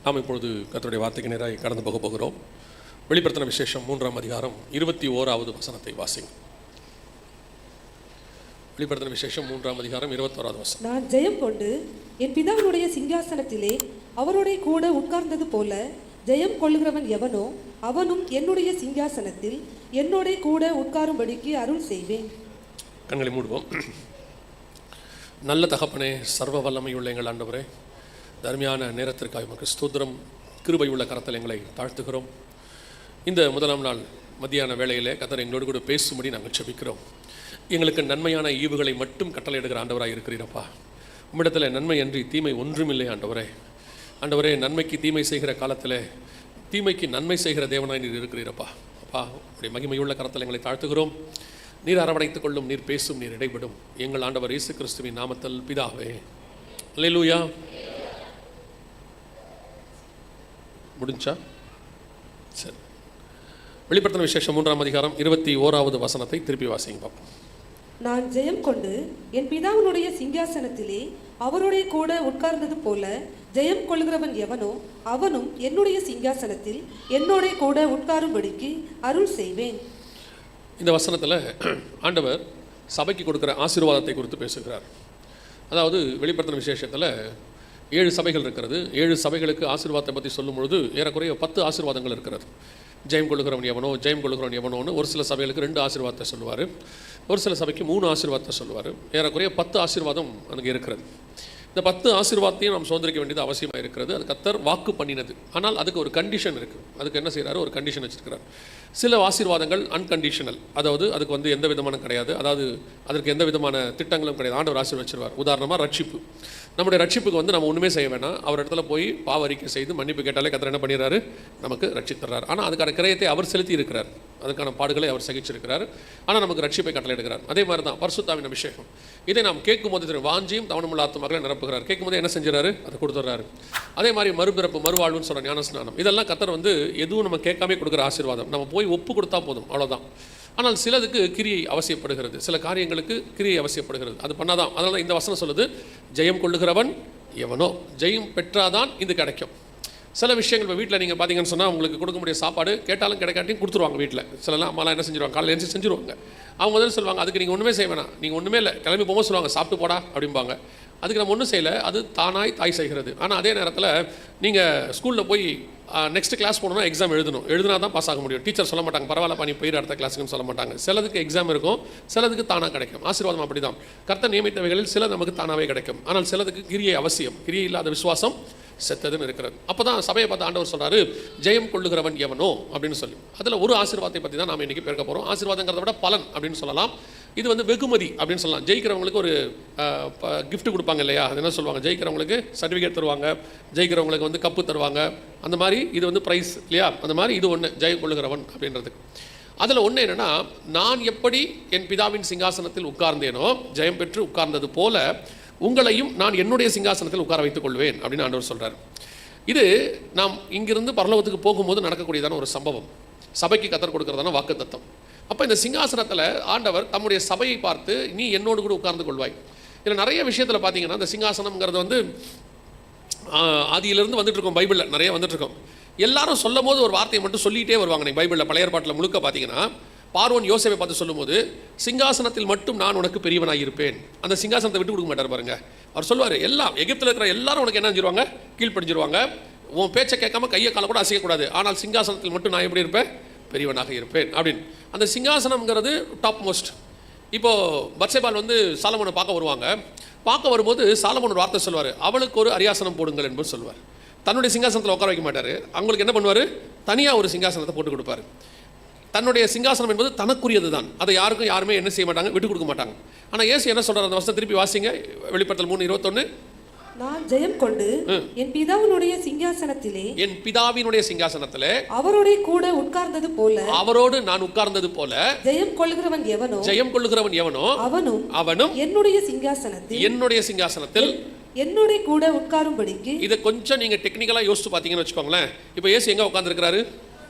நாம் இப்பொழுது கர்த்தருடைய வார்த்தைக்கு நேராக கடந்து போகிறோம். வெளிப்படுத்தின விசேஷம் 3ஆம் அதிகாரம் 21வது வசனத்தை வாசிங்க. வெளிப்படுத்தின விசேஷம் 3ஆம் அதிகாரம் 21வது வசனம். நான் ஜெயம் கொண்டு என் பிதாவினுடைய சிங்காசனத்திலே அவரோட கூட உட்கார்ந்தது போல ஜெயம் கொள்ளுகிறவன் எவனோ அவனும் என்னுடைய சிங்காசனத்தில் என்னோட கூட உட்காரும்படிக்கு அருள் செய்வேன். கண்களை மூடுவோம். நல்ல தகப்பனே, சர்வ வல்லமையுள்ள எங்கள் ஆண்டவரே, தர்மையான நேரத்திற்காக உமக்கு ஸ்தோத்திரம். கிருபை உள்ள கரத்தில் எங்களை தாழ்த்துகிறோம். இந்த முதலாம் நாள் மத்தியான வேளையிலே கர்த்தர் எங்களோடு கூட பேசும்படி நாங்கள் செபிக்கிறோம். எங்களுக்கு நன்மையான ஈவுகளை மட்டும் கட்டளையிடுகிற ஆண்டவராக இருக்கிறீரப்பா. உம்மிடத்தில் நன்மை அன்றி தீமை ஒன்றுமில்லை ஆண்டவரே. ஆண்டவரே, நன்மைக்கு தீமை செய்கிற காலத்தில் தீமைக்கு நன்மை செய்கிற தேவனாய் நீர் இருக்கிறீரப்பா. அப்பா, உடைய மகிமையுள்ள கரத்தில் எங்களை தாழ்த்துகிறோம். நீர் அரவணைத்துக் கொள்ளும், நீர் பேசும், நீர் இடைபடும். எங்கள் ஆண்டவர் இயேசு கிறிஸ்துவின் நாமத்தில் பிதாவே. அல்லேலூயா. முடிஞ்சா? சரி. வெளிப்படுத்தின விசேஷம் 3ஆம் அதிகாரம் 21வது வசனத்தை திருப்பி வாசிங்க பார்ப்போம். நான் ஜெயம் கொண்டு என் பிதாவினுடைய சிங்காசனத்திலே அவரோட கூட உட்கார்ந்தது போல ஜெயம் கொள்ளுகிறவன் எவனோ அவனும் என்னுடைய சிங்காசனத்தில் என்னோட கூட உட்காரும்படிக்கு அருள் செய்வேன். இந்த வசனத்தில் ஆண்டவர் சபைக்கு கொடுக்குற ஆசீர்வாதத்தை குறித்து பேசுகிறார். அதாவது வெளிப்படுத்தின விசேஷத்தில் 7 சபைகள் இருக்கிறது. 7 சபைகளுக்கு ஆசீர்வாதத்தை பற்றி சொல்லும் பொழுது ஏறக்குறைய 10 ஆசீர்வாதங்கள் இருக்கிறது. ஜெயம் கொள்ளுகிறவன் எவனோ, ஜெயம் கொள்ளுகிறவன் எவனோன்னு ஒரு சில சபைகளுக்கு 2 ஆசீர்வாதத்தை சொல்லுவார், ஒரு சில சபைக்கு 3 ஆசீர்வாதத்தை சொல்லுவார். ஏறக்குறைய 10 ஆசீர்வாதம் அங்கே இருக்கிறது. இந்த 10 ஆசீர்வாதத்தையும் நாம் சுதந்திரிக்க வேண்டியது அவசியமாக இருக்கிறது. அது கர்த்தர் வாக்கு பண்ணினது. ஆனால் அதுக்கு ஒரு கண்டிஷன் இருக்குது. அதுக்கு என்ன செய்கிறாரு? ஒரு கண்டிஷன் வச்சுருக்கிறார். சில ஆசீர்வாதங்கள் அன்கண்டிஷனல், அதாவது அதுக்கு எந்த விதமான கிடையாது, அதாவது அதற்கு எந்த விதமான திட்டங்களும் கிடையாது. ஆண்டவர் ஆசீர்வதிச்சிருவார். உதாரணமாக ரட்சிப்பு. நம்முடைய ரட்சிப்புக்கு நம்ம ஒன்றுமே செய்ய வேண்டாம். அவர் இடத்துல போய் பாவ அறிக்கை செய்து மன்னிப்பு கேட்டாலே கர்த்தர் என்ன பண்ணிடுறாரு? நமக்கு ரட்சித்துறார். ஆனால் அதுக்கான கிரயத்தை அவர் செலுத்தி இருக்கிறார், அதுக்கான பாடுகளை அவர் சகிச்சிருக்கிறார். ஆனால் நமக்கு ரட்சிப்பை கட்டளை எடுக்கிறார். அதே மாதிரி தான் பரிசுத்தாவின் அபிஷேகம். இதை நாம் கேட்கும் போது வாஞ்சியும் தவணமுள்ள ஆத்துமாக்களை நிரப்புகிறார். கேட்கும் போது என்ன செஞ்சுறாரு? அதை கொடுத்துட்றாரு. அதே மாதிரி மறுபிறப்பு, மறுவாழ்வுன்னு சொல்கிற ஞானஸ்நானம், இதெல்லாம் கர்த்தர் எதுவும் நம்ம கேட்காமே கொடுக்குற ஆசீர்வாதம். நம்ம போய் ஒப்பு கொடுத்தா போதும், அவ்வளோதான். ஆனால் சிலதுக்கு கிரியை அவசியப்படுகிறது, சில காரியங்களுக்கு கிரியை அவசியப்படுகிறது. அது பண்ணாதான். அதனால தான் இந்த வசனம் சொல்லுது, ஜெயம் கொள்ளுகிறவன் எவனோ, ஜெயம் பெற்றாதான் இது கிடைக்கும். சில விஷயங்கள் இப்போ வீட்டில் நீங்கள் பார்த்தீங்கன்னு சொன்னால் உங்களுக்கு கொடுக்க முடிய சாப்பாடு கேட்டாலும் கிடைக்காட்டியும் கொடுத்துருவாங்க. வீட்டில் சிலலாம் அம்மாலாம் என்ன செஞ்சுருவாங்க? காலையில் எழுந்து செஞ்சுருவாங்க. அவங்க சொல்லுவாங்க, அதுக்கு நீங்கள் ஒன்றுமே செய்ய வேணாம், நீங்கள் ஒன்றுமே இல்லை, கிளம்பி போகும்போது சொல்லுவாங்க சாப்பிட்டு போடா அப்படிம்பாங்க. அதுக்கு நம்ம ஒன்றும் செய்யலை, அது தானாய் தாய் செய்கிறது. ஆனால் அதே நேரத்தில் நீங்கள் ஸ்கூலில் போய் நெக்ஸ்ட் கிளாஸ் போகணுன்னா எக்ஸாம் எழுதுனா தான் பாஸ் ஆக முடியும். டீச்சர் சொல்ல மாட்டாங்க, பரவாயில்ல பண்ணி போயிரு அடுத்த கிளாஸுக்குன்னு சொல்ல மாட்டாங்க. சிலதுக்கு எக்ஸாம் இருக்கும், சிலதுக்கு தானாக கிடைக்கும். ஆசீர்வாதம் அப்படி தான். கர்த்தர் நியமித்தவைகளில் சில நமக்கு தானாகவே கிடைக்கும். ஆனால் சிலதுக்கு கிரியை அவசியம். கிரியை இல்லாத விசுவாசம் செத்ததுன்னு இருக்கிறது. அப்போ தான் சபையை பார்த்து ஆண்டவர் சொல்கிறாரு, ஜெயம் கொள்ளுகிறவன் எவனோ அப்படின்னு சொல்லி. அதில் ஒரு ஆசீர்வாதத்தை பற்றி தான் நாம் இன்றைக்கி பேச போகிறோம். ஆசீர்வாதங்கிறத விட பலன் அப்படின்னு சொல்லலாம். இது வெகுமதி அப்படின்னு சொல்லலாம். ஜெயிக்கிறவங்களுக்கு ஒரு கிஃப்ட் கொடுப்பாங்க இல்லையா? அது என்ன சொல்லுவாங்க? ஜெயிக்கிறவங்களுக்கு சர்டிஃபிகேட் தருவாங்க, ஜெயிக்கிறவங்களுக்கு கப்பு தருவாங்க. அந்த மாதிரி இது ப்ரைஸ் இல்லையா? அந்த மாதிரி இது ஒன்று ஜெயம் கொள்ளுகிறவன் அப்படின்றதுக்கு. அதில் ஒன்று என்னென்னா, நான் எப்படி என் பிதாவின் சிங்காசனத்தில் உட்கார்ந்தேனோ, ஜெயம் பெற்று உட்கார்ந்தது போல உங்களையும் நான் என்னுடைய சிங்காசனத்தில் உட்கார வைத்துக் கொள்வேன் அப்படின்னு ஆண்டவர் சொல்கிறார். இது நாம் இங்கிருந்து பரலோகத்துக்கு போகும்போது நடக்கக்கூடியதான ஒரு சம்பவம். சபைக்கு கர்த்தர் கொடுக்கறதான வாக்குத்தத்தம். அப்போ இந்த சிங்காசனத்தில் ஆண்டவர் தம்முடைய சபையை பார்த்து, நீ என்னோடு கூட உட்கார்ந்து கொள்வாய். இதில் நிறைய விஷயத்தில் பார்த்தீங்கன்னா, இந்த சிங்காசனம்ங்கிறது ஆதியிலிருந்து வந்துட்டு இருக்கோம். பைபிளில் நிறைய வந்துட்டு இருக்கோம். எல்லாரும் சொல்லும் போது ஒரு வார்த்தையை மட்டும் சொல்லிகிட்டே வருவாங்க. நீங்கள் பைபிளில் பழைய ஏற்பாட்டில் முழுக்க பார்த்தீங்கன்னா, பார்வோன் யோசேப்பை பார்த்து சொல்லும்போது, சிங்காசனத்தில் மட்டும் நான் உனக்கு பெரியவனாக இருப்பேன். அந்த சிங்காசனத்தை விட்டு கொடுக்க மாட்டார் பாருங்க. அவர் சொல்லுவார், எல்லாம் எகிப்தில் இருக்கிற எல்லாரும் உனக்கு என்ன செஞ்சிருவாங்க? கீழ்ப்படிஞ்சிருவாங்க. உன் பேச்சை கேட்காம கையை காலை கூட அசைக்கக்கூடாது. ஆனால் சிங்காசனத்தில் மட்டும் நான் எப்படி இருப்பேன்? பெரியவனாக இருப்பேன் அப்படின்னு. அந்த சிங்காசனம்ங்கிறது டாப் மோஸ்ட். இப்போது பத்சேபால் சாலமோனை பார்க்க வருவாங்க. பார்க்க வரும்போது சாலமோன் ஒரு வார்த்தை சொல்லுவார், அவளுக்கு ஒரு அரியாசனம் போடுங்கள் என்பது சொல்லுவார். தன்னுடைய சிங்காசனத்தில் உட்கார வைக்க மாட்டார். அவங்களுக்கு என்ன பண்ணுவார்? தனியாக ஒரு சிங்காசனத்தை போட்டு கொடுப்பார். தன்னுடைய சிங்காசனம் என்பது தனக்குரியது தான். அதை யாருமே என்ன செய்ய மாட்டாங்க? விட்டு கொடுக்க மாட்டாங்க. ஆனால் இயேசு என்ன சொல்கிறார்? அந்த வருஷத்தை திருப்பி வாசிங்க. வெளிப்படுத்தல் 3:21. நான் ஜெயம் கொண்டு என் பிதாவினுடைய சிங்காசனத்திலே, என் பிதாவினுடைய சிங்காசனத்திலே அவரோட கூட உட்கார்ந்தது போல, அவரோடு நான் உட்கார்ந்தது போல ஜெயம் கொள்ளுகிறவன் எவனோ, ஜெயம் கொள்ளுகிறவன் எவனோ அவனும் என்னுடைய சிங்காசனத்தில் என்னோட கூட உட்காரும்படிக்கு. இதை கொஞ்சம் நீங்க டெக்னிக்கலா யோசிச்சு பார்த்தீங்கன்னு வச்சுக்கோங்களேன். இப்போ இயேசு எங்க உட்கார்ந்திருக்கிறாரு?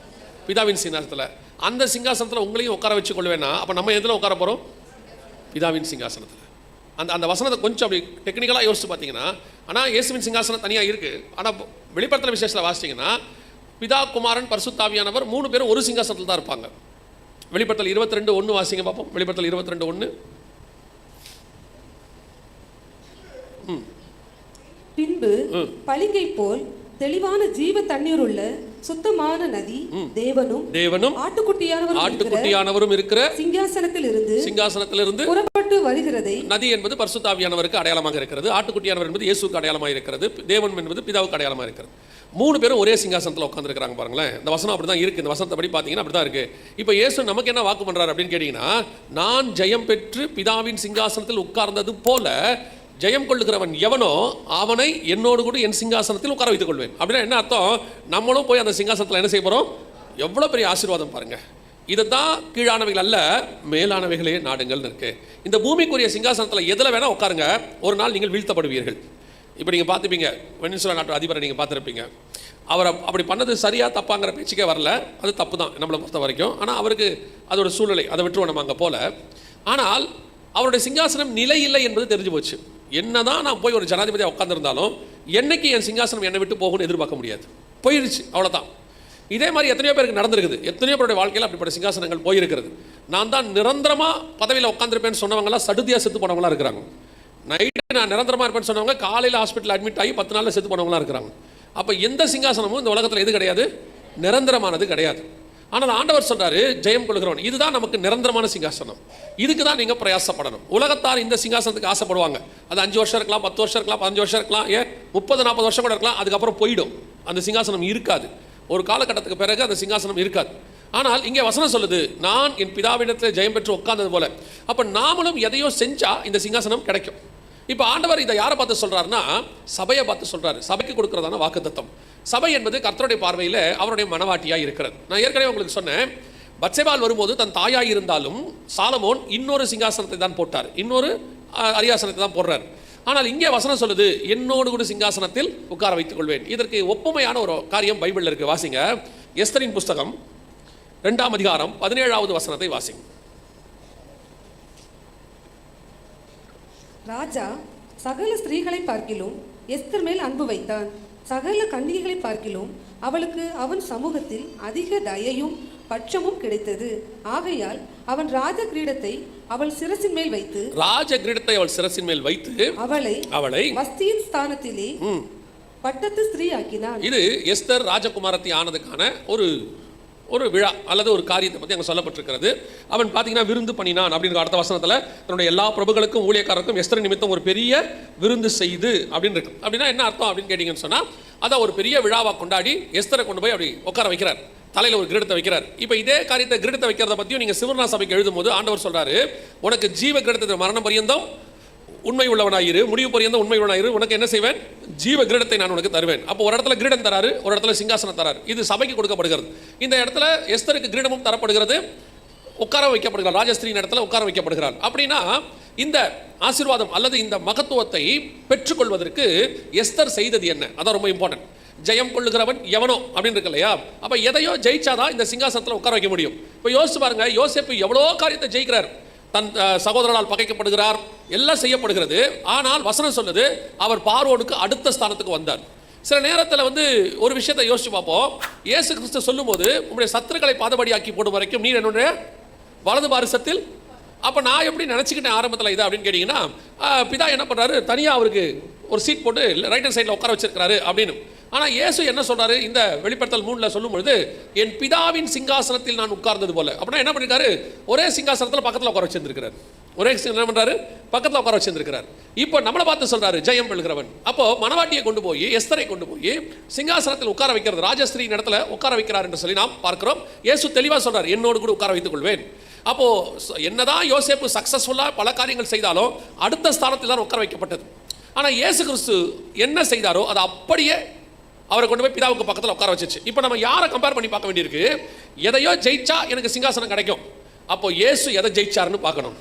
பிதாவின் சிங்காசனத்தில். அந்த சிங்காசனத்தில் உங்களையும் உட்கார வச்சு கொள்வேன்னா, அப்போ நம்ம எதில் உட்கார போகிறோம்? பிதாவின் சிங்காசனத்தில். அந்த வசனத்தை கொஞ்சம் அப்படி டெக்னிக்கலாக யோசிச்சு பார்த்தீங்கன்னா, ஆனால் இயேசுவின் சிங்காசனம் தனியாக இருக்குது. ஆனால் வெளிப்படுத்தின விசேஷத்தில் வாசிச்சிங்கன்னா பிதா, குமாரன், பரிசுத்தாவியானவர் 3 பேரும் ஒரு சிங்காசனத்தில் தான் இருப்பாங்க. வெளிப்படுத்தல் 22:1 வாசிங்க பார்ப்போம். வெளிப்படுத்தல் 22:1. பின்பு பளிங்கை போல் தெளிவான ஜீவ தண்ணீர் உள்ள சுத்தமான நதி தேவனும் ஆட்டுக்குட்டியானவரும் இருக்கிற சிங்காசனத்திலிருந்து புறப்பட்டு வருகிறதை. நதி என்பது பரிசுத்தாவியானவருக்கு அடையாளமாக இருக்கிறது. ஆட்டுக்குட்டியானவர் என்பது இயேசுவுக்கு அடையாளமாக இருக்கிறது. தேவன் என்பது பிதாவுக்கு அடையாளமாக இருக்கிறது. 3 பேரும் ஒரே சிங்காசனத்தில் உட்காந்துருக்காங்க பாருங்களேன். இந்த வசனம் அப்படி தான் இருக்குது. இந்த வசனத்தை படி பார்த்தீங்கன்னா அப்படி தான் இருக்குது. இப்போ இயேசு நமக்கு என்ன வாக்கு பண்ணுறாரு அப்படின்னு கேட்டிங்கன்னா, நான் ஜெயம் பெற்று பிதாவின் சிங்காசனத்தில் உட்கார்ந்தது போல ஜெயம் கொள்ளுகிறவன் எவனோ அவனை என்னோடு கூட என் சிங்காசனத்தில் உட்கார வைத்துக் கொள்வேன். அப்படின்னா என்ன அர்த்தம்? நம்மளும் போய் அந்த சிங்காசனத்தில் என்ன செய்ய போகிறோம்? எவ்வளோ பெரிய ஆசீர்வாதம் பாருங்கள். இதுதான் கீழானவைகள் அல்ல மேலானவைகளே நாடுங்கள்னு இருக்கு. இந்த பூமிக்குரிய சிங்காசனத்தில் எதில் வேணால் உட்காருங்க, ஒரு நாள் நீங்கள் வீழ்த்தப்படுவீர்கள். இப்போ நீங்கள் பார்த்துப்பீங்க, வெனிசுலா நாட்டு அதிபரை நீங்கள் பார்த்துருப்பீங்க. அவர் அப்படி பண்ணது சரியாக தப்பாங்கிற பேச்சுக்கே வரல. அது தப்பு தான் நம்மளை பொறுத்த வரைக்கும். ஆனால் அவருக்கு அதோட சூழ்நிலை, அதை விட்டுருவோம் நம்ம அங்கே போல. ஆனால் அவருடைய சிங்காசனம் நிலை இல்லை என்பது தெரிஞ்சு போச்சு. என்னதான் நான் போய் ஒரு ஜனாதிபதியாக உட்காந்துருந்தாலும் என்னைக்கு என் சிங்காசனம் என்னை விட்டு போகும்னு எதிர்பார்க்க முடியாது. போயிடுச்சு, அவ்வளோதான். இதே மாதிரி எத்தனையோ பேருக்கு நடந்திருக்குது. எத்தனையோ பேருடைய வாழ்க்கையில் அப்படிப்பட்ட சிங்காசனங்கள் போயிருக்கிறது. நான் தான் நிரந்தரமாக பதவியில் உட்காந்துருப்பேன்னு சொன்னவங்களாம் சடுதியாக செத்து போனவங்களாம் இருக்கிறாங்க. நைட்டு நான் நிரந்தரமாக இருப்பேன்னு சொன்னவங்க காலையில் ஹாஸ்பிட்டல் அட்மிட் ஆகி 10 நாளில் செத்து போனவங்களாம் இருக்கிறாங்க. அப்போ எந்த சிங்காசனமும் இந்த உலகத்தில் எது கிடையாது? நிரந்தரமானது கிடையாது. ஆனால் ஆண்டவர் சொல்றாரு, ஜெயம் கொள்கிறவன். இதுதான் நமக்கு நிரந்தரமான சிங்காசனம். இதுக்கு தான் நீங்கள் பிரயாசப்படணும். உலகத்தார் இந்த சிங்காசனத்துக்கு ஆசைப்படுவாங்க. அது 5 வருஷம் இருக்கலாம், 10 வருஷம் இருக்கலாம், 15 வருஷம் இருக்கலாம், 30-40 வருஷம் கூட இருக்கலாம். அதுக்கப்புறம் போயிடும். அந்த சிங்காசனம் இருக்காது. ஒரு காலகட்டத்துக்கு பிறகு அந்த சிங்காசனம் இருக்காது. ஆனால் இங்கே வசனம் சொல்லுது, நான் என் பிதாவிடத்தில் ஜெயம் பெற்று உட்கார்ந்தது போல. அப்போ நாமளும் எதையோ செஞ்சா இந்த சிங்காசனம் கிடைக்கும். இப்போ ஆண்டவர் இதை யாரை பார்த்து சொல்றாருன்னா, சபையை பார்த்து சொல்றாரு. சபைக்கு கொடுக்கறதான வாக்குத்தத்தம். சபை என்பது கர்த்தருடைய பார்வையில் அவருடைய மனவாட்டியாக இருக்கிறது. நான் ஏற்கனவே உங்களுக்கு சொன்னேன், பத்சேபாள் வரும்போது தன் தாயாய் இருந்தாலும் சாலமோன் இன்னொரு சிங்காசனத்தை தான் போட்டார், இன்னொரு அரியாசனத்தை தான் போடுறார். ஆனால் இங்கே வசனம் சொல்லுது, என்னோடு கூட சிங்காசனத்தில் உட்கார வைத்துக் கொள்வேன். இதற்கு ஒப்புமையான ஒரு காரியம் பைபிளில் இருக்கு. வாசிங்க, எஸ்தரின் புஸ்தகம் 2ஆம் அதிகாரம் 17வது வசனத்தை வாசிங்க. ராஜா சகல ஸ்திரீகளை பார்க்கிலும் எஸ்தர் மேல் அன்பு வைத்தான். சகல கன்னிகைகளை பார்க்கிலும் அவளுக்கு அவன் சமூகத்தில் அதிக தயையும் பட்சமும் கிடைத்தது. ஆகையால் அவன் ராஜ கிரீடத்தை அவள் சிரசின் மேல் வைத்து அவளை வஸ்தியின் ஸ்தானத்திலே பட்டத்து ஸ்திரீ ஆக்கினான். இது எஸ்தர் ராஜகுமாரத்தி ஆனதுக்கான ஒரு விழா அல்லது ஒரு காரியத்தை பற்றி அங்கே சொல்லப்பட்டிருக்கிறது. அவன் பார்த்தீங்கன்னா விருந்து பண்ணினான் அப்படின்னு அடுத்த வசனத்தில் தன்னுடைய எல்லா பிரபுகளுக்கும் ஊழியக்காரருக்கும் எஸ்தர் நிமித்தம் ஒரு பெரிய விருந்து செய்து அப்படின்னு இருக்கு. அப்படின்னா என்ன அர்த்தம் அப்படின்னு கேட்டிங்கன்னு சொன்னால், அதை ஒரு பெரிய விழாவாக கொண்டாடி எஸ்தரை கொண்டு போய் அப்படி உட்கார வைக்கிறார், தலையில் ஒரு கிரீடத்தை வைக்கிறார். இப்போ இதே காரியத்தை கிரீடத்தை வைக்கிறத பற்றியும் நீங்கள் சிவர்ணா சபைக்கு எழுதும்போது ஆண்டவர் சொல்கிறாரு, உனக்கு ஜீவ கிரீடத்தை மரணம் பரியந்தம் உண்மை உள்ளவனாயிரு, முடிவு பரியந்தம் உண்மை உள்ளவனாயிரு, உனக்கு என்ன செய்வேன்? ஜீவ கிரீடத்தை நான் உனக்கு தருவேன். அப்போ ஒரு இடத்துல கிரீடம் தராரு, ஒரு இடத்துல சிங்காசனம் தராரு. இது சபைக்கு கொடுக்கப்படுகிறது. இந்த இடத்துல எஸ்தருக்கு கிரீடமும் தரப்படுகிறது, உட்கார வைக்கப்படுகிறார், ராஜஸ்திரியின் இடத்துல உட்கார வைக்கப்படுகிறார். அப்படின்னா இந்த ஆசீர்வாதம் அல்லது இந்த மகத்துவத்தை பெற்றுக்கொள்வதற்கு எஸ்தர் செய்தது என்ன? அதான் ரொம்ப இம்பார்ட்டன்ட். ஜெயம் கொள்ளுகிறவன் எவனோ அப்படின்னு இருக்கு இல்லையா? அப்போ எதையோ ஜெயிச்சாதான் இந்த சிங்காசனத்தில் உட்கார வைக்க முடியும். இப்போ யோசிச்சு பாருங்க, யோசேப்பு எவ்வளோ காரியத்தை ஜெயிக்கிறார். தன் சகோதரனால் பகைக்கப்படுகிறார், எல்லாம் செய்யப்படுகிறது. ஆனால் வசனம் சொல்லுது, அவர் பார்வோனுக்கு அடுத்த ஸ்தானத்துக்கு வந்தார். சில நேரத்தில் ஒரு விஷயத்தை யோசிச்சு பார்ப்போம். இயேசு கிறிஸ்து சொல்லும் போது, உங்களுடைய சத்துருக்களை பாதபடியாக்கி போடும் வரைக்கும் நீர் என்னுடைய வலது பாரிசத்தில். அப்போ நான் எப்படி நினச்சிக்கிட்டேன் ஆரம்பத்தில் இதை அப்படின்னு கேட்டிங்கன்னா, பிதா என்ன பண்ணுறாரு, தனியாக அவருக்கு ஒரு சீட் போட்டு ரைட் ஹேண்ட் சைடில் உட்கார வச்சிருக்கிறாரு அப்படின்னு. ஆனால் இயேசு என்ன சொல்றாரு இந்த வெளிப்படுத்தல் 3ல் சொல்லும் பொழுது, என் பிதாவின் சிங்காசனத்தில் நான் உட்கார்ந்தது போல. அப்படின்னா என்ன பண்ணிருக்காரு? ஒரே சிங்காசனத்தில் பக்கத்தில் உட்கார வச்சிருந்திருக்கிறார். என்ன பண்றாரு? பக்கத்தில் உட்கார வச்சிருந்திருக்கிறார். இப்போ நம்மளை பார்த்து சொல்றாரு, ஜெயம் கொள்கிறவன். அப்போ மனவாட்டியை கொண்டு போய், எஸ்தரை கொண்டு போய் சிங்காசனத்தில் உட்கார வைக்கிறது, ராஜஸ்திரியின் இடத்துல உட்கார வைக்கிறார் என்று சொல்லி நாம் பார்க்கிறோம். இயேசு தெளிவாக சொல்றாரு, என்னோடு கூட உட்கார வைத்துக் கொள்வேன். அப்போ என்னதான் யோசேப்பு சக்சஸ்ஃபுல்லாக பல காரியங்கள் செய்தாலும் அடுத்த ஸ்தானத்தில் தான் உட்கார வைக்கப்பட்டது. ஆனால் இயேசு கிறிஸ்து என்ன செய்தாரோ அதை அப்படியே அவரை கொண்டு போய் பிதாவுக்கு பக்கத்தில் உட்கார வச்சிச்சு. இப்போ நம்ம யாரை கம்பேர் பண்ணி பார்க்க வேண்டியிருக்கு? எதையோ ஜெயிச்சா எனக்கு சிங்காசனம் கிடைக்கும். அப்போ இயேசு எதை ஜெயிச்சாருன்னு பார்க்கணும்.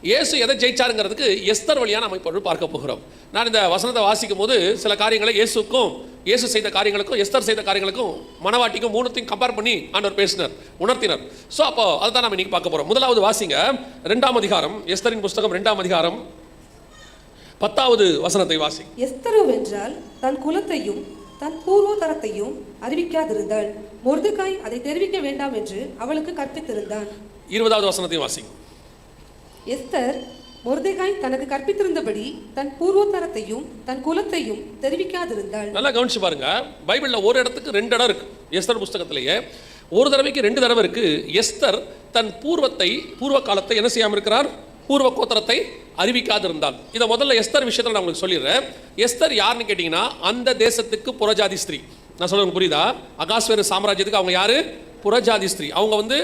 இயேசு எதை ஜெயிச்சாருங்கிறதுக்கு எஸ்தர் வழியாக நம்ம இப்போ பார்க்க போகிறோம். நான் இந்த வசனத்தை வாசிக்கும் போது சில காரியங்களை இயேசு செய்த காரியங்களுக்கும் எஸ்தர் செய்த காரியங்களுக்கும் மனவாட்டிக்கும் 3த்தையும் கம்பேர் பண்ணி ஆண்டவர் உணர்த்தினார். ஸோ அப்போ அதுதான் நம்ம இன்னைக்கு பார்க்க போகிறோம். முதலாவது வாசிங்க, 2ஆம் அதிகாரம், எஸ்தரின் புஸ்தகம் 2ஆம் அதிகாரம் 10வது வசனத்தை வாசி. எஸ்தரோவென்றால் தன் குலத்தையும் தன் பூர்வோத்தரத்தையும் அறிவிக்காதிருந்தாள். மொர்தெகாய் அதை தெரிவிக்க வேண்டாம் என்று அவளுக்கு கற்பித்திருந்தான். 20வது வசனத்தையும் வாசி. எஸ்தர் மொர்தெகாய் தனக்கு கற்பித்திருந்தபடி தன் பூர்வோத்தரத்தையும் தன் குலத்தையும் தெரிவிக்காதிருந்தாள். நல்லா கவனிச்சு பாருங்க. பைபிள்ல ஒரு இடத்துக்கு 2 இடம் இருக்கு. எஸ்தர் புஸ்தகத்திலேயே ஒரு தடவைக்கு 2 தடவை இருக்கு. எஸ்தர் தன் பூர்வ காலத்தை என்ன செய்யாமல் இருக்கிறார்? பூர்வ கோத்திரத்தை அறிவிக்காதிருந்தாள். இதை முதல்ல எஸ்தர் விஷயத்தில் நான் உங்களுக்கு சொல்லிடுறேன். எஸ்தர் யாருன்னு கேட்டிங்கன்னா அந்த தேசத்துக்கு புறஜாதி ஸ்திரீ. நான் சொல்லுங்க புரியுதா? அகாஸ்வேரு சாம்ராஜ்யத்துக்கு அவங்க யாரு? புறஜாதி ஸ்திரீ. அவங்க வந்து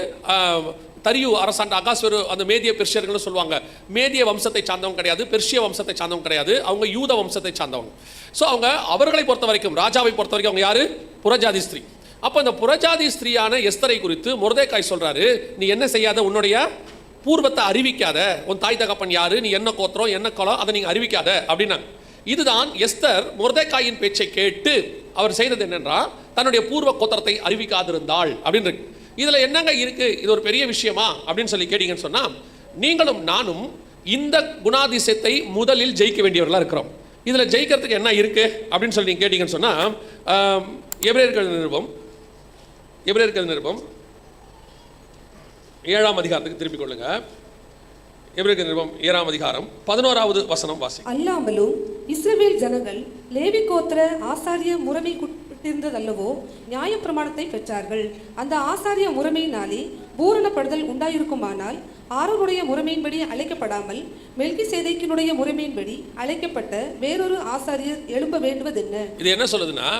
தரியு அரசாண்ட அகாஸ்வேரு அந்த மேதிய பெர்ஷியர்கள்னு சொல்லுவாங்க. மேதிய வம்சத்தை சார்ந்தவங்க கிடையாது, பெர்ஷிய வம்சத்தை சார்ந்தவங்க கிடையாது, அவங்க யூத வம்சத்தை சார்ந்தவங்க. ஸோ அவர்களை பொறுத்த வரைக்கும், ராஜாவை பொறுத்த வரைக்கும் அவங்க யாரு? புறஜாதி ஸ்திரீ. அப்போ இந்த புறஜாதி ஸ்திரீயான எஸ்தரை குறித்து மொர்தெகாய் சொல்றாரு, நீ என்ன செய்யாத? உன்னுடைய பூர்வத்தை அறிவிக்காத. உன் தாய் தகப்பன் யாரு, நீ என்ன கோத்திரம், என்ன குலம், அதை நீங்க அறிவிக்காத அப்படின்னா. இதுதான் எஸ்தர் மொர்தெகாயின் பேச்சை கேட்டு அவர் செய்தது என்னென்றா, தன்னுடைய பூர்வ கோத்திரத்தை அறிவிக்காதிருந்தாள் அப்படின்னு இருக்கு. இதுல என்னங்க இருக்கு? இது ஒரு பெரிய விஷயமா அப்படின்னு சொல்லி கேட்டீங்கன்னு சொன்னா, நீங்களும் நானும் இந்த குணாதிசயத்தை முதலில் ஜெயிக்க வேண்டியவர்களா இருக்கிறோம். இதுல ஜெயிக்கிறதுக்கு என்ன இருக்கு அப்படின்னு சொல்லி நீங்க கேட்டீங்கன்னு சொன்னா, எபிரேயர்கள் நிருபம் 7ஆம் அதிகாரத்துக்கு திருப்பிக் கொள்ளுங்க. எபிரேயர் நிருபம் 7ஆம் அதிகாரம் 11வது வசனம் வாசி. அல்லாமலும் இஸ்ரவேல் ஜனங்கள் லேவி கோத்திர ஆசாரிய முறைமைக்குட்பட்டிருந்ததல்லவோ நியாயப்பிரமாணத்தை பெற்றார்கள். அந்த ஆசாரிய முறைமையினாலே பூரணப்படுதல் உண்டாயிருக்குமானால் ஆரோனுடைய முறைமையின்படி அழைக்கப்படாமல் மெல்கிசேதேக்கினுடைய முறைமையின்படி அழைக்கப்பட்ட வேறொரு ஆசாரியர் எழும்ப வேண்டுவதென்ன? இது என்ன சொல்லுதுன்னா,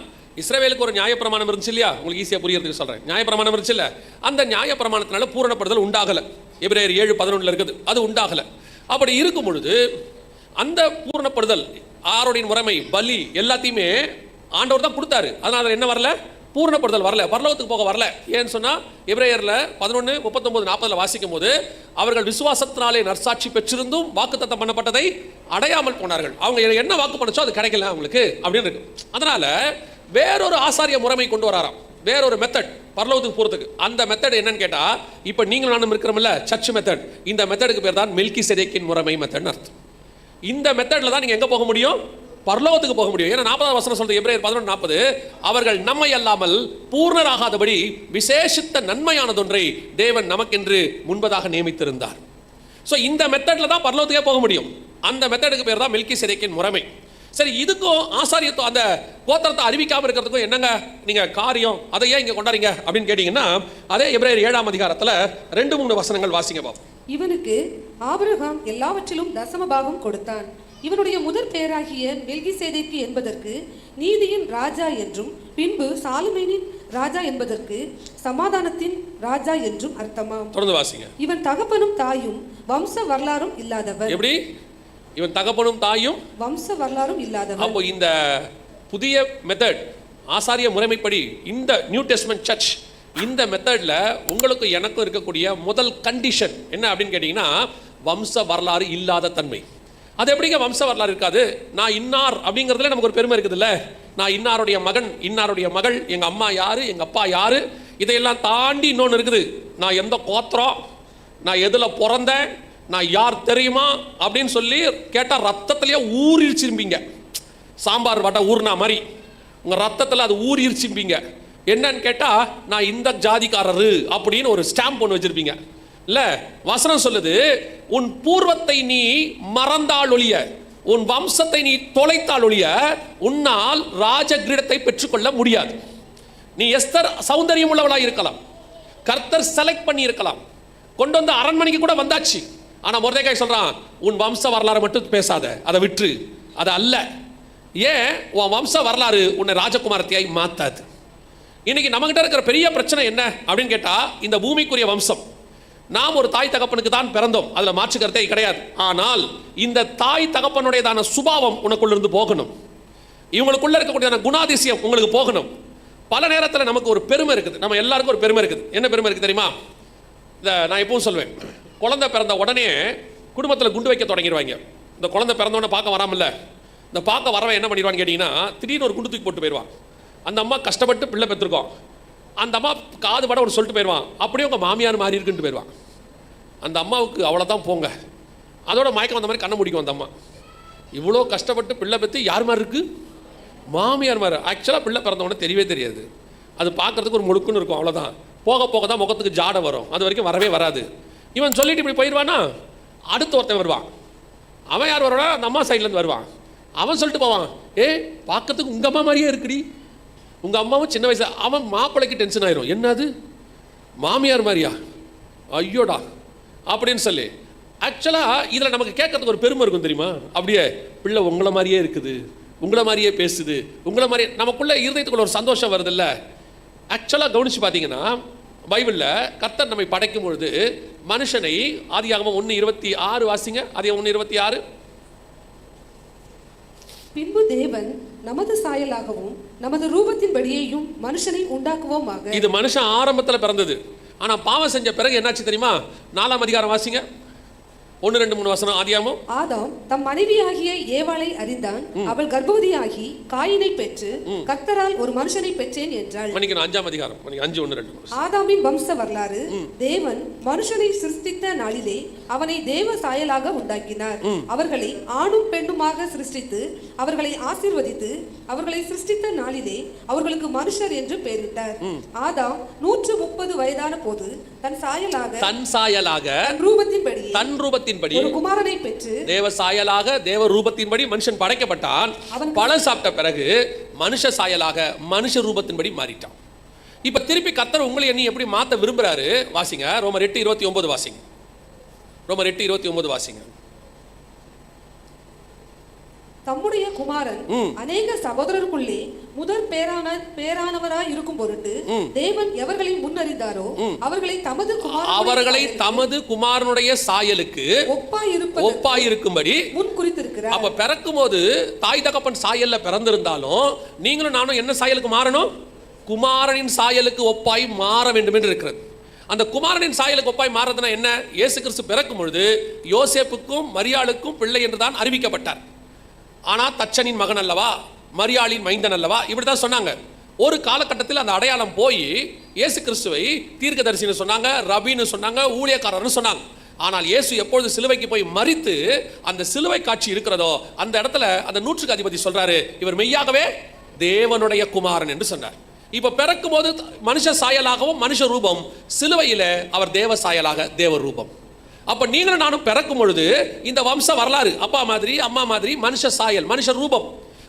இஸ்ரவேலுக்கு ஒரு நியாயப்பிரமாணம் இருந்துச்சு இல்லையா? உங்களுக்கு ஈஸியா புரியறதுக்கு சொல்றேன். நியாயப்பிரமாணம் இருந்துச்சு இல்ல, அந்த நியாயப்பிரமாணத்தினால பூரணப்படுதல் உண்டாகல. எபிரேயர் 7:11 இருக்குது, அது உண்டாகல. அப்படி இருக்கும் பொழுது அந்த பூரணப்படுதல், ஆரோடைய முறைமை, பலி எல்லாத்தையுமே ஆண்டவர் தான் கொடுத்தாரு. அதனால என்ன வரல? பூரணப்படுதல் வரல, பரலோகத்துக்கு போக வரல. ஏன்னு சொன்னா எபிரேயர்ல 11:39-40 வாசிக்கும் போது, அவர்கள் விசுவாசத்தினாலே நற்சாட்சி பெற்றிருந்தும் வாக்குத்தத்தம் பண்ணப்பட்டதை அடையாமல் போனார்கள். அவங்க என்ன வாக்கு பண்ணச்சோ அது கிடைக்கல அவங்களுக்கு அப்படின்னு இருக்கு. அதனால வேறொரு ஆசாரிய முறைமை கொண்டு வராராம், வேறொரு மெத்தட் பரலோகத்துக்கு போறதுக்கு. அந்த மெத்தட் என்னன்னு கேட்டா, இப்ப நீங்களும் நானும் இருக்கிறோம்ல, சர்ச் மெத்தட். இந்த மெத்தடுக்கு பேர் தான் மெல்கிசேதேக்கின் முறைமை மெத்தட்னு அர்த்தம். இந்த மெத்தட்ல தான் நீங்க எங்க போக முடியும்? பரலோகத்துக்கு போக முடியும். ஏன்னா 40வது வசனம் சொல்றது, எபிரேயர் 11:40, அவர்கள் நம்மை அல்லாமல் பூர்ணராகாதபடி விசேஷித்த நன்மையானதொன்றை தேவன் நமக்கென்று முன்பதாக நியமித்திருந்தார். ஸோ இந்த மெத்தட்ல தான் பரலோகத்துக்கே போக முடியும். அந்த மெத்தடுக்கு பேர் தான் மெல்கிசேதேக்கின் முறைமை. சரி, இதுக்கும் ஆசாரியத்துவம், அந்த கோத்திரத்தை அறிவிக்காம இருக்கிறதுக்கும் என்னங்க நீங்க காரியம்? அதை ஏன் இங்க கொண்டாடுறீங்க அப்படின்னு கேட்டீங்கன்னா, அதே எபிரேயர் 7ஆம் அதிகாரத்துல 2-3 வசனங்கள் வாசிங்க பாப்போம். இவனுக்கு ஆபிரகாம் எல்லாவற்றிலும் தசமபாகம் கொடுத்தான். இவனுடைய முதற் பெயராகிய மெல்கிசேதேக்கு என்பதற்கு நீதியின் ராஜா என்றும், பின்பு சாலமோனின் ராஜா என்பதற்கு சமாதானத்தின் ராஜா என்றும் அர்த்தமாம். தொடர்ந்து வாசிங்க. இவன் தகப்பனும் தாயும் வம்ச வரலாறும் இல்லாதவன். எப்படி? இவன் தகப்பனும் தாயும் வம்ச வரலாறும் இல்லாதவன். அப்போ இந்த புதிய மெத்தட், ஆசாரிய முறைமைப்படி, இந்த நியூ டெஸ்ட்மென்ட் சர்ச், இந்த மெத்தட்ல உங்களுக்கு எனக்கும் இருக்கக்கூடிய முதல் கண்டிஷன் என்ன அப்படின்னு கேட்டீங்கன்னா, வம்ச வரலாறு இல்லாத தன்மை. அது எப்படிங்க வம்ச வரலாறு இருக்காது? நான் இன்னார் அப்படிங்கிறதுல நமக்கு ஒரு பெருமை இருக்குதுல்ல. நான் இன்னாருடைய மகன், இன்னாருடைய மகள், எங்க அம்மா யாரு, எங்க அப்பா யாரு, இதையெல்லாம் தாண்டி இன்னொன்று இருக்குது. நான் எந்த கோத்திரம், நான் எதுல பிறந்தேன், நான் யார் தெரியுமா அப்படின்னு சொல்லி கேட்டால் ரத்தத்திலேயே ஊறிச்சிருப்பீங்க. சாம்பார் வடை ஊர்னா மாதிரி உங்கள் ரத்தத்தில் அது ஊறிச்சிருப்பீங்க. என்னன்னு கேட்டால், நான் இந்த ஜாதிக்காரரு அப்படின்னு ஒரு ஸ்டாம்ப் ஒன்று வச்சிருப்பீங்க. இல்லை, வசனம் சொல்லுது, உன் பூர்வத்தை நீ மறந்தால் ஒழிய, உன் வம்சத்தை நீ தொலைத்தால் ஒழிய உன்னால் ராஜ கிரீடத்தை பெற்றுக்கொள்ள முடியாது. நீ எஸ்தர் சௌந்தரியம் உள்ளவளாக இருக்கலாம், கர்த்தர் செலக்ட் பண்ணி இருக்கலாம், கொண்டு வந்து அரண்மனைக்கு கூட வந்தாச்சு. ஆனா மொர்தெகாய் சொல்றான், உன் வம்ச வரலாறு மட்டும் பேசாத, அதை விற்று, அது அல்ல. ஏன்? உன் வம்ச வரலாறு உன்னை ராஜகுமாரத்தியாய் மாத்தாது. இன்னைக்கு நம்மகிட்ட இருக்கிற பெரிய பிரச்சனை என்ன அப்படின்னு கேட்டா, இந்த பூமிக்குரிய வம்சம். நாம் ஒரு தாய் தகப்பனுக்கு தான் பிறந்தோம், அதுல மாற்று கருத்தே கிடையாது. ஆனால் இந்த தாய் தகப்பனுடையதான சுபாவம் உனக்குள்ள இருந்து போகணும். இவங்களுக்குள்ள இருக்கக்கூடிய குணாதிசயம் உங்களுக்கு போகணும். பல நேரத்தில் நமக்கு ஒரு பெருமை இருக்குது, நம்ம எல்லாருக்கும் ஒரு பெருமை இருக்குது. என்ன பெருமை இருக்குது தெரியுமா? நான் எப்பவும் சொல்வேன், குழந்தை பிறந்த உடனே குடும்பத்தில் குண்டு வைக்க தொடங்கிடுவாங்க. இந்த குழந்தை பிறந்தவொடனே பார்க்க வராமல்ல, இந்த பார்க்க வரவன் என்ன பண்ணிடுவான்னு கேட்டிங்கன்னா, திடீர்னு ஒரு குண்டு தூக்கி போட்டு போயிடுவான். அந்த அம்மா கஷ்டப்பட்டு பிள்ளை பெற்றிருக்கோம், அந்த அம்மா காது பட ஒரு சொல்லிட்டு போயிடுவான், அப்படியே உங்கள் மாமியார் மாறி இருக்குன்ட்டு போயிடுவான். அந்த அம்மாவுக்கு அவ்வளோதான் போங்க, அதோட மயக்கம் வந்த மாதிரி கண்ணை முடிக்கும் அந்த அம்மா. இவ்வளோ கஷ்டப்பட்டு பிள்ளை பற்றி யார் மாதிரி இருக்கு? மாமியார் மாதிரி. ஆக்சுவலாக பிள்ளை பிறந்தவொடனே தெரியவே தெரியாது. அது பார்க்குறதுக்கு ஒரு முழுக்குன்னு இருக்கும், அவ்வளோதான். போக போக தான் முகத்துக்கு ஜாடை வரும், அது வரைக்கும் வரவே வராது. இவன் சொல்லிட்டு இப்படி போயிடுவானா, அடுத்த ஒருத்தன் வருவான். அவன் யார் வருவானா, அந்த அம்மா சைட்லேருந்து வருவான். அவன் சொல்லிட்டு போவான், பார்க்கறதுக்கு உங்கள் அம்மா மாதிரியே இருக்குடி, உங்கள் அம்மாவும் சின்ன வயசு. அவன் மாப்பிள்ளைக்கு டென்ஷன் ஆயிரும், என்னது மாமியார் மாதிரியா, ஐயோடா அப்படின்னு சொல்லி. ஆக்சுவலாக இதில் நமக்கு கேட்கறதுக்கு ஒரு பெருமை இருக்கும் தெரியுமா? அப்படியே பிள்ளை உங்களை மாதிரியே இருக்குது, உங்களை மாதிரியே பேசுது, உங்களை மாதிரியே, நமக்குள்ளே இருதயத்துக்குள்ள ஒரு சந்தோஷம் வருது இல்லை? ஆக்சுவலாக கவனித்து பார்த்தீங்கன்னா பைபிளில் கர்த்தர் நம்மை படைக்கும் பொழுது மனுஷனை, ஆதியாகமம் 1:26 வாசிங்க. ஆதியாகமம் 1:26. பின்பு தேவன் நமது சாயலாகவும் நமது ரூபத்தின்படியேயும் மனுஷனை உண்டாக்குவோமாக. இது மனுஷன் ஆரம்பத்தில் பிறந்தது. ஆனால் பாவம் செஞ்ச பிறகு என்னாச்சு தெரியுமா? 4ஆம் அதிகாரம் வாசிங்க. 1, 2, 3 வசனம். ஆதியாகமம். ஆதாம் தம் மனைவியாகிய ஏவாளை அறிந்தான், அவள் கர்ப்பவதியாகி காயினை பெற்று கர்த்தரால் ஒரு மனுஷனை பெற்றேன் என்றாள். 5ஆம் அதிகாரம் 5, 1, 2. ஆதாமின் வம்ச வரலாறு. தேவன் மனுஷனை சிருஷ்டித்த நாளிலே அவனை தேவ சாயலாக உண்டாக்கினார். அவர்களை ஆணும் பெண்ணுமாக சிருஷ்டித்து அவர்களை ஆசீர்வதித்து அவர்களை சிருஷ்டித்த நாளிலே அவர்களுக்கு மனுஷர் என்று பெயரிட்டார். ஆதாம் 130 வயதான போது தன் சாயலாக தன் ரூபத்தின்படி ஒரு குமாரனை பெற்று தேவ சாயலாக தேவ ரூபத்தின்படி மனுஷன் படைக்கப்பட்டான். பழம் சாப்பிட்ட பிறகு மனுஷ சாயலாக மனுஷ ரூபத்தின்படி மாறிட்டான். இப்ப திருப்பி கர்த்தர் உங்களை நீ எப்படி மாத்த விரும்புறாரு வாசிங்க. ரோமர் 8:29 வாசிங்க. ரோமர் 8:29 வாசிங்க. தம்முடைய குமாரன் அநேக சகோதரருக்குள்ளே முதல் பேரானவராய் இருக்கும் பொருட்டு தேவன் எவர்களை முன்னறிந்தாரோ அவர்களை தமது குமாரனுடைய சாயலுக்கு ஒப்பாயிருக்கும்படி முன் குறித்திருக்கிறார். அப்ப பிறக்கும் போது தாய் தகப்பன் சாயல்ல பிறந்திருந்தாலும் நீங்களும் நானும் என்ன சாயலுக்கு மாறணும்? குமாரனின் சாயலுக்கு ஒப்பாய் மாற வேண்டும் என்று இருக்கிறது. அந்த குமாரனின் சாயலுக்கு ஒப்பாய் மாறதுன்னா என்ன? இயேசு கிறிஸ்து பிறக்கும் பொழுது யோசேப்புக்கும் மரியாளுக்கும் பிள்ளை என்றுதான் அறிவிக்கப்பட்டார். ஆனால் தச்சனின் மகன் அல்லவா, மரியாளின் மைந்தன் அல்லவா, இப்படிதான் சொன்னாங்க. ஒரு காலகட்டத்தில் அந்த அடையாளம் போய் இயேசு கிறிஸ்துவை தீர்க்கதரிசின்னு சொன்னாங்க, ரபின்னு சொன்னாங்க, ஊழியக்காரர்னு சொன்னாங்க. ஆனால் இயேசு எப்பொழுது சிலுவைக்கு போய் மரித்து அந்த சிலுவை காட்சி இருக்கிறதோ அந்த இடத்துல அந்த 100க்கு அதிபதி சொல்றாரு, இவர் மெய்யாகவே தேவனுடைய குமாரன் என்று சொன்னார். இப்ப பிறக்கும் போது மனுஷ சாயலாகவும் மனுஷ ரூபம், சிலுவையில அவர் தேவ சாயலாக தேவ ரூபம். அப்ப நீங்களும் நானும் பிறக்கும் பொழுது இந்த வம்ச வரலாறு, அப்பா மாதிரி அம்மா மாதிரி மனுஷ சாயல் மனுஷ ரூபம்.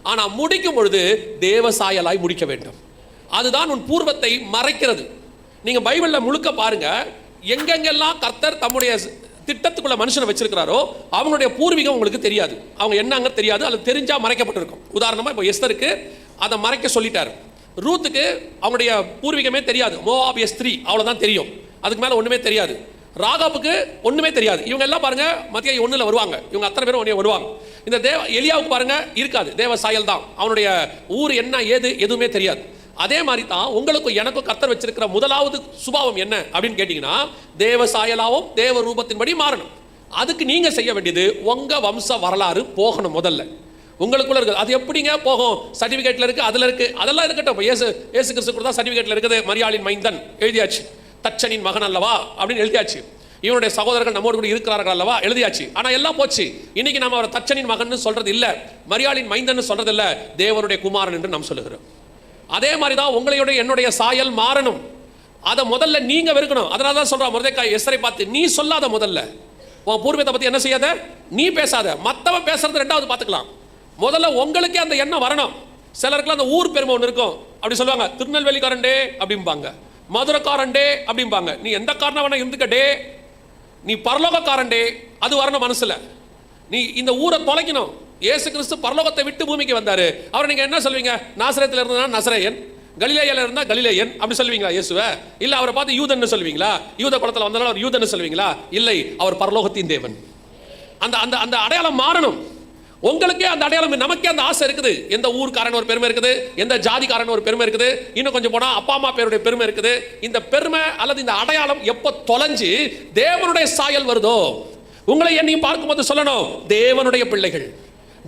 ஆனா முடிக்கும் பொழுது தேவ சாயலாய் முடிக்க வேண்டும். அதுதான் உன் பூர்வத்தை மறைக்கிறது. நீங்க பைபிள்ல முழுக்க பாருங்க, எங்கெங்கெல்லாம் கர்த்தர் தம்முடைய திட்டத்துக்குள்ள மனுஷனை வச்சிருக்கிறாரோ அவங்களுடைய பூர்வீகம் உங்களுக்கு தெரியாது, அவங்க என்னங்க தெரியாது, அது தெரிஞ்சா மறைக்கப்பட்டிருக்கும். உதாரணமா இப்போ எஸ்தருக்கு அதை மறைக்க சொல்லிட்டாரு. ரூத்துக்கு அவங்களுடைய பூர்வீகமே தெரியாது, மோவாபிய ஸ்திரீ அவ்வளவுதான் தெரியும், அதுக்கு மேல ஒண்ணுமே தெரியாது. ராகாப்புக்கு ஒண்ணுமே தெரியாது. இவங்க எல்லாம் பாருங்க மத்திய 1 வருவாங்க, இவங்க அத்தனை பேரும் ஒன்னே வருவாங்க. இந்த எலியாவுக்கு பாருங்க இருக்காது, தேவ சாயல் தான், அவனுடைய ஊர் என்ன ஏது எதுவுமே தெரியாது. அதே மாதிரி தான் உங்களுக்கும் எனக்கும் கர்த்தர் வச்சிருக்கிற முதலாவது சுபாவம் என்ன அப்படின்னு கேட்டீங்கன்னா தேவ சாயலாவும் தேவ ரூபத்தின்படி மாறணும். அதுக்கு நீங்க செய்ய வேண்டியது உங்க வம்ச வரலாறு போகணும். முதல்ல உங்களுக்குள்ள இருக்குது. அது எப்படிங்க போகும்? சர்டிபிகேட்ல இருக்கு, அதுல இருக்கு, அதெல்லாம் இருக்கட்டும். இயேசு கிறிஸ்து கூட தான் சர்டிபிகேட்ல இருக்குது, மரியாளின் மைந்தன் எழுதியாச்சு, தச்சனின் மகன் அல்லவா அப்படின்னு எழுதியாச்சு, இவனுடைய சகோதரர்கள் நம்மோடு கூட இருக்கிறார்கள் அல்லவா எழுதியாச்சு. ஆனா எல்லாம் போச்சு. இன்னைக்கு நம்ம அவரை தச்சனின் மகன் சொல்றது இல்ல, மரியாளின் மைந்தன் சொல்றது இல்ல, தேவனுடைய குமாரன் என்று நாம் சொல்லுகிறோம். அதே மாதிரி தான் உங்களுடைய என்னுடைய சாயல் மாறணும். அதை முதல்ல நீங்க வெறுக்கணும். அதனால தான் சொல்றா மொர்தெக்காய் எஸ்தரை பார்த்து, நீ சொல்லாத, முதல்ல உன் பூர்வத்தை பத்தி என்ன செய்யாத, நீ பேசாத, மற்றவன் பேசுறது ரெண்டாவது பார்த்துக்கலாம். முதல்ல உங்களுக்கே அந்த எண்ணம் வரணும். சிலருக்குலாம் அந்த ஊர் பெருமை ஒன்று இருக்கும், அப்படி சொல்லுவாங்க, திருநெல்வேலிக்காரன்டே அப்படிம்பாங்க, மதுரைக்காரன்டே அப்படிம்பாங்க. நீ எந்த காரணம் வேணா இருந்துக்கடே, நீ பரலோகக்காரன்டே, அது வரணும் மனசுல. நீ இந்த ஊரை தொலைக்கணும். இயேசு கிறிஸ்து பரலோகத்தை விட்டு பூமிக்கு வந்தாரு. அவர் நீங்க என்ன சொல்வீங்க? நாசரேத்துல இருந்தா நசரேயன், கலிலேயால இருந்தா கலிலேயன் அப்படி சொல்வீங்களா இயேசுவை? இல்ல அவரை பார்த்து யூதன்னு சொல்வீங்களா? யூத குலத்துல வந்தனால அவர் யூதன்னு சொல்வீங்களா? இல்லை, அவர் பரலோகத்தின் தேவன். அந்த அந்த அந்த அடையாளம் மாறணும். உங்களுக்கே அந்த அடையாளம், நமக்கே அந்த ஆசை இருக்குது. எந்த ஊர்க்காரன் ஒரு பெருமை இருக்குது, எந்த ஜாதிக்காரன் ஒரு பெருமை இருக்குது, இன்னும் கொஞ்சம் போனா அப்பா அம்மா பேருடைய பெருமை இருக்குது. இந்த பெருமை அல்லது இந்த அடையாளம் எப்போ தொலைஞ்சு தேவனுடைய சாயல் வருதோ, உங்களை என்னையும் பார்க்கும்போது சொல்லணும், தேவனுடைய பிள்ளைகள்,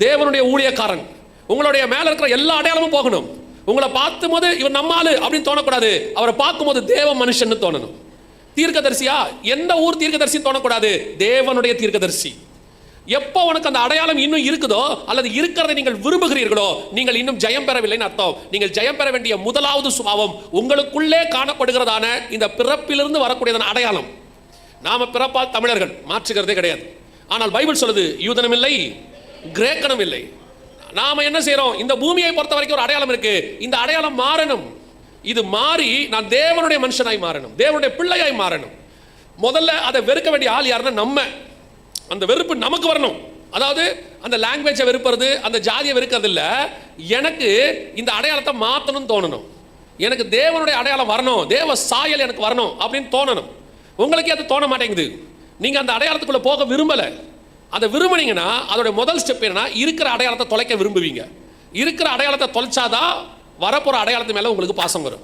தேவனுடைய ஊழியக்காரன். உங்களுடைய மேல இருக்கிற எல்லா அடையாளமும் போகணும். உங்களை பார்க்கும் போது இவர் நம்மாலு அப்படின்னு தோணக்கூடாது, அவரை பார்க்கும் போது தேவ மனுஷன் தோணணும். தீர்க்கதரிசியா, எந்த ஊர் தீர்க்கதரிசி தோணக்கூடாது, தேவனுடைய தீர்க்கதரிசி. எப்போ உனக்கு அந்த அடையாளம் இன்னும் இருக்குதோ அல்லது இருக்கிறதை நீங்கள் விரும்புகிறீர்களோ நீங்கள் இன்னும் ஜெயம் பெறவில்லைன்னு அர்த்தம். நீங்கள் ஜெயம் பெற வேண்டிய முதலாவது சுபாவம் உங்களுக்குள்ளே காணப்படுகிறதான இந்த பிறப்பிலிருந்து வரக்கூடியதான அடையாளம். நாம பிறப்பால் தமிழர்கள், மாற்றுகிறதே கிடையாது. ஆனால் பைபிள் சொல்லுது யூதனும் இல்லை கிரேக்கனும் இல்லை. நாம என்ன செய்யறோம்? இந்த பூமியை பொறுத்த வரைக்கும் ஒரு அடையாளம் இருக்கு. இந்த அடையாளம் மாறணும். இது மாறி நான் தேவனுடைய மனுஷனாய் மாறணும், தேவனுடைய பிள்ளையாய் மாறணும். முதல்ல அதை வெறுக்க வேண்டிய ஆள் யாருன்னா நம்ம. அந்த வெறுப்பு நமக்கு வரணும். அதாவது அந்த லாங்குவேஜை வெறுப்பது, அந்த ஜாதியை வெறுக்கிறது இல்லை. எனக்கு இந்த அடையாளத்தை மாற்றணும்னு தோணணும். எனக்கு தேவனுடைய அடையாளம் வரணும், தேவ சாயல் எனக்கு வரணும் அப்படின்னு தோணணும். உங்களுக்கு அது தோண மாட்டேங்குது. நீங்க அந்த அடையாளத்துக்குள்ள போக விரும்பல. அதை விரும்புனீங்கன்னா அதோட முதல் ஸ்டெப் என்னன்னா இருக்கிற அடையாளத்தை தொலைக்க விரும்புவீங்க. இருக்கிற அடையாளத்தை தொலைச்சாதான் வரப்போற அடையாளத்து மேல உங்களுக்கு பாசம் வரும்.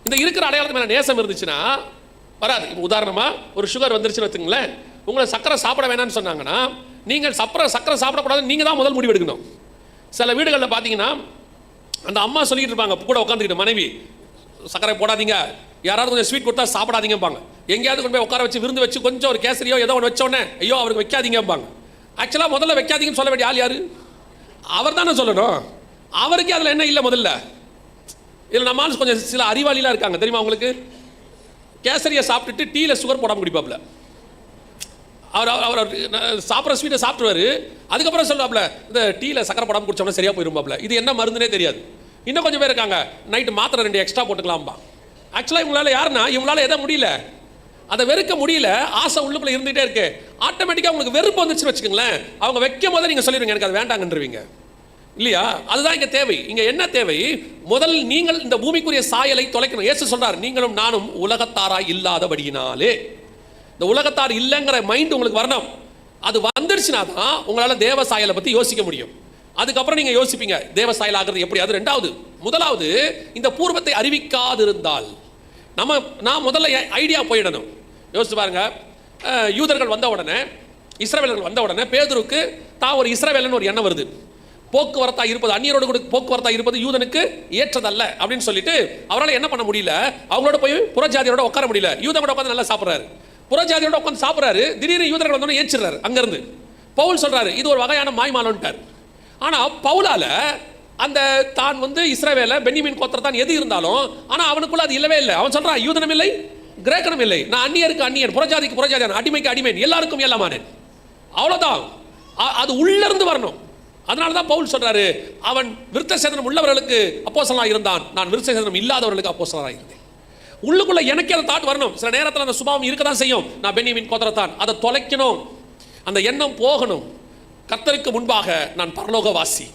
இந்த இருக்கிற அடையாளத்து மேல நேசம் இருந்துச்சுன்னா வராது. இப்போ உதாரணமா ஒரு சுகர் வந்துருச்சுன்னு வச்சுங்களேன், உங்களை சக்கரை சாப்பிட வேணாம்னு சொன்னாங்கன்னா நீங்கள் சக்கரை சாப்பிடக்கூடாதுன்னு நீங்கள் தான் முதல் முடிவு எடுக்கணும். சில வீடுகளில் பார்த்தீங்கன்னா அந்த அம்மா சொல்லிட்டு இருப்பாங்க கூட உட்காந்துக்கிட்டு, மனைவி சக்கரை போடாதீங்க, யாராவது கொஞ்சம் ஸ்வீட் கொடுத்தா சாப்பிடாதீங்கப்பாங்க. எங்கேயாவது கொண்டு போய் உட்கார வச்சு விருந்து வச்சு கொஞ்சம் ஒரு கேசரியோ ஏதோ ஒன்று வச்சோடனே ஐயோ அவருக்கு வைக்காதீங்கப்பாங்க. ஆக்சுவலாக முதல்ல வைக்காதீங்கன்னு சொல்ல வேண்டிய ஆள் யாரு? அவர் தானே சொல்லணும். அவருக்கு அதில் என்ன இல்லை முதல்ல. இதில் நம்மளால கொஞ்சம் சில அறிவாளிலாம் இருக்காங்க தெரியுமா உங்களுக்கு? கேசரியை சாப்பிட்டுட்டு டீயில் சுகர் போடாமல் குடிப்பாப்ல. அவர் சாப்பிட்ற ஸ்வீட்டை சாப்பிட்டுவாரு, அதுக்கப்புறம் சொல்லுவாப்ல இந்த டீயில் சக்கரை போடாமல் குடிச்சோம்னா சரியாக போயிருப்பாப்ல. இது என்ன மருந்துனே தெரியாது. இன்னும் கொஞ்சம் பேர் இருக்காங்க, நைட்டு மாத்திரை 2 எக்ஸ்ட்ரா போட்டுக்கலாம்பா. ஆக்சுவலாக இவங்களால யாருன்னா இவங்களால எதை முடியல, அதை வெறுக்க முடியல, ஆசை உள்ளுக்குள்ள இருந்துகிட்டே இருக்கு. ஆட்டோமேட்டிக்காக உங்களுக்கு வெறுப்பு வந்துச்சுன்னு வச்சுக்கோங்களேன், அவங்க வைக்கும் போதே நீங்கள் சொல்லிடுவீங்க எனக்கு அது வேண்டாங்கன்றவீங்க இல்லையா? அதுதான் இங்கே தேவை. இங்கே என்ன தேவை? முதல் நீங்கள் இந்த பூமிக்குரிய சாயலை தொலைக்கணும். இயேசு சொல்றார் நீங்களும் நானும் உலகத்தாராய் இல்லாதபடியினாலே. இந்த உலகத்தார் இல்லைங்கிற மைண்ட் உங்களுக்கு வரணும். அது வந்துடுச்சுன்னா தான் உங்களால் தேவ சாயலை பற்றி யோசிக்க முடியும். அதுக்கப்புறம் நீங்கள் யோசிப்பீங்க தேவ சாயல் ஆகிறது எப்படி. அது ரெண்டாவது. முதலாவது இந்த பூர்வத்தை அறிவிக்காதிருந்தால் நான் முதல்ல ஐடியா போயிடணும். யோசிச்சு பாருங்க, யூதர்கள் வந்த உடனே, இஸ்ரவேலர்கள் வந்த உடனே பேதுருக்கு தான் ஒரு இஸ்ரவேலன் ஒரு எண்ணம் வருது. போக்குவரத்தா இருப்பது, அந்நியரோடு கூட போக்குவரத்தா இருப்பது யூதனுக்கு ஏற்றதல்ல அப்படின்னு சொல்லிட்டு அவரால் என்ன பண்ண முடியல, அவங்களோட போய் புறஜாதியோட உட்கார முடியல. யூதன் கூட உட்காந்து நல்லா சாப்பிட்றாரு, புறஜாதியோட உட்காந்து சாப்பிட்றாரு. திடீர்னு யூதர்கள் வந்தோடனே ஏற்றிடுறாரு. அங்கிருந்து பவுல் சொல்றாரு இது ஒரு வகையான மாய்மாலன்ட்டார். ஆனா பவுலால அந்த தான் இஸ்ரவேல பென்யமீன் கோத்திரத்தான் எது இருந்தாலும் ஆனா அவனுக்குள்ள அது இல்லவே இல்லை. அவன் சொல்றான் யூதனும் இல்லை கிரேக்கனும் இல்லை, நான் அந்நியருக்கு அந்நியன், புறஜாதிக்கு புறஜாதியான, அடிமைக்கு அடிமைன், எல்லாருக்கும் எல்லாமானேன். அவ்வளவுதான். அது உள்ள இருந்து வரணும். அதனால தான் பவுல் சொல்றாரு அவன் விருத்த சேதனம் உள்ளவர்களுக்கு அப்போஸ்தலனாக இருந்தான், நான் விருத்த சேதனம் இல்லாதவர்களுக்கு அப்போஸ்தலனாக இருந்தேன். உள்ளுக்குள்ள எனக்கே அந்த தாட் வரணும். சில நேரத்தில் அந்த சுபாவம் இருக்க தான் செய்யும். நான் பென்யமீன் கோத்திரத்தான், அதை தொலைக்கணும், அந்த எண்ணம் போகணும். கர்த்தருக்கு முன்பாக நான் பரலோகவாசி.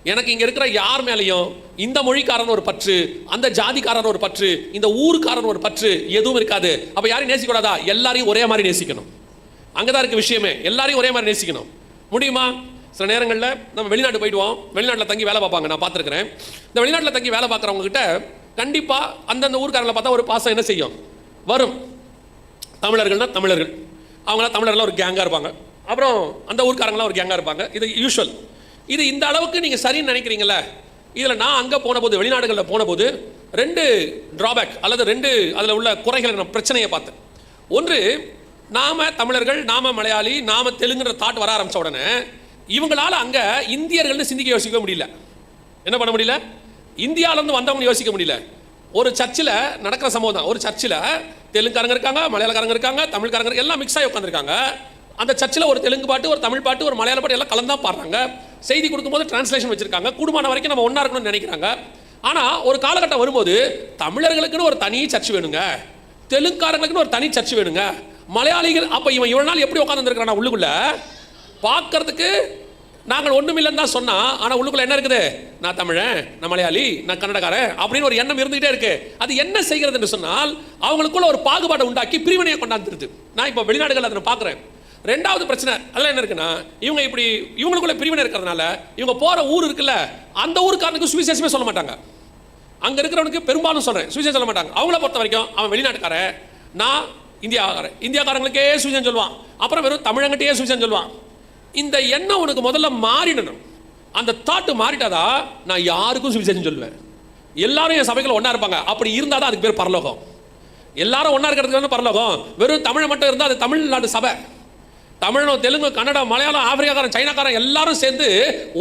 எனக்கு இங்க இருக்கிற யார் மேலையும் இந்த மொழிக்காரன் ஒரு பற்று, அந்த ஜாதிக்காரன் ஒரு பற்று, இந்த ஊருக்காரன் ஒரு பற்று எதுவும் இருக்காது. அப்ப யாரையும் நேசிக்கூடாதா? எல்லாரையும் ஒரே மாதிரி நேசிக்கணும். அங்கதான் இருக்கு விஷயமே. எல்லாரையும் ஒரே மாதிரி நேசிக்கணும். முடியுமா? சில நேரங்களில் நம்ம வெளிநாட்டு போயிடுவோம், வெளிநாட்டில் தங்கி வேலை பார்ப்பாங்க, நான் பார்த்துருக்கிறேன். இந்த வெளிநாட்டில் தங்கி வேலை பார்க்குறவங்க கிட்ட கண்டிப்பாக அந்தந்த ஊர்க்காரங்களை பார்த்தா ஒரு பாசம் என்ன செய்யும் வரும். தமிழர்கள்னா தமிழர்கள், அவங்களாம் தமிழர்லாம் ஒரு கேங்காக இருப்பாங்க, அப்புறம் அந்த ஊர்க்காரங்களாம் ஒரு கேங்காக இருப்பாங்க. இது யூஷுவல். இது இந்த அளவுக்கு நீங்கள் சரின்னு நினைக்கிறீங்கள? இதில் நான் அங்கே போன போது, வெளிநாடுகளில் போன போது 2 டிராபேக் அல்லது 2 அதில் உள்ள குறைகளை நான் பிரச்சனையை பார்த்தேன். ஒன்று, நாம தமிழர்கள், நாம மலையாளி, நாம தெலுங்குன்ற தாட் வர ஆரம்பித்த உடனே இவங்களால அங்கே இந்தியர்கள்னு சிந்திக்க யோசிக்க முடியல. என்ன பண்ண முடியல? இந்தியாவிலேருந்து வந்தவங்க யோசிக்க முடியல. ஒரு சர்ச்சில் நடக்கிற சம்பவம் தான். ஒரு சர்ச்சில் தெலுங்குக்காரங்க இருக்காங்க, மலையாளக்காரங்க இருக்காங்க, தமிழ்காரங்க எல்லாம் மிக்ஸ் ஆகி உட்காந்துருக்காங்க. அந்த சர்ச்சில் ஒரு தெலுங்கு பாட்டு, ஒரு தமிழ் பாட்டு, ஒரு மலையாள பாட்டு எல்லாம் கலந்தா பாடுறாங்க. செய்தி கொடுக்கும்போது டிரான்ஸ்லேஷன் வச்சிருக்காங்க. கூடுமான வரைக்கும் நம்ம ஒன்றா இருக்கணும்னு நினைக்கிறாங்க. ஆனால் ஒரு காலகட்டம் வரும்போது தமிழர்களுக்குன்னு ஒரு தனி சர்ச் வேணுங்க, தெலுங்குக்காரங்களுக்குன்னு ஒரு தனி சர்ச் வேணுங்க, மலையாளிகள். அப்போ இவன் இவ்வளோ நாள் எப்படி உட்காந்துருக்கான் உள்ளுக்குள்ள பார்க்கறதுக்கு நாங்கள் ஒன்றுமில்லைன்னு தான் சொன்னா, ஆனால் உள்ளுக்குள்ள என்ன இருக்குது? நான் தமிழன், நான் மலையாளி, நான் கன்னடக்காரன் அப்படின்னு ஒரு எண்ணம் இருந்துகிட்டே இருக்கு. அது என்ன செய்கிறது என்று சொன்னால் அவங்களுக்குள்ள ஒரு பாகுபாடை உண்டாக்கி பிரிவினையை கொண்டாந்துருது. நான் இப்போ வெளிநாடுகள் அதை பார்க்குறேன். ரெண்டாவது பிரச்சனை அதில் என்ன இருக்குன்னா, இவங்களுக்குள்ள பிரிவினை இருக்கிறதுனால இவங்க போகிற ஊர் இருக்குல்ல, அந்த ஊருக்காரனுக்கு சுவிசேஷமே சொல்ல மாட்டாங்க. அங்கே இருக்கிறவனுக்கு பெரும்பாலும் சொல்கிறேன் சுவிசேஷம் சொல்ல மாட்டாங்க. அவங்கள பொறுத்த வரைக்கும் அவன் வெளிநாட்டுக்காரன், நான் இந்தியாக்காரன், இந்தியாக்காரங்களுக்கே சுவிசேஷம் சொல்லுவான், அப்புறம் வெறும் தமிழங்கிட்டே சுவிசேஷம் சொல்லுவான். இந்த எண்ணம் உனக்கு முதல்ல மாறிடணும். அந்த தாட்டு மாறிட்டாதா நான் யாருக்கும் சுவிசேஷம் சொல்லுவேன். எல்லாரும் என் சபைகள் ஒன்றா இருப்பாங்க. அப்படி இருந்தால் தான் அதுக்கு பேர் பரலோகம். எல்லாரும் ஒன்றா இருக்கிறதுக்கு பரலோகம். வெறும் தமிழை மட்டும் இருந்தால் அது தமிழ்நாடு சபை. தமிழ், தெலுங்கு, கன்னடம், மலையாளம், ஆப்பிரிக்காரன், சைனாக்காரன் எல்லாரும் சேர்ந்து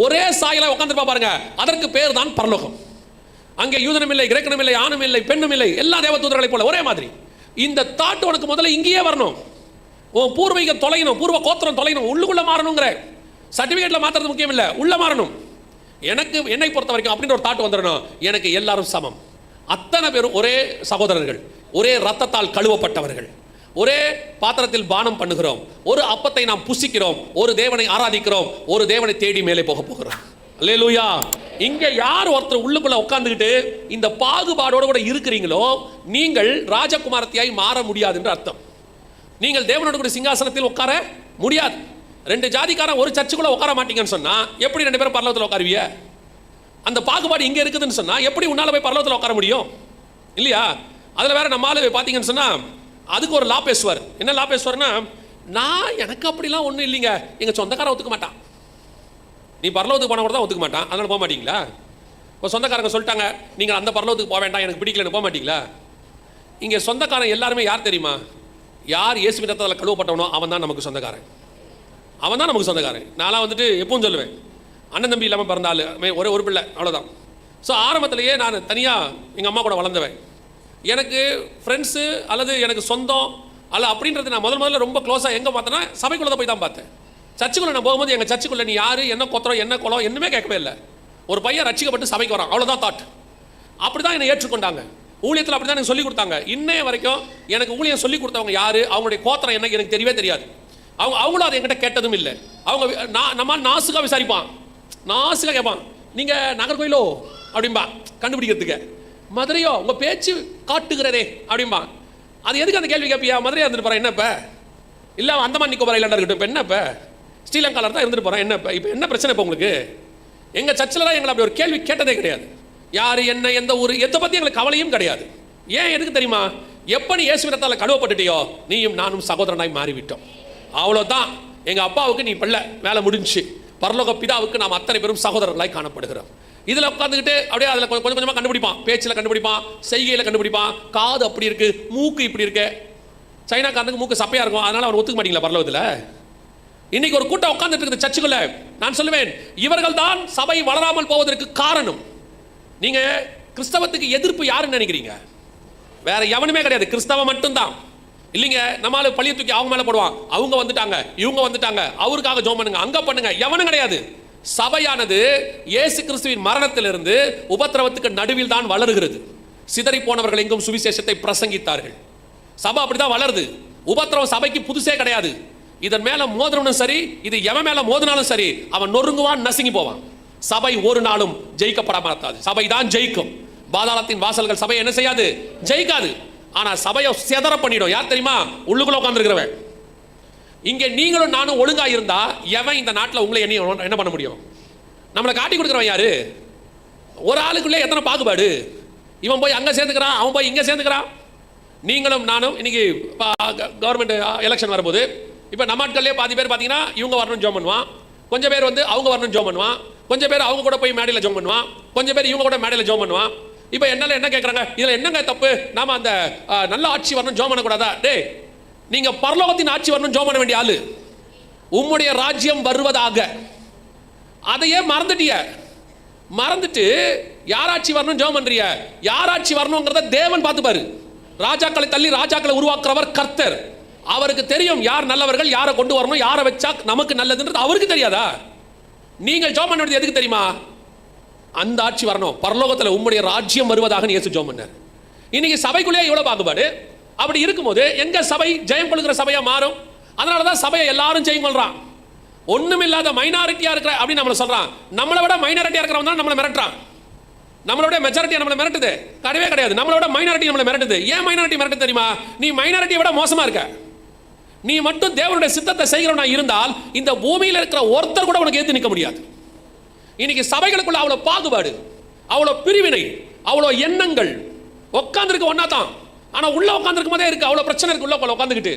ஒரே சாயில உட்காந்துருப்பா பாருங்க. அதற்கு பேர் தான் பரலோகம். அங்கே யூதனும் இல்லை, கிரேக்கனும் இல்லை, ஆணும் இல்லை, பெண்ணும் இல்லை, எல்லா தேவதூதர்களை போல ஒரே மாதிரி. இந்த தாட் உனக்கு முதல்ல இங்கேயே வரணும். உன் பூர்வீகம் தொலையணும், பூர்வ கோத்திரம் தொலையணும், உள்ளுக்குள்ள மாறணுங்கிற. சர்டிபிகேட்ல மாத்துறது முக்கியம் இல்லை, உள்ள மாறணும். எனக்கு என்னை பொறுத்த வரைக்கும் அப்படின்ற ஒரு தாட் வந்துடணும். எனக்கு எல்லாரும் சமம், அத்தனை பேரும் ஒரே சகோதரர்கள், ஒரே ரத்தத்தால் கழுவப்பட்டவர்கள், ஒரே பாத்திரத்தில் பானம் பண்ணுகிறோம், ஒரு அப்பத்தை நாம் புசிக்கிறோம், ஒரு தேவனை ஆராதிக்கிறோம், ஒரு தேவனை தேடி மேலே போக போகிறோம். அல்லேலூயா. இங்க யார் ஒருத்தர் உள்ளுக்குள்ள உட்கார்ந்துகிட்டு இந்த பாகுபாடோட கூட இருக்கிறீங்களோ நீங்கள் ராஜகுமாரத்தியாய் மாற முடியாது என்று அர்த்தம். நீங்கள் தேவனோட கூட சிங்காசனத்தில் உட்கார முடியாது. ரெண்டு ஜாதிக்காரன் ஒரு சர்ச்சுக்குள்ள உட்கார மாட்டீங்கன்னு சொன்னா எப்படி ரெண்டு பேரும் பரலோகத்தில் உட்காருவிய? அந்த பாகுபாடு இங்க இருக்குதுன்னு சொன்னா எப்படி உன்னால போய் பரலோகத்தில் உட்கார முடியும்? இல்லையா? அதுல வேற நம்ம ஆளு பாத்தீங்கன்னு சொன்னா அதுக்கு ஒரு லா பேசுவார். என்ன லா பேசுவார்னா, நான் எனக்கு அப்படிலாம் ஒன்றும் இல்லைங்க, எங்க சொந்தக்காரன் ஒத்துக்க மாட்டான். நீ பரலோகத்துக்கு போன கூட தான் ஒத்துக்க மாட்டான், அதனால போக மாட்டீங்களா? இப்போ சொந்தக்காரங்க சொல்லிட்டாங்க நீங்கள் அந்த பரலோகத்துக்கு போக வேண்டாம், எனக்கு பிடிக்கலன்னு போக மாட்டீங்களா? இங்கே சொந்தக்காரன் எல்லாருமே யார் தெரியுமா? யார் இயேசு ரத்தத்தால் கழுவப்பட்டவனோ அவன் தான் நமக்கு சொந்தக்காரன், அவன் தான் நமக்கு சொந்தக்காரன். நான்லாம் வந்துட்டு எப்பவும் சொல்லுவேன், அண்ணன் தம்பி இல்லாமல் பிறந்தாள் ஒரு பிள்ளை, அவ்வளோதான். ஸோ ஆரம்பத்திலேயே நான் தனியாக எங்கள் அம்மா கூட வளர்ந்தவன். எனக்கு ஃப்ரெண்ட்ஸு அல்லது எனக்கு சொந்தம் அல்ல அப்படின்றது நான் முதல்ல ரொம்ப க்ளோஸாக எங்கே பார்த்தேன்னா சபைக்குள்ளே தான் போய் தான் பார்த்தேன். சர்ச்சுக்குள்ளே நான் போகும்போது எங்கள் சர்ச்சுக்குள்ளே நீ யார், என்ன கொத்திரம், என்ன குளம், என்னமே கேட்கவே இல்லை. ஒரு பையன் ரட்சிக்கப்பட்டு சபைக்கு வரான், அவ்வளோதான் தாட். அப்படி தான் என்னை ஏற்றுக்கொண்டாங்க. ஊழியத்தில் அப்படி தான் எனக்கு சொல்லிக் கொடுத்தாங்க. இன்னைய வரைக்கும் எனக்கு ஊழியம் சொல்லிக் கொடுத்தவங்க யார், அவங்களுடைய கோத்திரம் என்ன எனக்கு தெரியவே தெரியாது. அவங்களும் அதை என்கிட்ட கேட்டதும் இல்லை. அவங்க நம்ம நாசுக்காக விசாரிப்பான், நாசுக்காக கேட்பான், நீங்கள் நாகர்கோயிலோ அப்படின்பா கண்டுபிடிக்கிறதுக்கு, மதுரையோ உங்கள் பேச்சு காட்டுகிறதே அப்படின்பா. அது எதுக்கு அந்த கேள்வி கேட்பியா? மதுரையா இருந்துட்டு போகிறேன் என்னப்ப, இல்லை அந்தமான் நிக்கோபார் இல்லைண்டா இருக்கட்டும், இப்போ என்னப்ப ஸ்ரீலங்காவில் தான் இருந்துட்டு போகிறேன் என்னப்ப, இப்போ என்ன பிரச்சனை? இப்போ உங்களுக்கு எங்கள் சர்ச்சில் தான் எங்களை அப்படி ஒரு கேள்வி கேட்டதே கிடையாது. யார் என்ன எந்த ஊர் எதை பற்றி எங்களுக்கு கவலையும் கிடையாது. ஏன் எதுக்கு தெரியுமா? எப்போ நீ இயேசு ரத்தத்தால் கழுவப்பட்டுட்டியோ நீயும் நானும் சகோதரனாய் மாறிவிட்டோம், அவ்வளோதான். எங்கள் அப்பாவுக்கு நீ பிள்ளை, வேலை முடிஞ்சு. பரலோக பிதாவுக்கு நாம் அத்தனை பேரும் சகோதரர்களாய் காணப்படுகிறோம். இதில் உட்காந்துக்கிட்டு அப்படியே அதில் கொஞ்சம் கொஞ்சமாக கண்டுபிடிப்பான், பேச்சில் கண்டுபிடிப்பான், செய்கையில் கண்டுபிடிப்பான், காது அப்படி இருக்கு, மூக்கு இப்படி இருக்கு. சைனாக்காரனுக்கு மூக்கு சப்பையாக இருக்கும், அதனால் அவர் ஒத்துக்க மாட்டீங்களா பரலோகத்தில்? இன்னைக்கு ஒரு கூட்டம் உட்கார்ந்துட்டு இருக்குது சர்ச்சுக்குள்ள. நான் சொல்லுவேன், இவர்கள் தான் சபை வளராமல் போவதற்கு காரணம். நீங்க கிறிஸ்தவத்துக்கு எதிர்ப்பு யாருன்னு நினைக்கிறீங்க? வேற எவனுமே கிடையாது, கிறிஸ்தவம் மட்டும்தான். இல்லைங்க நம்மளால பழிய தூக்கி அவங்க மேல போடுவான், அவங்க வந்துட்டாங்க, இவங்க வந்துட்டாங்க, அவருக்காக ஜெபம் பண்ணுங்க, அங்க பண்ணுங்க, எவனும் கிடையாது. சபையானது இயேசு கிறிஸ்துவின் மரணத்திலிருந்து உபத்திரவத்துக்கு நடுவில் தான் வளருகிறது. சிதறி போனவர்கள் எங்கும் சுவிசேஷத்தை பிரசங்கித்தார்கள். சபை அப்படிதான் வளருது. உபத்திரவம் சபைக்கு புதுசே கிடையாது. இதன் மேல மோதிரனும் சரி, இது எவன் மேல மோதினாலும் சரி, அவன் நொறுங்குவான், நசுங்கி போவான். சபை ஒரு நாளும் ஜெயிக்கப்பட மாட்டாது, சபை தான் ஜெயிக்கும். பாதாளத்தின் வாசல்கள் சபை என்ன செய்யாது? ஜெயிக்காது. ஆனா சபையை செதற பண்ணிடும். யார் தெரியுமா? உள்ளுக்குள்ள உட்கார்ந்துருக்கிறவன். இங்க நீங்களும் நானும் ஒழுங்கா இருந்தா எவன் இந்த நாட்டில் உங்களை என்ன பண்ண முடியும்? நம்மளை காட்டி கொடுக்குறவன் யாரு? ஒரு ஆளுக்குள்ளே எத்தனை பாகுபாடு. இவன் போய் அங்க சேர்ந்துக்கிறான், அவன் போய் இங்க சேர்ந்துக்கிறான். நீங்களும் நானும் இன்னைக்கு கவர்மெண்ட் எலெக்ஷன் வரும்போது இப்போ நம்ம நாட்கள்லேயே பாதி பேர் பார்த்தீங்கன்னா இவங்க வரணும் ஜோம் பண்ணுவான், கொஞ்சம் பேர் வந்து அவங்க வரணும் ஜோம் பண்ணுவான், கொஞ்சம் பேர் அவங்க கூட போய் மேடையில் ஜோம் பண்ணுவான், கொஞ்சம் பேர் இவங்க கூட மேடையில் ஜோம் பண்ணுவான். இப்போ என்னால என்ன கேட்குறாங்க, இதில் என்னங்க தப்பு? நாம அந்த நல்ல ஆட்சி வரணும் ஜோம் பண்ணக்கூடாதா? டேய், நீங்க பரலோகத்தின் ஆட்சி வரணும் ஜோம் பண்ண வேண்டிய ஆளு. உம்முடைய ராஜ்யம் வருவதாக, அதையே மறந்துட்டிய. மறந்துட்டு யாராட்சி வரணும் ஜோம் பண்றிய? யாராட்சி வரணுங்கிறத தேவன் பார்த்துப்பாரு. ராஜாக்களை தள்ளி ராஜாக்களை உருவாக்குறவர் கர்த்தர். அவருக்கு தெரியும் யார் நல்லவர்கள், யாரை கொண்டு வரணும், யாரை வச்சா நமக்கு நல்லதுன்றது அவருக்கு தெரியாதா? நீங்கள் ஜெபம் பண்ண வேண்டியது எதுக்கு தெரியுமா? அந்த ஆட்சி வரணும், பரலோகத்தில் உம்முடைய ராஜ்யம் வருவதாக இயேசு ஜெபம் பண்ணார். இன்னைக்கு சபைக்குள்ளே இவ்வளவு பாகுபாடு. அப்படி இருக்கும்போது எங்க சபை ஜெயம் கொள்கிற சபையா மாறும்? அதனாலதான் சபையை எல்லாரும் ஜெயம் கொள்றான். ஒண்ணும் இல்லாத மைனாரிட்டியா இருக்கிற அப்படின்னு நம்மள சொல்றான். நம்மளை விட மைனாரிட்டியா இருக்கிறவன் தான் நம்மளை மிரட்டுறான். நம்மளோட மெஜாரிட்டி நம்மளை மிரட்டுது கிடையவே கிடையாது. நம்மளோட மைனாரிட்டி நம்மளை மிரட்டுது. ஏன் மைனாரிட்டி மிரட்டு தெரியுமா? நீ மைனாரிட்டியை விட மோசமா இருக்க. நீ மட்டும் தேவனுடைய சித்தத்தை செய்கிறவனா இருந்தால் இந்த பூமியில் இருக்கிற ஒருத்தர் கூட உனக்கு ஏத்து நிற்க முடியாது. இன்னைக்கு சபைகளுக்குள்ள அவ்வளவு பாகுபாடு, அவ்வளவு பிரிவினை, அவ்வளவு எண்ணங்கள். உட்கார்ந்துருக்கு ஒன்னா தான், ஆனா உள்ள உட்கார்ந்துருக்கும் போதே இருக்கு அவ்வளவு பிரச்சனை இருக்கு. உள்ள உட்கார்ந்துக்கிட்டு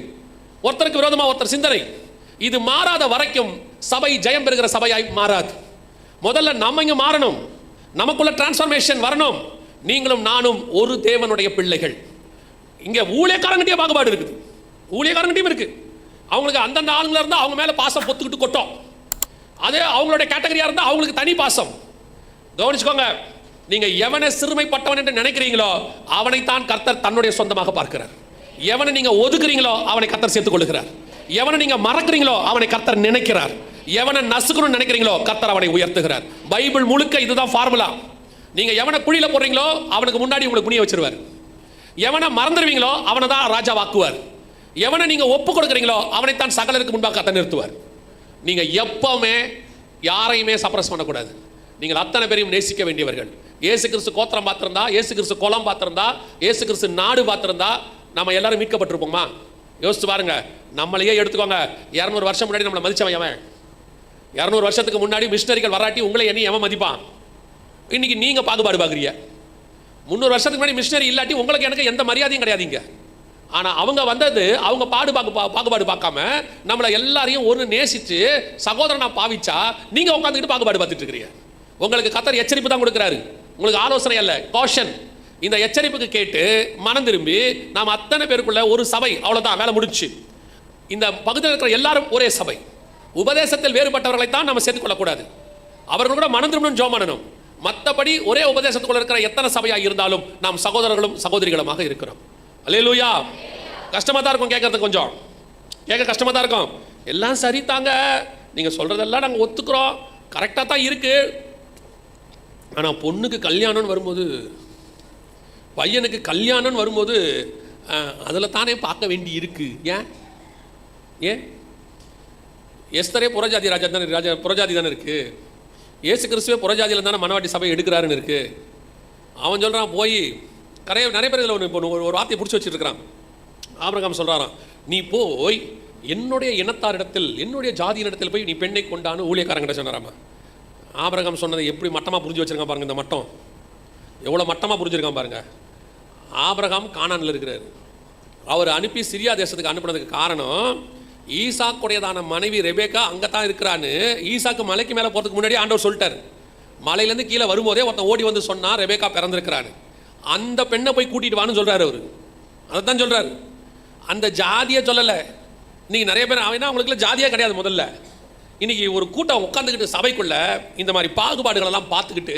ஒருத்தருக்கு விரோதமா ஒருத்தர் சிந்தனை. இது மாறாத வரைக்கும் சபை ஜெயம் பெறுகிற சபையாய் மாறாது. முதல்ல நம்ம இங்க மாறணும், நமக்குள்ள டிரான்ஸ்ஃபர்மேஷன் வரணும். நீங்களும் நானும் ஒரு தேவனுடைய பிள்ளைகள். இங்க ஊழியக்காரங்கிட்டே பாகுபாடு இருக்குது, ஊழியக்காரங்கிட்டையும் இருக்கு. அவங்களுக்கு அந்தந்த ஆளுங்களா இருந்தால் அவங்க மேலே பாசம் பொத்துக்கிட்டு கொட்டும். அதே அவங்களுடைய கேட்டகரியாக இருந்தால் அவங்களுக்கு தனி பாசம். கவனிச்சுக்கோங்க, நீங்க எவனை சிறுமைப்பட்டவன் என்று நினைக்கிறீங்களோ அவனைத்தான் கர்த்தர் தன்னுடைய சொந்தமாக பார்க்கிறார். எவனை நீங்க ஒதுக்குறீங்களோ அவனை கர்த்தர் சேர்த்துக் கொள்கிறார். எவனை நீங்க மறக்கிறீங்களோ அவனை கர்த்தர் நினைக்கிறார். எவனை நசுக்கணும்னு நினைக்கிறீங்களோ கர்த்தர் அவனை உயர்த்துகிறார். பைபிள் முழுக்க இதுதான் ஃபார்முலா. நீங்க எவனை குழியில போடுறீங்களோ அவனுக்கு முன்னாடி உங்களுக்கு புனிய வச்சிருவார். எவனை மறந்துடுவீங்களோ அவனை தான் ராஜா வாக்குவார். எவனை நீங்க ஒப்பு கொடுக்குறீங்களோ அவனைத்தான் சகலருக்கு முன்பாக கர்த்தர் நிறுத்துவார். நீங்க எப்பவுமே யாரையுமே சப்ரஸ் பண்ணக்கூடாது. நீங்கள் அத்தனை பேரையும் நேசிக்க வேண்டியவர்கள். இயேசு கிறிஸ்து கோத்திரம் பார்த்திருந்தா, இயேசு கிறிஸ்து குலம் பார்த்திருந்தா, இயேசு கிறிஸ்து நாடு பார்த்திருந்தா நம்ம எல்லாரும் மீட்கப்பட்டிருப்போமா? யோசிச்சு பாருங்க. நம்மளையே எடுத்துக்கோங்க. 200 வருஷம் முன்னாடி நம்மளை மதிச்சவன் எவன்? 200 வருஷத்துக்கு முன்னாடி மிஷினரிகள் வராட்டி உங்களை என்ன எவன் மதிப்பான்? இன்னைக்கு நீங்க பாகுபாடு பார்க்குறீங்க. 300 வருஷத்துக்கு முன்னாடி மிஷினரி இல்லாட்டி உங்களுக்கு எனக்கு எந்த மரியாதையும் கிடையாதுங்க. ஆனால் அவங்க வந்தது அவங்க பாகுபாடு பார்க்காம நம்மளை எல்லாரையும் ஒரு நேசித்து சகோதரனா பாவிச்சா நீங்கள் உட்காந்துக்கிட்டு பாகுபாடு பார்த்துட்டு இருக்கிறீங்க. உங்களுக்கு கர்த்தர் எச்சரிப்பு தான் கொடுக்குறாரு, உங்களுக்கு ஆலோசனை அல்ல, காஷன். இந்த எச்சரிப்புக்கு கேட்டு மனம் திரும்பி நாம் அத்தனை பேருக்குள்ள ஒரு சபை, அவ்வளோதான், வேலை முடிச்சு. இந்த பகுதியில் இருக்கிற எல்லாரும் ஒரே சபை. உபதேசத்தில் வேறுபட்டவர்களை தான் நம்ம சேர்த்துக்கொள்ளக்கூடாது. அவர்கள் கூட மனம் திரும்பணும், ஜெபம் பண்ணணும். மற்றபடி ஒரே உபதேசத்துக்குள்ள இருக்கிற எத்தனை சபையாக இருந்தாலும் நாம் சகோதரர்களும் சகோதரிகளுமாக இருக்கிறோம். அல்லேலூயா. கஷ்டமாக தான் இருக்கும் கேட்கறதுக்கு, கொஞ்சம் கேட்க கஷ்டமாக தான் இருக்கும். எல்லாம் சரி தாங்க, நீங்கள் சொல்கிறதெல்லாம் நாங்கள் ஒத்துக்கிறோம், கரெக்டாக தான் இருக்குது. ஆனால் பொண்ணுக்கு கல்யாணம்னு வரும்போது, பையனுக்கு கல்யாணம்னு வரும்போது அதில் தானே பார்க்க வேண்டி இருக்கு. ஏன் எஸ்தரே புறஜாதி ராஜா தானே, புறஜாதி தானே இருக்குது. இயேசு கிறிஸ்துவே புறஜாதியில் தானே மனவாட்டி சபை எடுக்கிறாருன்னு இருக்குது. அவன் சொல்கிறான் போய் நிறைய பேர் இதில் ஒரு வார்த்தையை பிடிச்சி வச்சுருக்கிறான். ஆபிரகாம் சொல்கிறாராம், நீ போய் என்னுடைய இனத்தாரிடத்தில், என்னுடைய ஜாதியினிடத்தில் போய் நீ பெண்ணை கொண்டான்னு ஊழியக்காரங்கிட்ட சொன்னாராமா. ஆபிரகாம் சொன்னதை எப்படி மட்டமாக புரிஞ்சு வச்சுருக்கான் பாருங்கள். இந்த மட்டம் எவ்வளோ மட்டமாக புரிஞ்சிருக்கான் பாருங்கள். ஆபிரகாம் கானானில் இருக்கிறார். அவர் அனுப்பி சிரியா தேசத்துக்கு அனுப்புனதுக்கு காரணம், ஈசாக்குடையதான மனைவி ரெபேக்கா அங்கே தான் இருக்கிறான்னு ஈசாக்கு மலைக்கு மேலே போகிறதுக்கு முன்னாடி ஆண்டவர் சொல்லிட்டார். மலையிலேருந்து கீழே வரும்போதே ஒருத்தன் ஓடி வந்து சொன்னால் ரெபேக்கா பிறந்திருக்கிறான்னு. அந்த பெண்ணை போய் கூட்டிகிட்டு வான்னு சொல்கிறார் அவர். அதை தான் சொல்கிறார், அந்த ஜாதியை சொல்லலை. இன்றைக்கி நிறைய பேர் அவனா அவங்களுக்குள்ள ஜாதியாக கிடையாது. முதல்ல இன்றைக்கி ஒரு கூட்டம் உட்காந்துக்கிட்டு சபைக்குள்ளே இந்த மாதிரி பாகுபாடுகளெல்லாம் பார்த்துக்கிட்டு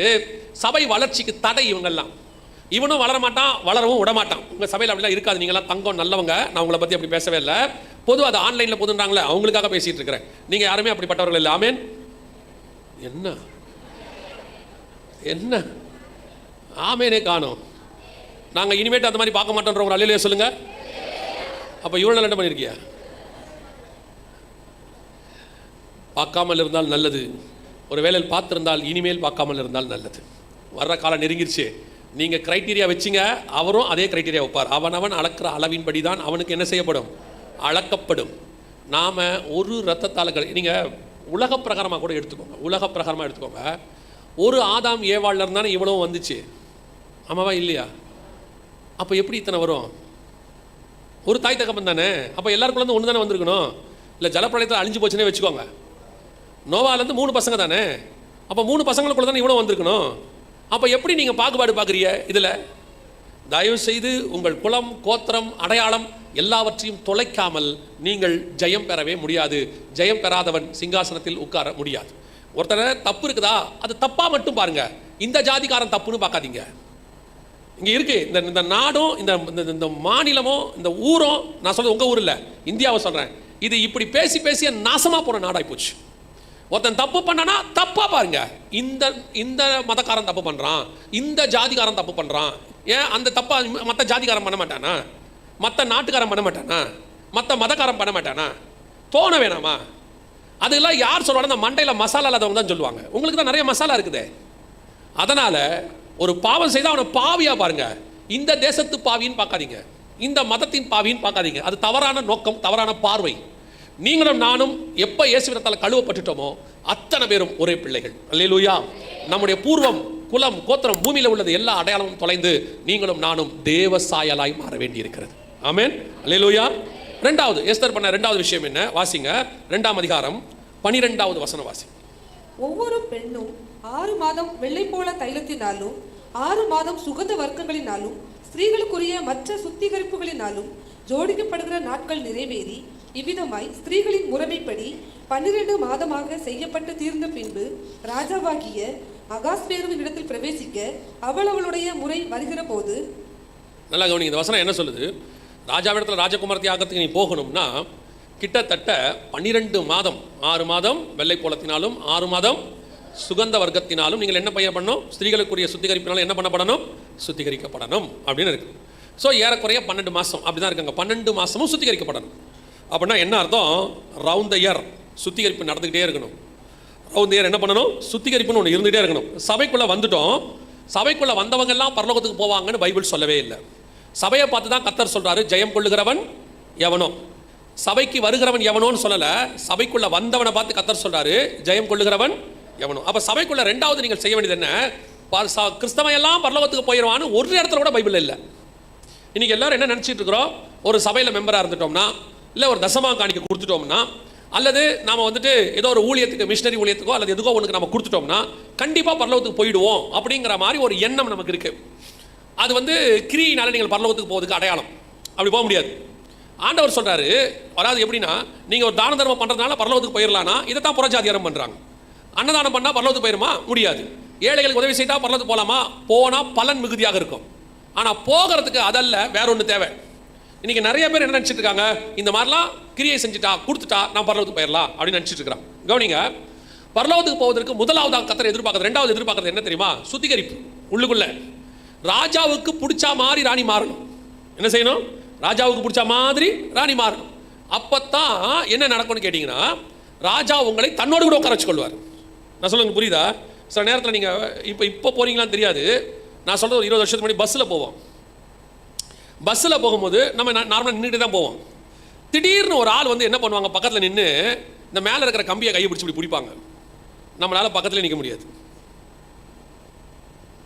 சபை வளர்ச்சிக்கு தடை இவங்கெல்லாம். இவனும் வளர மாட்டான், வளரவும் விட மாட்டான். உங்கள் சபையில் அப்படிலாம் இருக்காது, நீங்களாம் தங்கம் நல்லவங்க, நான் உங்களை பற்றி அப்படி பேசவே இல்லை. பொதுவாக அது ஆன்லைனில் பொதுன்றாங்களே அவங்களுக்காக பேசிகிட்டு இருக்கிறேன். நீங்கள் யாருமே அப்படிப்பட்டவர்கள் இல்லை. ஆமேன். என்ன ஆமேனே காணோம். நாங்கள் இனிமேட்டு அந்த மாதிரி பார்க்க மாட்டோன்றவங்க அல்லையிலே சொல்லுங்க. அப்போ இவ்வளோ நாள் என்ன பண்ணியிருக்கியா? பார்க்காமல் இருந்தால் நல்லது, ஒரு வேலையில் பார்த்துருந்தால் இனிமேல் பார்க்காமல் இருந்தால் நல்லது. வர்ற காலம் நெருங்கிருச்சு. நீங்கள் க்ரைட்டீரியா வச்சிங்க, அவரும் அதே க்ரைட்டீரியா வைப்பார். அவனவன் அளக்கிற அளவின்படி தான் அவனுக்கு என்ன செய்யப்படும்? அளக்கப்படும். நாம் ஒரு இரத்தத்தால், நீங்கள் உலக பிரகாரமாக கூட எடுத்துக்கோங்க, உலக பிரகாரமாக எடுத்துக்கோங்க. ஒரு ஆதாம் ஏவாள்ல இருந்தானே இவ்வளவும் வந்துச்சு, ஆமாவா இல்லையா? அப்போ எப்படி இத்தனை வரும்? ஒரு தாய் தகப்பன் தானே. அப்போ எல்லாருக்குள்ளேருந்து ஒன்று தானே வந்திருக்கணும். இல்லை ஜலப்பிரளயத்தில் அழிஞ்சு போச்சுன்னே வச்சுக்கோங்க. நோவாலேருந்து 3 பசங்க தானே. அப்போ 3 பசங்களுக்குள்ள தானே இவ்வளோ வந்திருக்கணும். அப்போ எப்படி நீங்கள் பாகுபாடு பார்க்குறீங்க இதில்? தயவு செய்து உங்கள் குலம், கோத்திரம், அடையாளம் எல்லாவற்றையும் தொலைக்காமல் நீங்கள் ஜெயம் பெறவே முடியாது. ஜெயம் பெறாதவன் சிங்காசனத்தில் உட்கார முடியாது. ஒருத்தர் தப்பு இருக்குதா, அது தப்பாக மட்டும் பாருங்க. இந்த ஜாதிக்காரன் தப்புன்னு பார்க்காதீங்க. இங்கே இருக்கு இந்த நாடும் இந்த மாநிலமும் இந்த ஊரும், நான் சொல்றது உங்கள் ஊர் இல்லை, இந்தியாவை சொல்கிறேன். இது இப்படி பேசி பேசிய நாசமாக போன நாடாகி போச்சு. ஒருத்தன் தப்பு பண்ணனா தப்பாக பாருங்க. இந்த மதக்காரன் தப்பு பண்ணுறான், இந்த ஜாதிக்காரன் தப்பு பண்ணுறான். ஏன் அந்த தப்பா மற்ற ஜாதிக்காரன் பண்ண மாட்டானா? மற்ற நாட்டுக்காரன் பண்ண மாட்டானா? மற்ற மதக்காரன் பண்ண மாட்டானா? தோண வேணாமா? அதெல்லாம் யார் சொல்லுவாங்க? அந்த மண்டையில் மசாலா இல்லாதவங்க தான் சொல்லுவாங்க. உங்களுக்கு தான் நிறைய மசாலா இருக்குது. அதனால் ஒரு பாவம் செய்தால் அவனை பாவியாக பாருங்க. இந்த தேசத்து பாவின்னு பார்க்காதீங்க, இந்த மதத்தின் பாவின்னு பார்க்காதீங்க. அது தவறான நோக்கம், தவறான பார்வை. நீங்களும் நானும் எப்போ இயேசுவிடத்தால் கழுவப்பட்டுட்டோமோ அத்தனை பேரும் ஒரே பிள்ளைகள். அல்லேலூயா. நம்முடைய பூர்வம், குலம், கோத்திரம், பூமியில் உள்ளது எல்லா அடையாளமும் தொலைந்து நீங்களும் நானும் தேவ சாயலாய் மாற வேண்டி இருக்கிறது. ஆமென். அல்லேலூயா. ரெண்டாவது எஸ்தர் பண்ண ரெண்டாவது விஷயம் என்ன? வாசிங்க 2ஆம் அதிகாரம் 12வது வசனம் வாசி. ஒவ்வொரு பெண்ணும் 6 மாதம் வெள்ளை போல தைலத்தினாலும் 6 மாதம் சுகந்த வர்க்கங்களினாலும் ஸ்திரீகளுக்குரிய மற்ற சுத்திகரிப்புகளினாலும் ஜோடிக்கப்படுகிற நாட்கள் நிறைவேறி இவ்விதமாய் ஸ்திரீகளின் முறைமைப்படி 12 மாதமாக செய்யப்பட்டு தீர்ந்த பின்பு ராஜாவாகிய அகாஸ்வேருவின் இடத்தில் பிரவேசிக்க அவளுடைய முறை வருகிற போது. நல்லா கவனிங்க, இந்த வசனம் என்ன சொல்லுது? ராஜாவிடத்தில் ராஜகுமாரத்தி ஆகிறதுக்கு நீ போகணும்னா கிட்டத்தட்ட 12 மாதம், 6 மாதம் வெள்ளை போலத்தினாலும் 6 மாதம் சுகந்த வர்க்கத்தினாலும் நீங்கள் என்ன பண்ணணும்? ஸ்திரீகளுக்குரிய சுத்திகரிப்பினாலும் என்ன பண்ணப்படணும்? சுத்திகரிக்கப்படணும் அப்படின்னு இருக்கு. ஸோ ஏறக்குறைய 12 மாதம் அப்படி தான் இருக்காங்க. 12 மாதமும் சுத்திகரிக்கப்படணும். அப்படின்னா என்ன அர்த்தம்? ரவுண்ட் த இயர் சுத்திகரிப்பு நடந்துக்கிட்டே இருக்கணும். ரவுண்ட் இயர் என்ன பண்ணணும்? சுத்திகரிப்புன்னு ஒன்று இருந்துகிட்டே இருக்கணும். சபைக்குள்ளே வந்துட்டோம், சபைக்குள்ளே வந்தவங்கெல்லாம் பரலோகத்துக்கு போவாங்கன்னு பைபிள் சொல்லவே இல்லை. சபையை பார்த்து தான் கர்த்தர் சொல்கிறாரு, ஜெயம் கொள்ளுகிறவன் எவனோ. சபைக்கு வருகிறவன் எவனோன்னு சொல்லலை, சபைக்குள்ளே வந்தவனை பார்த்து கர்த்தர் சொல்கிறாரு, ஜெயம் கொள்ளுகிறவன் எவனோ. அப்போ சபைக்குள்ளே ரெண்டாவது நீங்கள் செய்ய வேண்டியது என்ன? கிறிஸ்தவன் எல்லாம் பரலோகத்துக்கு போயிடுவான்னு ஒரு இடத்துல கூட பைபிள் இல்லை. இன்றைக்கி எல்லாரும் என்ன நினச்சிட்டு இருக்கிறோம்? ஒரு சபையில் மெம்பராக இருந்துட்டோம்னா, இல்லை ஒரு தசமாக காணிக்க கொடுத்துட்டோம்னா, அல்லது நாம் வந்துட்டு ஏதோ ஒரு ஊழியத்துக்கு, மிஷினரி ஊழியத்துக்கோ அல்லது எதுக்கோ ஒன்றுக்கு நம்ம கொடுத்துட்டோம்னா கண்டிப்பாக பரலோகத்துக்கு போயிடுவோம் அப்படிங்கிற மாதிரி ஒரு எண்ணம் நமக்கு இருக்குது. அது வந்து கிரியினால நீங்கள் பரலோகத்துக்கு போவதுக்கு அடையாளம். அப்படி போக முடியாது. ஆண்டவர் சொல்கிறாரு, வராது எப்படின்னா, நீங்கள் ஒரு தான தர்மம் பண்ணுறதுனால பரலோகத்துக்கு போயிடலான்னா இதை தான் புறஜாதியாரம் பண்ணுறாங்க. அன்னதானம் பண்ணால் பரலோகத்துக்கு போயிருமா? முடியாது. ஏழைகளுக்கு உதவி செய்தால் பரலோகத்துக்கு போகலாமா? போனால் பலன் மிகுதியாக இருக்கும். ஆனால் போகிறதுக்கு அதல்ல, வேற ஒன்று தேவை. இன்றைக்கி நிறைய பேர் என்ன நினச்சிட்டு இருக்காங்க? இந்த மாதிரிலாம் கிரியை செஞ்சுட்டா, கொடுத்துட்டா நான் பரலோகத்துக்கு போயிடலாம் அப்படின்னு நினச்சிட்டு இருக்கிறான். கவனிங்க, பரலோகத்துக்கு போவதற்கு முதலாவதாக கர்த்தர் எதிர்பார்க்கறது, ரெண்டாவது எதிர்பார்க்கறது என்ன தெரியுமா? சுத்திகரிப்பு. உள்ளுக்குள்ள ராஜாவுக்கு பிடிச்ச மாதிரி ராணி மாறணும். என்ன செய்யணும்? ராஜாவுக்கு பிடிச்ச மாதிரி ராணி மாறணும். அப்போத்தான் என்ன நடக்கும்னு கேட்டிங்கன்னா, ராஜா உங்களை தன்னோடு கூட உட்கார வச்சுக்கொள்வார். நான் சொல்லுங்க, புரியுதா? சில நேரத்தில் நீங்கள் இப்போ போகிறீங்களான்னு தெரியாது. நான் சொல்கிறது ஒரு 20 வருஷத்துக்கு முன்னாடி பஸ்ஸில் போவோம். பஸ்ஸில் போகும்போது நம்ம நார்மலாக நின்றுட்டு தான் போவோம். திடீர்னு ஒரு ஆள் வந்து என்ன பண்ணுவாங்க? பக்கத்தில் நின்று இந்த மேலே இருக்கிற கம்பியை கையை பிடிச்சி இப்படி பிடிப்பாங்க. நம்மளால் பக்கத்தில் நிற்க முடியாது.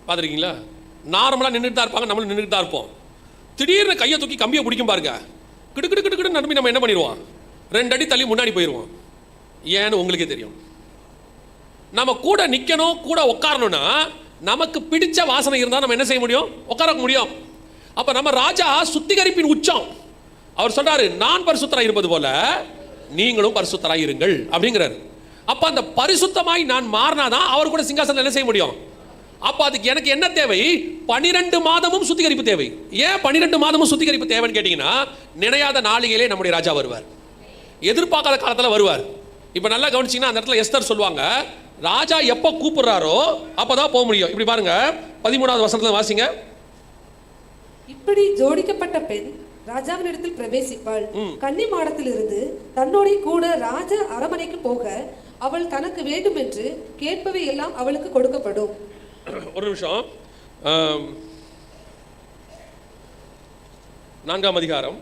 பார்த்துருக்கீங்களா? நார்மலாக நின்றுட்டு தான் இருப்பாங்க, நம்மளும் நின்றுட்டு தான் இருப்போம். திடீர்னு கையை தூக்கி கம்பியை பிடிக்கும் பாருங்க, கிடு கிடு கிடு கிடு நம்பி நம்ம என்ன பண்ணிடுவோம்? 2 அடி தள்ளி முன்னாடி போயிடுவோம். ஏன்னு உங்களுக்கே தெரியும். நம்ம கூட நிற்கணும், கூட உட்காரணும்னா நமக்கு பிடிச்ச வாசனை இருந்தால் நம்ம என்ன செய்ய முடியும்? உட்கார முடியும். அப்போ நம்ம ராஜா சுத்திகரிப்பின் உச்சம். அவர் சொல்றாரு, நான் பரிசுத்தராய் இருப்பது போல நீங்களும் பரிசுத்தராய் இருங்கள் அப்படிங்கிறாரு. அப்போ அந்த பரிசுத்தமாய் நான் மாறினாதான் அவர் கூட சிங்காசனம் என்ன செய்ய முடியும்? அப்போ அதுக்கு எனக்கு என்ன தேவை? 12 மாதமும் சுத்திகரிப்பு தேவை. ஏன் 12 மாதமும் சுத்திகரிப்பு தேவைன்னு கேட்டிங்கன்னா, நினையாத நாளிகையிலே நம்முடைய ராஜா வருவார். எதிர்பார்க்காத காலத்தில் வருவார். இப்போ நல்லா கவனிச்சிங்கன்னா, அந்த இடத்துல எஸ்தர் சொல்லுவாங்க, ராஜா எப்போ கூப்பிடுறாரோ அப்போதான் போக முடியும். இப்படி பாருங்க, 13வது வசனத்தில் வாசிங்க. இப்படி ஜோடிக்கப்பட்ட பெண் ராஜாவின் இடத்தில் பிரவேசிப்பாள். கன்னி மாடத்திலிருந்து தன்னோட கூட ராஜ அரமனைக்கு போக அவள் தனக்கு வேண்டும் என்று கேட்பவை எல்லாம் அவளுக்கு கொடுக்கப்படும். ஒரு நிமிஷம், 4ஆம் அதிகாரம்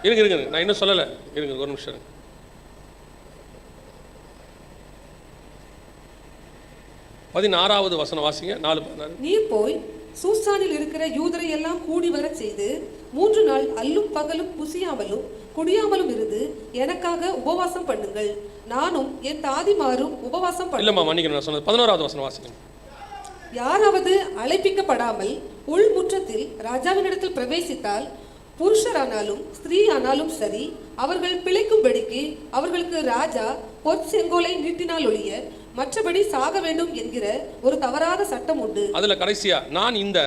இருங்க, நான் இன்னும் சொல்லலை, இருங்க ஒரு நிமிஷம். 16வது வசனம் வாசிங்க. 4:16. நீர் போய் சூசானில் இருக்கிற யூதரை எல்லாம் கூடி வர செய்து 3 நாள் அல்லும் பகலும் புசியாமலும் குடியாமலும் இருந்து எனக்காக உபவாசம் பண்ணுங்கள், நானும் என் தாதிமாரும் உபவாசம் பண்ண. இல்லம்மா, மன்னிக்கணும், நான் சொன்னது 11வது வசனம் வாசிங்க. யாராவது அழைப்பிக்கப்படாமல் உள்முற்றத்தில் ராஜாவினிடத்தில் பிரவேசித்தால், புருஷரானாலும் ஸ்திரீ ஆனாலும் சரி, அவர்கள் பிழைக்கும்படிக்கு அவர்களுக்கு ராஜா பொற்செங்கோலை நீட்டினால் ஒழிய மற்றபடி சாக வேண்டும் என்கிற ஒரு தவறாத சட்டம் உண்டு. அதுல கடைசியா நான் இந்த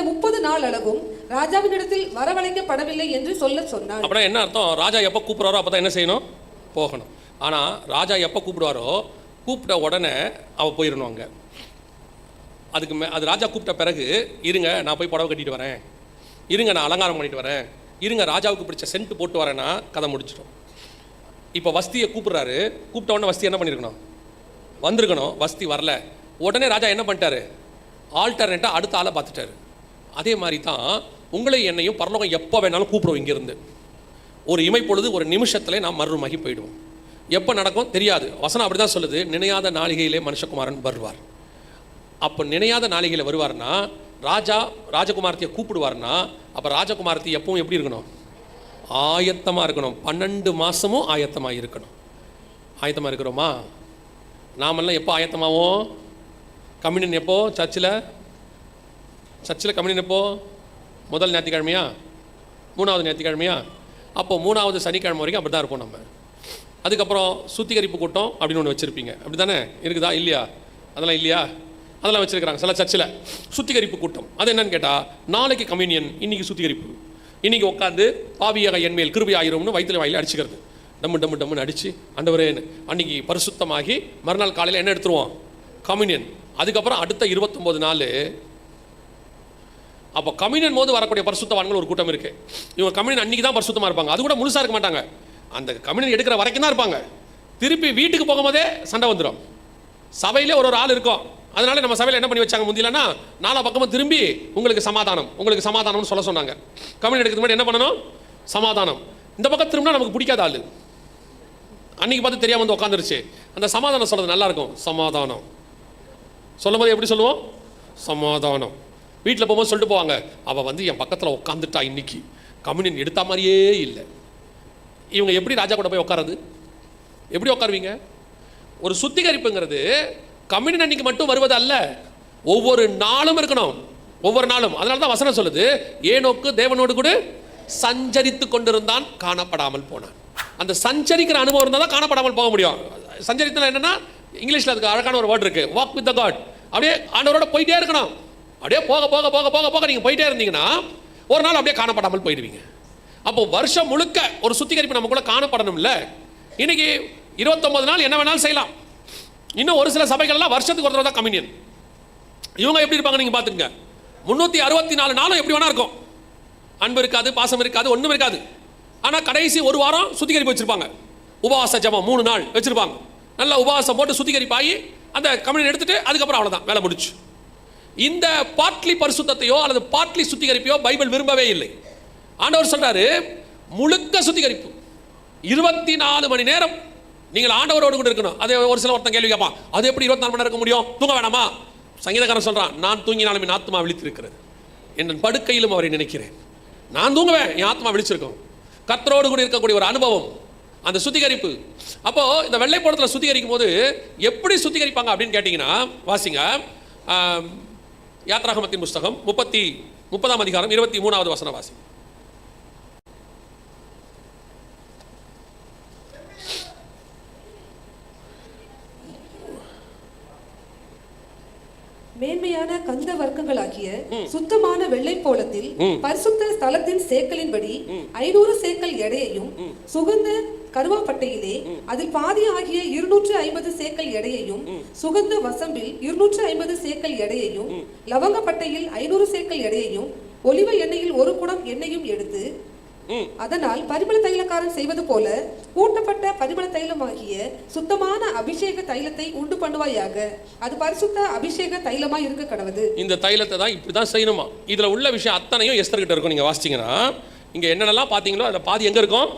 30 நாள் அளவும் ராஜாவினிடத்தில் வரவழைக்கப்படவில்லை என்று சொல்ல சொன்னான். அப்படின்னா என்ன அர்த்தம்? ராஜா எப்போ கூப்பிடுறாரோ அப்பதான் என்ன செய்யணும்? போகணும். ஆனா ராஜா எப்போ கூப்பிடுவாரோ கூப்பிட்ட உடனே அவ போயிடணும். அங்க அதுக்கு அது ராஜா கூப்பிட்ட பிறகு, இருங்க நான் போய் புடவை கட்டிட்டு வரேன், இருங்க நான் அலங்காரம் பண்ணிட்டு வரேன், இருங்க ராஜாவுக்கு பிடிச்ச சென்ட் போட்டு வரேன்னா கதை முடிச்சிடும். இப்போ வஸ்தியை கூப்பிடுறாரு, கூப்பிட்ட உடனே வஸ்தி என்ன பண்ணியிருக்கணும்? வந்திருக்கணும். வஸ்தி வரல. உடனே ராஜா என்ன பண்ணிட்டாரு? ஆல்டர்னேட்டாக அடுத்த ஆளை பார்த்துட்டாரு. அதே மாதிரி தான் உங்களை என்னையும் பரலோகம் எப்போ வேணாலும் கூப்பிடுவோம். இங்கேருந்து ஒரு இமைப்பொழுது, ஒரு நிமிஷத்தில் நாம் மறுமைக்கு போயிடுவோம். எப்போ நடக்கும் தெரியாது. வசனம் அப்படி தான் சொல்லுது, நினையாத நாளிகையிலே மனுஷகுமாரன் வருவார். அப்போ நினையாத நாளிகையில் வருவார்னா, ராஜா ராஜகுமாரத்தியை கூப்பிடுவார்னா, அப்போ ராஜகுமாரத்தி எப்பவும் எப்படி இருக்கணும்? ஆயத்தமாக இருக்கணும். 12 மாதமும் ஆயத்தமாக இருக்கணும். ஆயத்தமாக இருக்கிறோமா? நாமெல்லாம் எப்போ ஆயத்தமாவோம்? கம்யூனியன் எப்போ? சர்ச்சில் கம்யூனியன் எப்போ? முதல் ஞாயிற்றுக்கிழமையா? 3வது ஞாயிற்றுக்கிழமையா? அப்போ 3வது சனிக்கிழமை வரைக்கும் அப்படி தான் இருப்போம் நம்ம. அதுக்கப்புறம் சுத்திகரிப்பு கூட்டம் அப்படின்னு ஒன்று வச்சுருப்பீங்க, அப்படி தானே இருக்குதா இல்லையா? அதெல்லாம் இல்லையா? அதெல்லாம் வச்சுருக்கிறாங்க சில சர்ச்சில். சுத்திகரிப்பு கூட்டம் அது என்னன்னு கேட்டால், நாளைக்கு கம்யூனியன், இன்றைக்கி சுத்திகரிப்பு, இன்றைக்கி உட்காந்து பாவியாக என்மேல் கிருபை ஆயிரம்னு வயிற்றுல வாயில் அடிச்சுக்கிறது, டம்முன்னு அடித்து ஆண்டவரேன்னு அன்றைக்கி பரிசுத்தமாகி மறுநாள் காலையில் என்ன எடுத்துருவோம்? கம்யூனியன். அதுக்கப்புறம் அடுத்த 29 நாள் அப்போ கம்யூனியன் போது வரக்கூடிய பரிசுத்தவான்கள் ஒரு கூட்டம் இருக்குது. இவங்க கம்யூனியன் அன்றைக்கி தான் பரிசுத்தமாக இருப்பாங்க, அது கூட முழுசாக இருக்க மாட்டாங்க, அந்த கம்யூனியன் எடுக்கிற வரைக்கும் தான் இருப்பாங்க. திருப்பி வீட்டுக்கு போகும்போதே சண்டை வந்துடும். சபையிலே ஒரு ஆள் இருக்கும், அதனால நம்ம சபையில் என்ன பண்ணி வச்சாங்க முந்திலன்னா, 4 பக்கமும் திரும்பி உங்களுக்கு சமாதானம்னு சொல்ல சொன்னாங்க. கம்யூனியன் எடுக்கிறது முன்னாடி என்ன பண்ணணும்? சமாதானம். இந்த பக்கம் திரும்பினா நமக்கு பிடிக்காத ஆள் அன்னைக்கு பார்த்து தெரியாமல் வந்து உட்காந்துருச்சு. அந்த சமாதானம் சொல்கிறது நல்லா இருக்கும். சமாதானம் சொல்லும் போது எப்படி சொல்லுவோம்? சமாதானம். வீட்டில் போகும்போது சொல்லிட்டு போவாங்க, அவள் வந்து என் பக்கத்தில் உட்காந்துட்டா, இன்னைக்கு கம்யூனியன் எடுத்த மாதிரியே இல்லை. இவங்க எப்படி ராஜா கூட போய் உட்காருது? எப்படி உட்காருவீங்க? ஒரு சுத்திகரிப்புங்கிறது கம்யூனியன் அன்னைக்கு மட்டும் வருவது அல்ல, ஒவ்வொரு நாளும் இருக்கணும், ஒவ்வொரு நாளும். அதனால தான் வசனம் சொல்லுது, ஏனோக்கு தேவனோடு கூட சஞ்சரித்து கொண்டிருந்தான், காணப்படாமல் போனான். அந்த சஞ்சரிக்கிற அனுபவம் இருந்தால் தான் காணப்படாமல் போக முடியும். சஞ்சரித்தல் என்னன்னா, இங்கிலீஷில் அதுக்கு அழகான ஒரு வேர்டு இருக்குது, வாக் வித் த காட். அப்படியே ஆண்டவரோட போயிட்டே இருக்கணும். அப்படியே போக போக போக போக போக நீங்கள் போயிட்டே இருந்தீங்கன்னா ஒரு நாள் அப்படியே காணப்படாமல் போயிடுவீங்க. அப்போ வருஷம் முழுக்க ஒரு சுத்திகரிப்பு நமக்குள்ள காணப்படணும். இல்லை இன்னைக்கு 29 நாள் என்ன வேணாலும் செய்யலாம். இன்னும் ஒரு சில சபைகள்லாம் வருஷத்துக்கு ஒரு தடவை தான் கம்யூனியன். இவங்க எப்படி இருப்பாங்க நீங்கள் பார்த்துங்க, 364 நாளும் எப்படி வேணா இருக்கும். அன்பு இருக்காது, பாசம் இருக்காது, ஒன்றும் இருக்காது. ஆனால் கடைசி ஒரு வாரம் சுத்திகரிப்பு வச்சிருப்பாங்க. உபவாச ஜெபம் 3 நாள் வச்சிருப்பாங்க. நல்லா உபவாசம் போட்டு சுத்திகரிப்பாகி அந்த கம்யூனியன் எடுத்துட்டு அதுக்கப்புறம் அவ்வளோதான், வேலை முடிச்சு. இந்த பாட்லி பரிசுத்தையோ அல்லது பாட்லி சுத்திகரிப்பையோ பைபிள் விரும்பவே இல்லை. ஆண்டவர் சொல்றாரு, முழுக்க சுத்திகரிப்பு 24 மணி நேரம் நீங்கள் ஆண்டவரோடு கூட இருக்கணும். அது ஒரு சில ஒருத்தன் கேள்வி கேட்பான், அது எப்படி 24 மணி நேரம் இருக்க முடியும்? தூங்க வேணாமா? சங்கீதக்காரன் சொல்றான், நான் தூங்கினாலும் என் ஆத்மா விழித்திருக்கிறது, என் படுக்கையிலும் அவரை நினைக்கிறேன். நான் தூங்குவேன், என் ஆத்மா விழிச்சிருக்கும். கர்த்தரோடு கூட இருக்கக்கூடிய ஒரு அனுபவம், அந்த சுத்திகரிப்பு. அப்போ இந்த வெள்ளை போடத்தில் சுத்திகரிக்கும் போது எப்படி சுத்திகரிப்பாங்க அப்படின்னு கேட்டீங்கன்னா, வாசிங்க யாத்ராகமத்தின் புஸ்தகம் 30ஆம் அதிகாரம் 23வது வசனம் வாசி. மேன்மையான கந்த வர்க்கங்களாகிய சுத்தமான வெள்ளை போலத்தில் பரிசுத்த ஸ்தலத்தின் சேக்கலின்படி 500 சேக்கல் எடையையும், சுகந்த கருவாப்பட்டையிலே அதில் பாதி ஆகிய 250 சேக்கல் எடையையும், சுகந்த வசம்பில் 250 சேக்கல் எடையையும், லவங்கப்பட்டையில் 500 சேக்கல் எடையையும், ஒலிவ எண்ணெயில் 1 குடம் எண்ணெயும் எடுத்து, அதனால் பரிமள தைலக்காரன் செய்வது போல ஊட்டப்பட்ட பரிமள தைலமாகிய சுத்தமான அபிஷேக தைலத்தை உண்டு பண்ணுவாயாக. அது பரிசுத்த அபிஷேக தைலமாய் இருக்க கடவுது. இந்த தைலத்தை தான் இப்படிதான் செய்யணுமா. இதுல உள்ள விஷயம் அத்தனையும் எஸ்தர் கிட்ட இருக்கும். நீங்க வாசிச்சீங்கன்னா இங்க என்னென்னலாம் பாத்தீங்களோ அதுல பாதி எங்க இருக்கும்?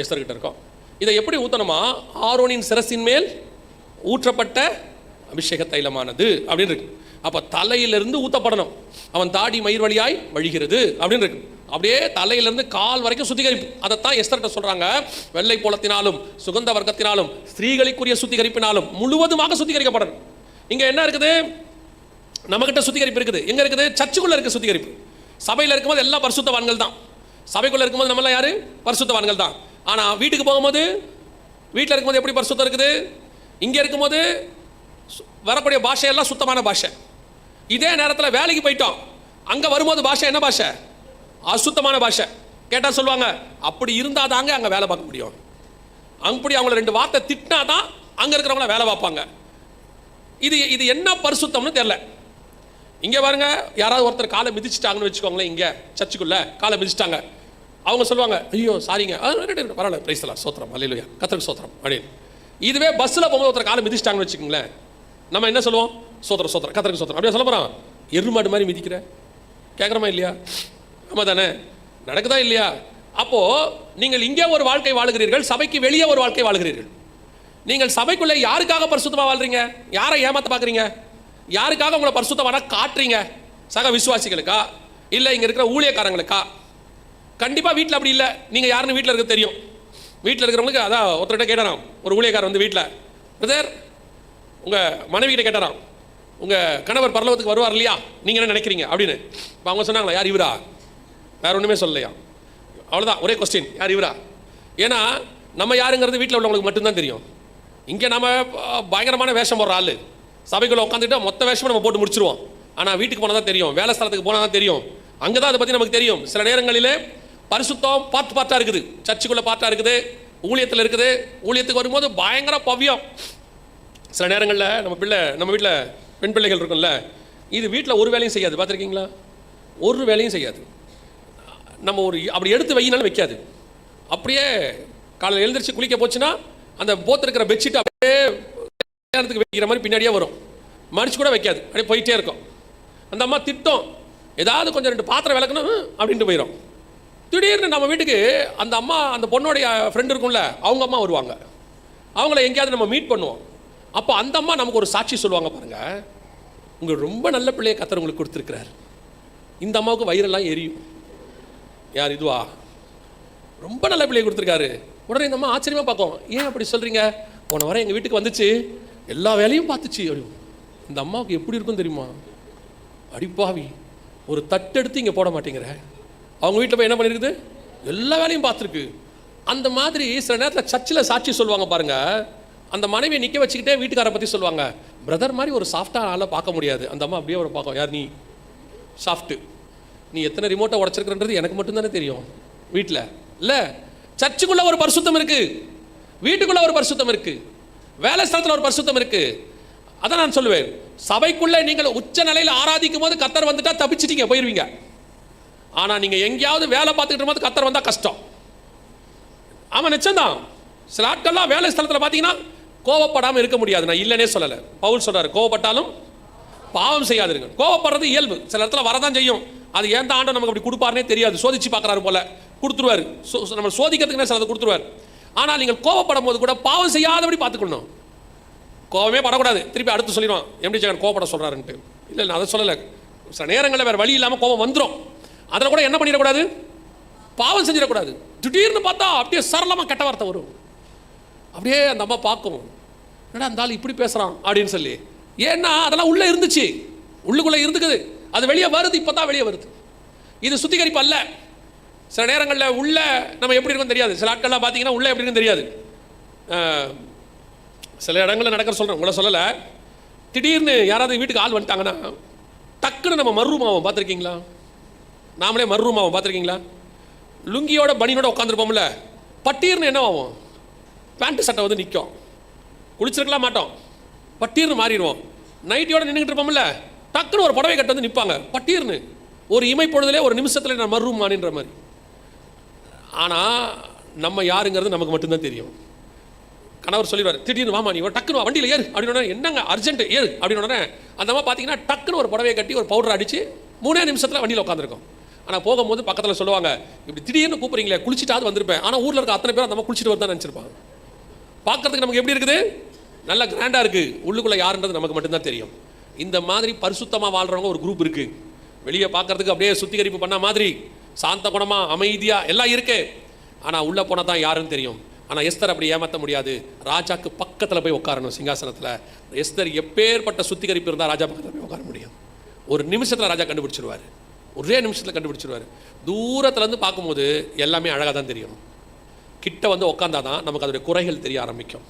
எஸ்தர் கிட்ட இருக்கும். இதை எப்படி ஊத்தணுமா? ஆரோனின் சிரசின் மேல் ஊற்றப்பட்ட அபிஷேக தைலமானது அப்படின்னு இருக்கு. அப்ப தலையிலிருந்து ஊத்தப்படணும், அவன் தாடி மயிர் வழியாய் வழிகிறது அப்படின்னு இருக்கு. அப்படியே தலையிலிருந்து கால் வரைக்கும் சுத்திகரிப்பு. அதைத்தான் எஸ்தர்கிட்ட சொல்றாங்க, வெள்ளை போலத்தினாலும் சுகந்த வர்க்கத்தினாலும் ஸ்திரீகளுக்குரிய சுத்திகரிப்பினாலும் முழுவதுமாக சுத்திகரிக்கப்படணும். இங்க என்ன இருக்குது? நம்மகிட்ட சுத்திகரிப்பு இருக்குது. எங்க இருக்குது? சர்ச்சுக்குள்ள இருக்க சுத்திகரிப்பு. சபையில் இருக்கும்போது எல்லாம் பரிசுத்தவான்கள் தான். சபைக்குள்ள இருக்கும்போது நம்மளாம் யாரு? பரிசுத்தவான்கள் தான். ஆனா வீட்டுக்கு போகும்போது, வீட்டில் இருக்கும்போது எப்படி பரிசுத்தம் இருக்குது? இங்க இருக்கும்போது வரக்கூடிய பாஷையெல்லாம் சுத்தமான பாஷை. இதே நேரத்தில் வேலைக்கு போயிட்டோம், அங்க வரும்போது பாஷை என்ன பாஷை? அசுத்தமான பாஷை. கேட்டால் சொல்லுவாங்க, அப்படி இருந்தால் தாங்க அங்கே வேலை பார்க்க முடியும். அப்படி அவங்கள 2 வார்த்தை திட்டினா தான் அங்கே இருக்கிறவங்கள வேலை பார்ப்பாங்க. இது என்ன பரிசுத்தம்னு தெரியல. இங்கே பாருங்க, யாராவது ஒருத்தர் காலை மிதிச்சிட்டாங்கன்னு வச்சுக்கோங்களேன், இங்கே சர்ச்சுக்குள்ள காலை மிதிச்சிட்டாங்க, அவங்க சொல்லுவாங்க, ஐயோ சாரிங்க, பரவாயில்ல, பிரைஸ்லாம் சோத்திரம், அல்லேலூயா, கர்த்தருக்கு சோத்திரம் அப்படின்னு. இதுவே பஸ்ஸில் போகும்போது ஒருத்தர் காலை மிதிச்சிட்டாங்கன்னு வச்சுக்கோங்களேன், நம்ம என்ன சொல்லுவோம்? சோத்திரம் சோத்திரம், கர்த்தருக்கு சோத்திரம் அப்படியே சொல்ல போகிறோம். எருமாடு மாதிரி மிதிக்கிற, கேட்குறமா இல்லையா? ஆமா தானே? நடக்குதா இல்லையா? அப்போ நீங்கள் இங்கே ஒரு வாழ்க்கை வாழுகிறீர்கள், சபைக்கு வெளியே ஒரு வாழ்க்கை வாழுகிறீர்கள். நீங்கள் சபைக்குள்ளே யாருக்காக பரிசுத்தமா வாழ்றீங்க? யாரை ஏமாத்த பார்க்குறீங்க? யாருக்காக உங்களை பரிசுத்தமான காட்டுறீங்க? சக விசுவாசிகளுக்கா, இல்லை இங்கே இருக்கிற ஊழியக்காரங்களுக்கா? கண்டிப்பாக வீட்டில் அப்படி இல்லை. நீங்கள் யாருன்னு வீட்டில் இருக்க தெரியும். வீட்டில் இருக்கிறவங்களுக்கு அதான் ஒருத்தர்கிட்ட கேட்டாராம், ஒரு ஊழியக்காரர் வந்து வீட்டில், பிரதர் உங்கள் மனைவிகிட்ட கேட்டாராம், உங்கள் கணவர் பரலோகத்துக்கு வருவார் இல்லையா, நீங்கள் என்ன நினைக்கிறீங்க அப்படின்னு. இப்போ அவங்க சொன்னாங்களா, யார் இவரா? வேற ஒன்றுமே சொல்லலையா. அவ்வளோதான், ஒரே கொஸ்டின், யார் இவரா? ஏன்னா நம்ம யாருங்கிறது வீட்டில் உள்ளவங்களுக்கு மட்டும்தான் தெரியும். இங்கே நம்ம பயங்கரமான வேஷம் போடுற ஆள், சபைக்குள்ளே உட்காந்துட்டு மொத்த வேஷமும் நம்ம போட்டு முடிச்சிருவோம். ஆனால் வீட்டுக்கு போனால் தான் தெரியும், வேலை ஸ்தலத்துக்கு போனால் தான் தெரியும், அங்கே தான் அதை பற்றி நமக்கு தெரியும். சில நேரங்களிலே பரிசுத்தம் பார்ட்டாக இருக்குது, சர்ச்சுக்குள்ளே பார்ட்டாக இருக்குது, ஊழியத்தில் இருக்குது. ஊழியத்துக்கு வரும்போது பயங்கர பவ்யம். சில நேரங்களில் நம்ம வீட்டில் பெண் பிள்ளைகள் இருக்கும்ல, இது வீட்டில் ஒரு வேலையும் செய்யாது, பார்த்துருக்கீங்களா? ஒரு வேலையும் செய்யாது. நம்ம அப்படி எடுத்து வையினாலும் வைக்காது. அப்படியே காலையில் எழுந்திரிச்சு குளிக்க போச்சுன்னா அந்த போத்து இருக்கிற பெட்ஷீட் அப்படியே கல்யாணத்துக்கு வைக்கிற மாதிரி பின்னாடியே வரும், மடிச்சு கூட வைக்காது, அப்படியே போயிட்டே இருக்கும். அந்த அம்மா திட்டம், ஏதாவது கொஞ்சம் 2 பாத்திரம் விளக்கணும் அப்படின்ட்டு போயிடும். திடீர்னு நம்ம வீட்டுக்கு அந்த அம்மா, அந்த பொண்ணோடைய ஃப்ரெண்டு இருக்கும்ல, அவங்க அம்மா வருவாங்க. அவங்கள எங்கேயாவது நம்ம மீட் பண்ணுவோம். அப்போ அந்த அம்மா நமக்கு ஒரு சாட்சி சொல்லுவாங்க, பாருங்க, உங்களுக்கு ரொம்ப நல்ல பிள்ளையை கர்த்தர் உங்களுக்கு கொடுத்துருக்கிறார். இந்த அம்மாவுக்கு வயிறெல்லாம் எரியும். யார் இதுவா? ரொம்ப நல்ல பிள்ளையை கொடுத்துருக்காரு. உடனே இந்த அம்மா ஆச்சரியமாக பார்க்கும், ஏன் அப்படி சொல்கிறீங்க? போன வாரம் எங்கள் வீட்டுக்கு வந்துச்சு, எல்லா வேலையும் பார்த்துச்சு. இந்த அம்மாவுக்கு எப்படி இருக்கும் தெரியுமா? அடிப்பாவி, ஒரு தட்டெடுத்து இங்கே போட மாட்டேங்கிற. அவங்க வீட்டில் போய் என்ன பண்ணியிருக்குது? எல்லா வேலையும் பார்த்துருக்கு. அந்த மாதிரி சில நேரத்தில் சர்ச்சில் சாட்சி சொல்லுவாங்க பாருங்க. அந்த மனைவியை நிற்க வச்சுக்கிட்டே வீட்டுக்காரை பற்றி சொல்லுவாங்க. பிரதர் மாதிரி ஒரு சாஃப்டாக ஆளாக பார்க்க முடியாது. அந்த அம்மா அப்படியே ஒரு பார்க்கும், யார் நீ? சாஃப்ட்டு. நீ எத்தனை ரிமோட்டை உடச்சிருக்கிறன்றது எனக்கு மட்டும்தானே தெரியும் வீட்டில். இல்லை, சர்ச்சுக்குள்ளே ஒரு பரிசுத்தம் இருக்குது, வீட்டுக்குள்ளே ஒரு பரிசுத்தம் இருக்குது, வேலை ஸ்தலத்தில் ஒரு பரிசுத்தம் இருக்குது. அதான் நான் சொல்லுவேன், சபைக்குள்ளே நீங்கள் உச்ச நிலையில் ஆராதிக்கும் போது கர்த்தர் வந்துட்டா தப்பிச்சிட்டீங்க, போயிடுவீங்க. ஆனால் நீங்கள் எங்கேயாவது வேலை பார்த்துக்கிட்டு போது கர்த்தர் வந்தால் கஷ்டம். ஆமாம், நிச்சயம்தான். சில ஆட்கள்லாம் வேலை ஸ்தலத்தில் பார்த்தீங்கன்னா கோவப்படாமல் இருக்க முடியாது. நான் இல்லைன்னே சொல்லலை. பவுல் சொல்கிறார், கோவப்பட்டாலும் பாவம் செய்யாதிருங்க. கோவப்படுறது இயல்பு, சில இடத்துல வரதான் செய்யும். அது ஏன் ஆண்டு நமக்கு அப்படி கொடுப்பாருனே தெரியாது, சோதிச்சு பார்க்குறாரு போல கொடுத்துருவார். நம்ம சோதிக்கிறதுக்குன்னே சிலதை கொடுத்துருவார். ஆனால் நீங்கள் கோவப்படும் போது கூட பாவம் செய்யாதபடி பார்த்துக்கணும். கோவமே படக்கூடாது. திருப்பி அடுத்து சொல்லிடுவான், எப்படி ஜெகன் கோவப்பட சொல்கிறாருன்ட்டு. இல்லை, நான் அதை சொல்லலை. சில நேரங்களில் வேறு வழி இல்லாமல் கோவம் வந்துடும். அதில் கூட என்ன பண்ணிடக்கூடாது? பாவம் செஞ்சிடக்கூடாது. திடீர்னு பார்த்தா அப்படியே சரளமாக கெட்ட வார்த்தை வரும். அப்படியே அந்த அம்மா பார்க்கும், என்னடா அந்த ஆள் இப்படி பேசுகிறான் அப்படின்னு சொல்லி. ஏன்னா அதெல்லாம் உள்ளே இருந்துச்சு, உள்ளுக்குள்ளே இருந்துக்குது, அது வெளியே வருது, இப்போ தான் வெளியே வருது. இது சுத்திகரிப்பு அல்ல. சில நேரங்களில் உள்ள நம்ம எப்படி இருக்குன்னு தெரியாது. சில ஆட்கள்லாம் பார்த்தீங்கன்னா உள்ளே எப்படி இருக்குன்னு தெரியாது. சில இடங்களில் நடக்கிற சொல்கிறேன், உங்களை சொல்லலை. திடீர்னு யாராவது வீட்டுக்கு ஆள் வந்துட்டாங்கன்னா டக்குன்னு நம்ம மர்ரூம் ஆகும், பார்த்துருக்கீங்களா? நாமளே மர்ரூம் ஆகும், பார்த்துருக்கீங்களா? லுங்கியோட பனியோட உட்காந்துருப்போம்ல, பட்டீர்னு என்ன ஆகும்? பேண்ட்டு சட்டை வந்து நிற்கும், குளிச்சிருக்கலாம் மாட்டோம், பட்டீர்னு மாறிடுவோம். நைட்டியோட நின்றுக்கிட்டு இருப்போம்ல, டக்குன்னு ஒரு புடவை கட்டு வந்து நிற்பாங்க, பட்டீர்னு. ஒரு இமை பொழுதுலே, ஒரு நிமிஷத்தில் நான் மர்ரூம் ஆனின்ற மாதிரி. ஆனால் நம்ம யாருங்கிறது நமக்கு மட்டும்தான் தெரியும். கணவர் சொல்லிடுவார், திடீர்னு வாமா நீ டக்குன்னு வண்டியில் ஏறு அப்படின்னு. என்னங்க அர்ஜென்ட் ஏறு அப்படின்னு உடனே அந்த மாதிரி பார்த்தீங்கன்னா டக்குன்னு ஒரு புடவையை கட்டி ஒரு பவுடர் அடித்து 3 நிமிஷத்தில் வண்டியில் உட்காந்துருக்கோம். ஆனால் போகும்போது பக்கத்தில் சொல்லுவாங்க, இப்படி திடீர்னு கூப்பிட்றீங்களே, குளிச்சுட்டாவது வந்திருப்பேன். ஆனால் ஊரில் இருக்க அத்தனை பேர் அந்த மாதிரி குளிச்சுட்டு வருதான் நினச்சிருப்பாங்க. பார்க்கறதுக்கு நமக்கு எப்படி இருக்குது? நல்லா கிராண்டாக இருக்குது. உள்ளுக்குள்ளே யாருன்றது நமக்கு மட்டும்தான் தெரியும். இந்த மாதிரி பரிசுத்தமாக வாழ்கிறவங்க ஒரு குரூப் இருக்குது. வெளியே பார்க்கறதுக்கு அப்படியே சுத்திகரிப்பு பண்ண மாதிரி சாந்த குணமாக அமைதியாக எல்லாம் இருக்கு. ஆனால் உள்ளே போனால் தான் யாருன்னு தெரியும். ஆனால் எஸ்தர் அப்படி ஏமாற்ற முடியாது. ராஜாக்கு பக்கத்தில் போய் உட்காரணும் சிங்காசனத்தில். எஸ்தர் எப்பேற்பட்ட சுத்திகரிப்பு இருந்தால் ராஜா பக்கத்தில் போய் உட்கார முடியும்? ஒரு நிமிஷத்தில் ராஜா கண்டுபிடிச்சிருவார், ஒரே நிமிஷத்தில் கண்டுபிடிச்சிருவார். தூரத்துலேருந்து பார்க்கும்போது எல்லாமே அழகாக தான் தெரியும். கிட்ட வந்து உட்காந்தா தான் நமக்கு அதோடைய குறைகள் தெரிய ஆரம்பிக்கும்.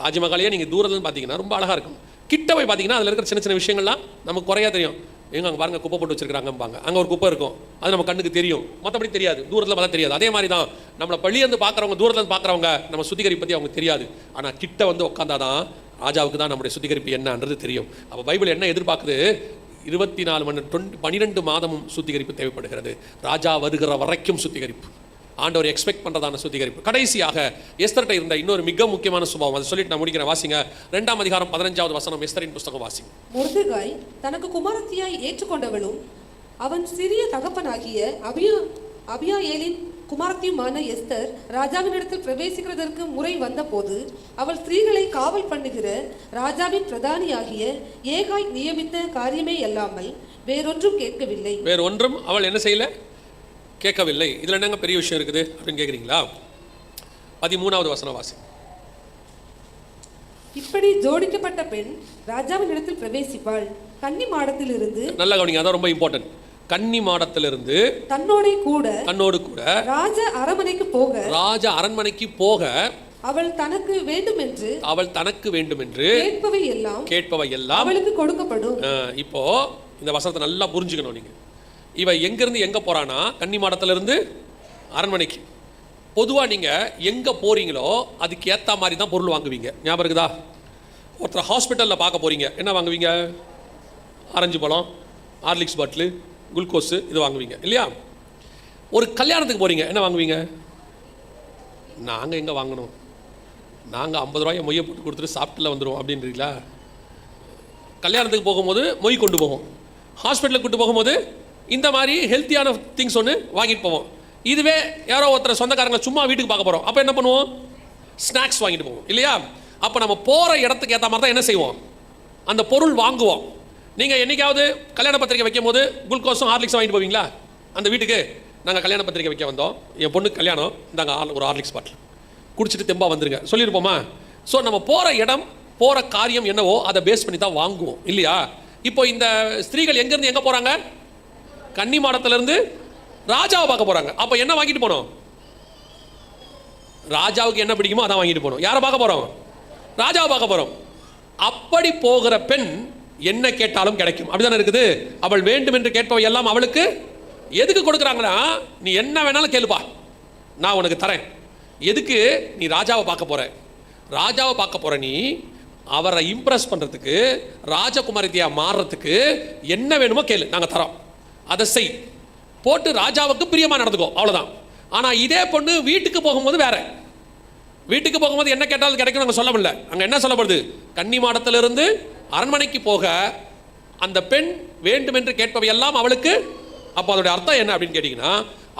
தாஜ்மஹாலையே நீங்கள் தூரத்துலேருந்து பார்த்தீங்கன்னா ரொம்ப அழகாக இருக்கும். கிட்ட போய் பார்த்தீங்கன்னா அதில் இருக்கிற சின்ன சின்ன விஷயங்கள்லாம் நமக்கு குறையாக தெரியும். எங்க அங்கே பாருங்கள் குப்பை போட்டு வச்சிருக்காங்கம்பாங்க, அங்கே ஒரு குப்பை இருக்கும், அது நம்ம கண்ணுக்கு தெரியும், மற்றபடி தெரியாது, தூரத்தில் பார்த்தா தெரியாது. அதே மாதிரி தான் நம்மளை பள்ளியிருந்து பார்க்குறவங்க, தூரத்துலேருந்து பார்க்குறவங்க நம்ம சுத்திகரிப்பு பற்றி அவங்க தெரியாது. ஆனால் கிட்ட வந்து உட்காந்தாதான் ராஜாவுக்கு தான் நம்முடைய சுத்திகரிப்பு என்னன்றது தெரியும். அப்போ பைபிள் என்ன எதிர்பார்க்குது? 24 மணி 12 மாதமும் சுத்திகரிப்பு தேவைப்படுகிறது. ராஜா வருகிற வரைக்கும் சுத்திகரிப்பு, ஆண்டவர் எக்ஸ்பெக்ட் பண்ணுறதான சுத்திகரிப்பு. கடைசியாக எஸ்தர்கிட்ட இருந்த இன்னொரு மிக முக்கியமான சுபாவம், அதை சொல்லிட்டு நான் முடிக்கிறேன். வாசிங்க 2ஆம் அதிகாரம் 15வது வசனம், எஸ்தரின் புஸ்தகம் வாசிங்க. மொர்தெகாய் தனக்கு குமாரத்தியாய் ஏற்றுக்கொண்டவளும் அவன் சிறிய தகப்பனாகிய அபியாயேலின் குமாரத்தியுமான எஸ்தர் ராஜாவினிடத்தில் பிரவேசிக்கிறதற்கு முறை வந்தபோது அவள் ஸ்திரீகளை காவல் பண்ணுகிற ராஜாவின் பிரதானியாகிய ஏகாய் நியமித்த காரியமே அல்லாமல் வேறொன்றும் கேட்கவில்லை. வேறொன்றும் அவள் என்ன செய்யல? கேட்கவில்லை. இதில் என்னங்க பெரிய விஷயம் இருக்குது அப்படின்னு கேட்குறீங்களா? 13வது வசனம் வாசி. இப்படி ஜோடிக்கப்பட்ட பெண் ராஜாவின் இடத்தில் பிரவேசிப்பாள். கன்னி மாடத்தில் இருந்து, நல்ல கவனிங்க, அதான் ரொம்ப இம்பார்ட்டன்ட். கன்னி மாடத்திலிருந்து தன்னோடு கூட ராஜ அரண்மனைக்கு போக அவள் தனக்கு வேண்டும் என்று கேட்பவை எல்லாம் அவளுக்கு கொடுக்கப்படும். இப்போ இந்த வசனத்தை நல்லா புரிஞ்சுக்கணும். நீங்க இவ எங்கிருந்து எங்க போறானா, கன்னி மாடத்திலிருந்து அரண்மனைக்கு. பொதுவா நீங்க எங்க போறீங்களோ அதுக்கு ஏத்த மாதிரி தான் பொருள் வாங்குவீங்க. ஞாபகம் இருக்குதா? ஒருத்தர் ஹாஸ்பிட்டல்ல பார்க்க போறீங்க, என்ன வாங்குவீங்க? ஆரஞ்சு பழம், ஹார்லிக்ஸ் பாட்டிலு, குளுக்கோஸு, இது வாங்குவீங்க இல்லையா? ஒரு கல்யாணத்துக்கு போறீங்க, என்ன வாங்குவீங்க? நாங்கள் எங்கே வாங்கணும், நாங்கள் 50 ரூபாயை மொய்யை போட்டு கொடுத்துட்டு சாப்பிட்டுல வந்துடுவோம் அப்படின்றீங்களா? கல்யாணத்துக்கு போகும்போது மொய் கொண்டு போவோம், ஹாஸ்பிட்டலுக்கு கூட்டு போகும்போது இந்த மாதிரி ஹெல்த்தியான திங்ஸ் ஒன்று வாங்கிட்டு போவோம். இதுவே யாரோ ஒருத்தர் சொந்தக்காரங்க சும்மா வீட்டுக்கு பார்க்க போகிறோம், அப்போ என்ன பண்ணுவோம்? ஸ்நாக்ஸ் வாங்கிட்டு போவோம் இல்லையா? அப்போ நம்ம போகிற இடத்துக்கு ஏற்ற மாதிரி தான் என்ன செய்வோம், அந்த பொருள் வாங்குவோம். நீங்கள் என்றைக்காவது கல்யாண பத்திரிக்கை வைக்கும் போது குளுக்கோஸும் ஹார்லிக்ஸும் வாங்கிட்டு போவீங்களா? அந்த வீட்டுக்கு நாங்கள் கல்யாண பத்திரிக்கை வைக்க வந்தோம், என் பொண்ணுக்கு கல்யாணம், இந்தாங்க ஒரு ஹார்லிக்ஸ் பாட்டில் குடிச்சிட்டு தெம்பா வந்துருங்க சொல்லியிருப்போமா? ஸோ நம்ம போகிற இடம், போகிற காரியம் என்னவோ அதை பேஸ் பண்ணி தான் வாங்குவோம் இல்லையா? இப்போ இந்த ஸ்திரீகள் எங்கேருந்து எங்கே போகிறாங்க? கன்னி மாடத்திலிருந்து ராஜாவை பார்க்க போகிறாங்க. அப்போ என்ன வாங்கிட்டு போனோம்? ராஜாவுக்கு என்ன பிடிக்குமோ அதான் வாங்கிட்டு போனோம். யாரை பார்க்க போகிறோம்? ராஜாவை பார்க்க போகிறோம். அப்படி போகிற பெண் என்ன கேட்டாலும் கிடைக்கும், அப்படிதானே இருக்குது? அவள் வேண்டும் என்று கேட்பவை எல்லாம் அவளுக்கு எதுக்கு கொடுக்குறாங்கன்னா, நீ என்ன வேணாலும் கேளுப்பா, நான் உனக்கு தரேன். எதுக்கு? நீ ராஜாவை பார்க்க போற. ராஜாவை பார்க்க போற, நீ அவரை இம்ப்ரெஸ் பண்றதுக்கு, ராஜகுமாரியா மாறுறதுக்கு என்ன வேணுமோ கேளு, நாங்க தரோம், அதை செய், போட்டு ராஜாவுக்கு பிரியமா நடந்துக்கோ, அவ்வளவுதான். ஆனா இதே பொண்ணு வீட்டுக்கு போகும்போது வேற. வீட்டுக்கு போகும்போது என்ன கேட்டாலும் கிடைக்கும் நாங்கள் சொல்ல முடியல. அங்கே என்ன சொல்லப்படுது? கன்னி மாடத்திலிருந்து அரண்மனைக்கு போக அந்த பெண் வேண்டும் என்று கேட்பவை எல்லாம் அவளுக்கு. அப்போ அதோட அர்த்தம் என்ன அப்படின்னு கேட்டீங்கன்னா,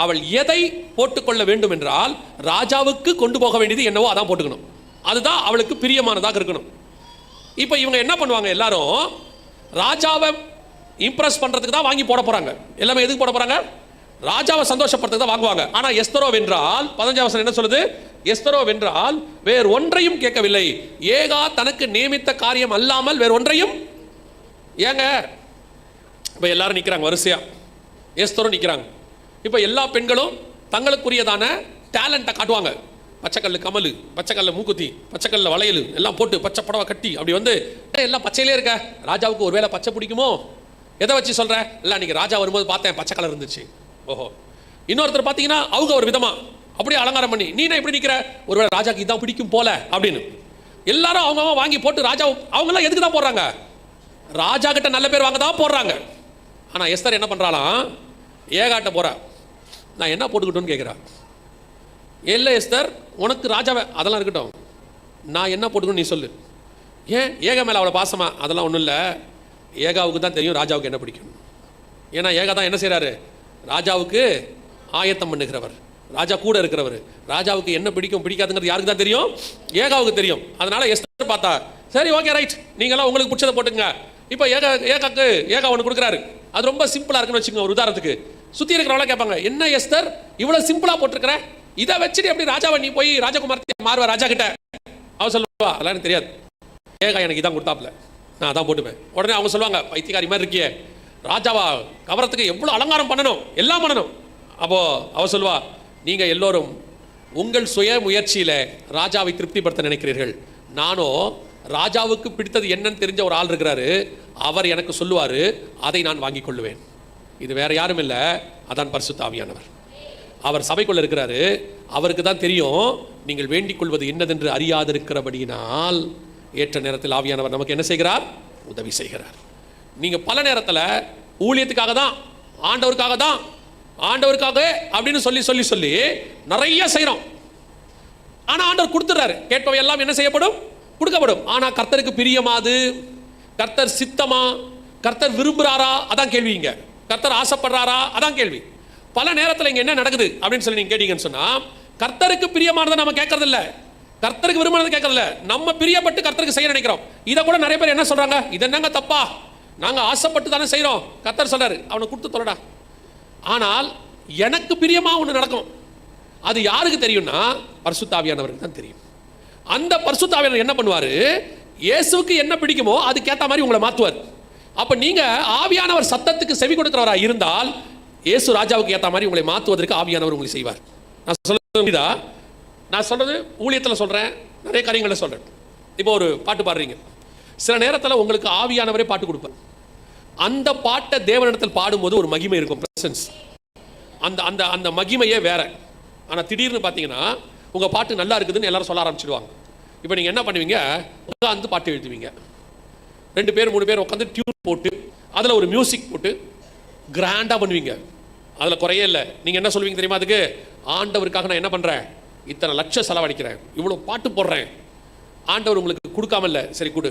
அவள் எதை போட்டுக்கொள்ள வேண்டும் என்றால் ராஜாவுக்கு கொண்டு போக வேண்டியது என்னவோ அதான் போட்டுக்கணும், அதுதான் அவளுக்கு பிரியமானதாக இருக்கணும். இப்போ இவங்க என்ன பண்ணுவாங்க, எல்லாரும் ராஜாவை இம்ப்ரெஸ் பண்றதுக்கு தான் வாங்கி போட போறாங்க. எல்லாமே எதுக்கு போட போறாங்க? ராஜாவை சந்தோஷப்படுறதுக்கு தான் வாங்குவாங்க. ஆனா எஸ்தரோ வென்றால் 15ஆம் வசனம் என்ன சொல்லுது? எஸ்தரோ வென்றால் வேறு ஒன்றையும் கேட்கவில்லை, ஏகா தனக்கு நியமித்த காரியம் அல்லாமல் வேறு ஒன்றையும். ஏங்க இப்போ எல்லாரும் நிற்கிறாங்க வரிசையா, எஸ்தரும் நிற்கிறாங்க. இப்போ எல்லா பெண்களும் தங்களுக்குரியதான டேலண்ட்டை காட்டுவாங்க. பச்சைக்கல்லு கமலு, பச்சைக்கல்ல மூக்குத்தி, பச்சைக்கல்ல வளையல் எல்லாம் போட்டு பச்சை புடவை கட்டி அப்படி வந்து எல்லாம் பச்சையிலே இருக்க. ராஜாவுக்கு ஒருவேளை பச்சை பிடிக்குமோ? எதை வச்சு சொல்ற? இல்லை அன்றைக்கி ராஜா வரும்போது பார்த்தேன் பச்சை கலர் இருந்துச்சு. ஓஹோ. இன்னொருத்தர் பார்த்தீங்கன்னா அவங்க ஒரு விதமா அப்படியே அலங்காரம் பண்ணி, நீ எப்படி நிற்கிற, ஒருவேளை ராஜாக்கு இதான் பிடிக்கும் போல அப்படின்னு எல்லாரும் அவங்க வாங்கி போட்டு ராஜா, அவங்களாம் எதுக்கு தான் போடுறாங்க? ராஜா கிட்ட நல்ல பேர் வாங்க தான் போடுறாங்க. ஆனால் எஸ்தர் என்ன பண்ணுறாலாம், ஏகாட்ட போறா, நான் என்ன போட்டுக்கிட்டோன்னு கேட்குறா. இல்லை எஸ்தர், உனக்கு ராஜாவை அதெல்லாம் இருக்கட்டும், நான் என்ன போட்டுக்கணும் நீ சொல்லு. ஏன் ஏகா மேலே அவ்வளோ பாசமா? அதெல்லாம் ஒன்றும் இல்லை, ஏகாவுக்கு தான் தெரியும் ராஜாவுக்கு என்ன பிடிக்கும். ஏன்னா ஏகா தான் என்ன செய்கிறாரு, ராஜாவுக்கு ஆயத்தம் பண்ணுகிறவர், ராஜா கூட இருக்கிறவர். ராஜாவுக்கு என்ன பிடிக்கும் பிடிக்காதுங்கிறது யாருக்கு தான் தெரியும்? ஏகாவுக்கு தெரியும். அதனால எஸ்தர் பார்த்தா, சரி ஓகே ரைட், நீங்களாம் உங்களுக்கு பிடிச்சதை போட்டுங்க. இப்போ ஏகாக்கு ஏகா ஒன்று கொடுக்குறாரு, அது ரொம்ப சிம்பிளாக இருக்குன்னு வச்சுக்கோங்க. ஒரு உதாரணத்துக்கு சுற்றி இருக்கிறவங்கள கேட்பாங்க, என்ன எஸ்தர் இவ்வளோ சிம்பிளாக போட்டிருக்கிற, இதை வச்சுட்டு எப்படி ராஜாவை நீ போய் ராஜகுமாரத்தை மாறுவா ராஜா கிட்ட? அவன் சொல்லுவா, அதெல்லாம் எனக்கு தெரியாது, ஏகா எனக்கு இதான் கொடுத்தாப்புல, நான் அதான் போட்டுப்பேன். உடனே அவங்க சொல்லுவாங்க, பைத்தியக்காரி மாதிரி இருக்கியே, ராஜாவா கவரத்துக்கு எவ்வளோ அலங்காரம் பண்ணணும், எல்லாம் பண்ணணும். அப்போ அவ சொல்லுவா, நீங்கள் எல்லோரும் உங்கள் சுய முயற்சியில் ராஜாவை திருப்திப்படுத்த நினைக்கிறீர்கள், நானோ ராஜாவுக்கு பிடித்தது என்னன்னு தெரிஞ்ச ஒரு ஆள் இருக்கிறாரு, அவர் எனக்கு சொல்லுவார், அதை நான் வாங்கி கொள்ளுவேன். இது வேற யாரும் இல்லை, அதான் பரிசுத்த ஆவியானவர். அவர் சபைக்குள்ள இருக்கிறாரு, அவருக்கு தான் தெரியும் நீங்கள் வேண்டிக் கொள்வது என்னதென்று அறியாதிருக்கிறபடியினால் ஏற்ற நேரத்தில் ஆவியானவர் நமக்கு என்ன செய்கிறார்? உதவி செய்கிறார். நீங்கள் பல நேரத்தில் ஊழியத்துக்காக தான், ஆண்டவருக்காக தான், ஆண்டவருக்காக அப்படின்னு சொல்லி சொல்லி சொல்லி நிறைய செய்கிறோம். ஆனால் ஆண்டவர் கொடுத்துறாரு, கேட்பவை எல்லாம் என்ன செய்யப்படும்? கொடுக்கப்படும். ஆனால் கர்த்தருக்கு பிரியமாது, கர்த்தர் சித்தமா, கர்த்தர் விரும்புகிறாரா, அதான் கேள்விங்க. கர்த்தர் ஆசைப்படுறாரா, அதான் கேள்வி. பல நேரத்தில் இங்கே என்ன நடக்குது அப்படின்னு சொல்லி நீங்கள் கேட்டீங்கன்னு சொன்னால், கர்த்தருக்கு பிரியமானதை நம்ம கேட்கறது இல்லை, கர்த்தருக்கு விரும்பினது கேட்கறதில்ல, நம்ம பிரியப்பட்டு கர்த்தருக்கு செய்ய நினைக்கிறோம். இதை கூட நிறைய பேர் என்ன சொல்றாங்க, இது என்னங்க தப்பா, நாங்கள் ஆசைப்பட்டு தானே செய்கிறோம், கர்த்தர் சொல்றாரு அவனை கொடுத்து தொலைடா. ஆனால் எனக்கு பிரியமா ஒன்று நடக்கும், அது யாருக்கு தெரியும்னா பரிசுத்த ஆவியானவருக்கு தான் தெரியும். அந்த பரிசுத்த ஆவியானவர் என்ன பண்ணுவார், இயேசுவுக்கு என்ன பிடிக்குமோ அதுக்கேற்ற மாதிரி உங்களை மாற்றுவார். அப்ப நீங்க ஆவியானவர் சத்தத்துக்கு செவி கொடுக்கிறவரா இருந்தால் இயேசு ராஜாவுக்கு ஏற்ற மாதிரி உங்களை மாற்றுவதற்கு ஆவியானவர் உங்களை செய்வார். நான் சொல்றது ஊழியத்தில் சொல்றேன், நிறைய காரியங்களை சொல்றேன். இப்போ ஒரு பாட்டு பாடுறீங்க, சில நேரத்தில் உங்களுக்கு ஆவியானவரே பாட்டு கொடுப்பார். அந்த பாட்டை தேவனிடத்தில் பாடும்போது ஒரு மகிமை இருக்கும், பிரசன்ஸ். அந்த அந்த அந்த மகிமையே வேற. ஆனால் திடீர்னு பார்த்தீங்கன்னா உங்கள் பாட்டு நல்லா இருக்குதுன்னு எல்லாரும் சொல்ல ஆரம்பிச்சிடுவாங்க. இப்போ நீங்கள் என்ன பண்ணுவீங்க, உட்காந்து பாட்டு எழுதுவீங்க. 2 பேர் 3 பேர் உட்காந்து டியூன் போட்டு அதில் ஒரு மியூசிக் போட்டு கிராண்டாக பண்ணுவீங்க. அதில் குறையே இல்லை. நீங்கள் என்ன சொல்லுவீங்க தெரியுமா? அதுக்கு ஆண்டவருக்காக நான் என்ன பண்ணுறேன், இத்தனை லட்சம் செலவழிக்கிறேன், இவ்வளோ பாட்டு போடுறேன். ஆண்டவர் உங்களுக்கு கொடுக்காம இல்லை, சரி கொடு,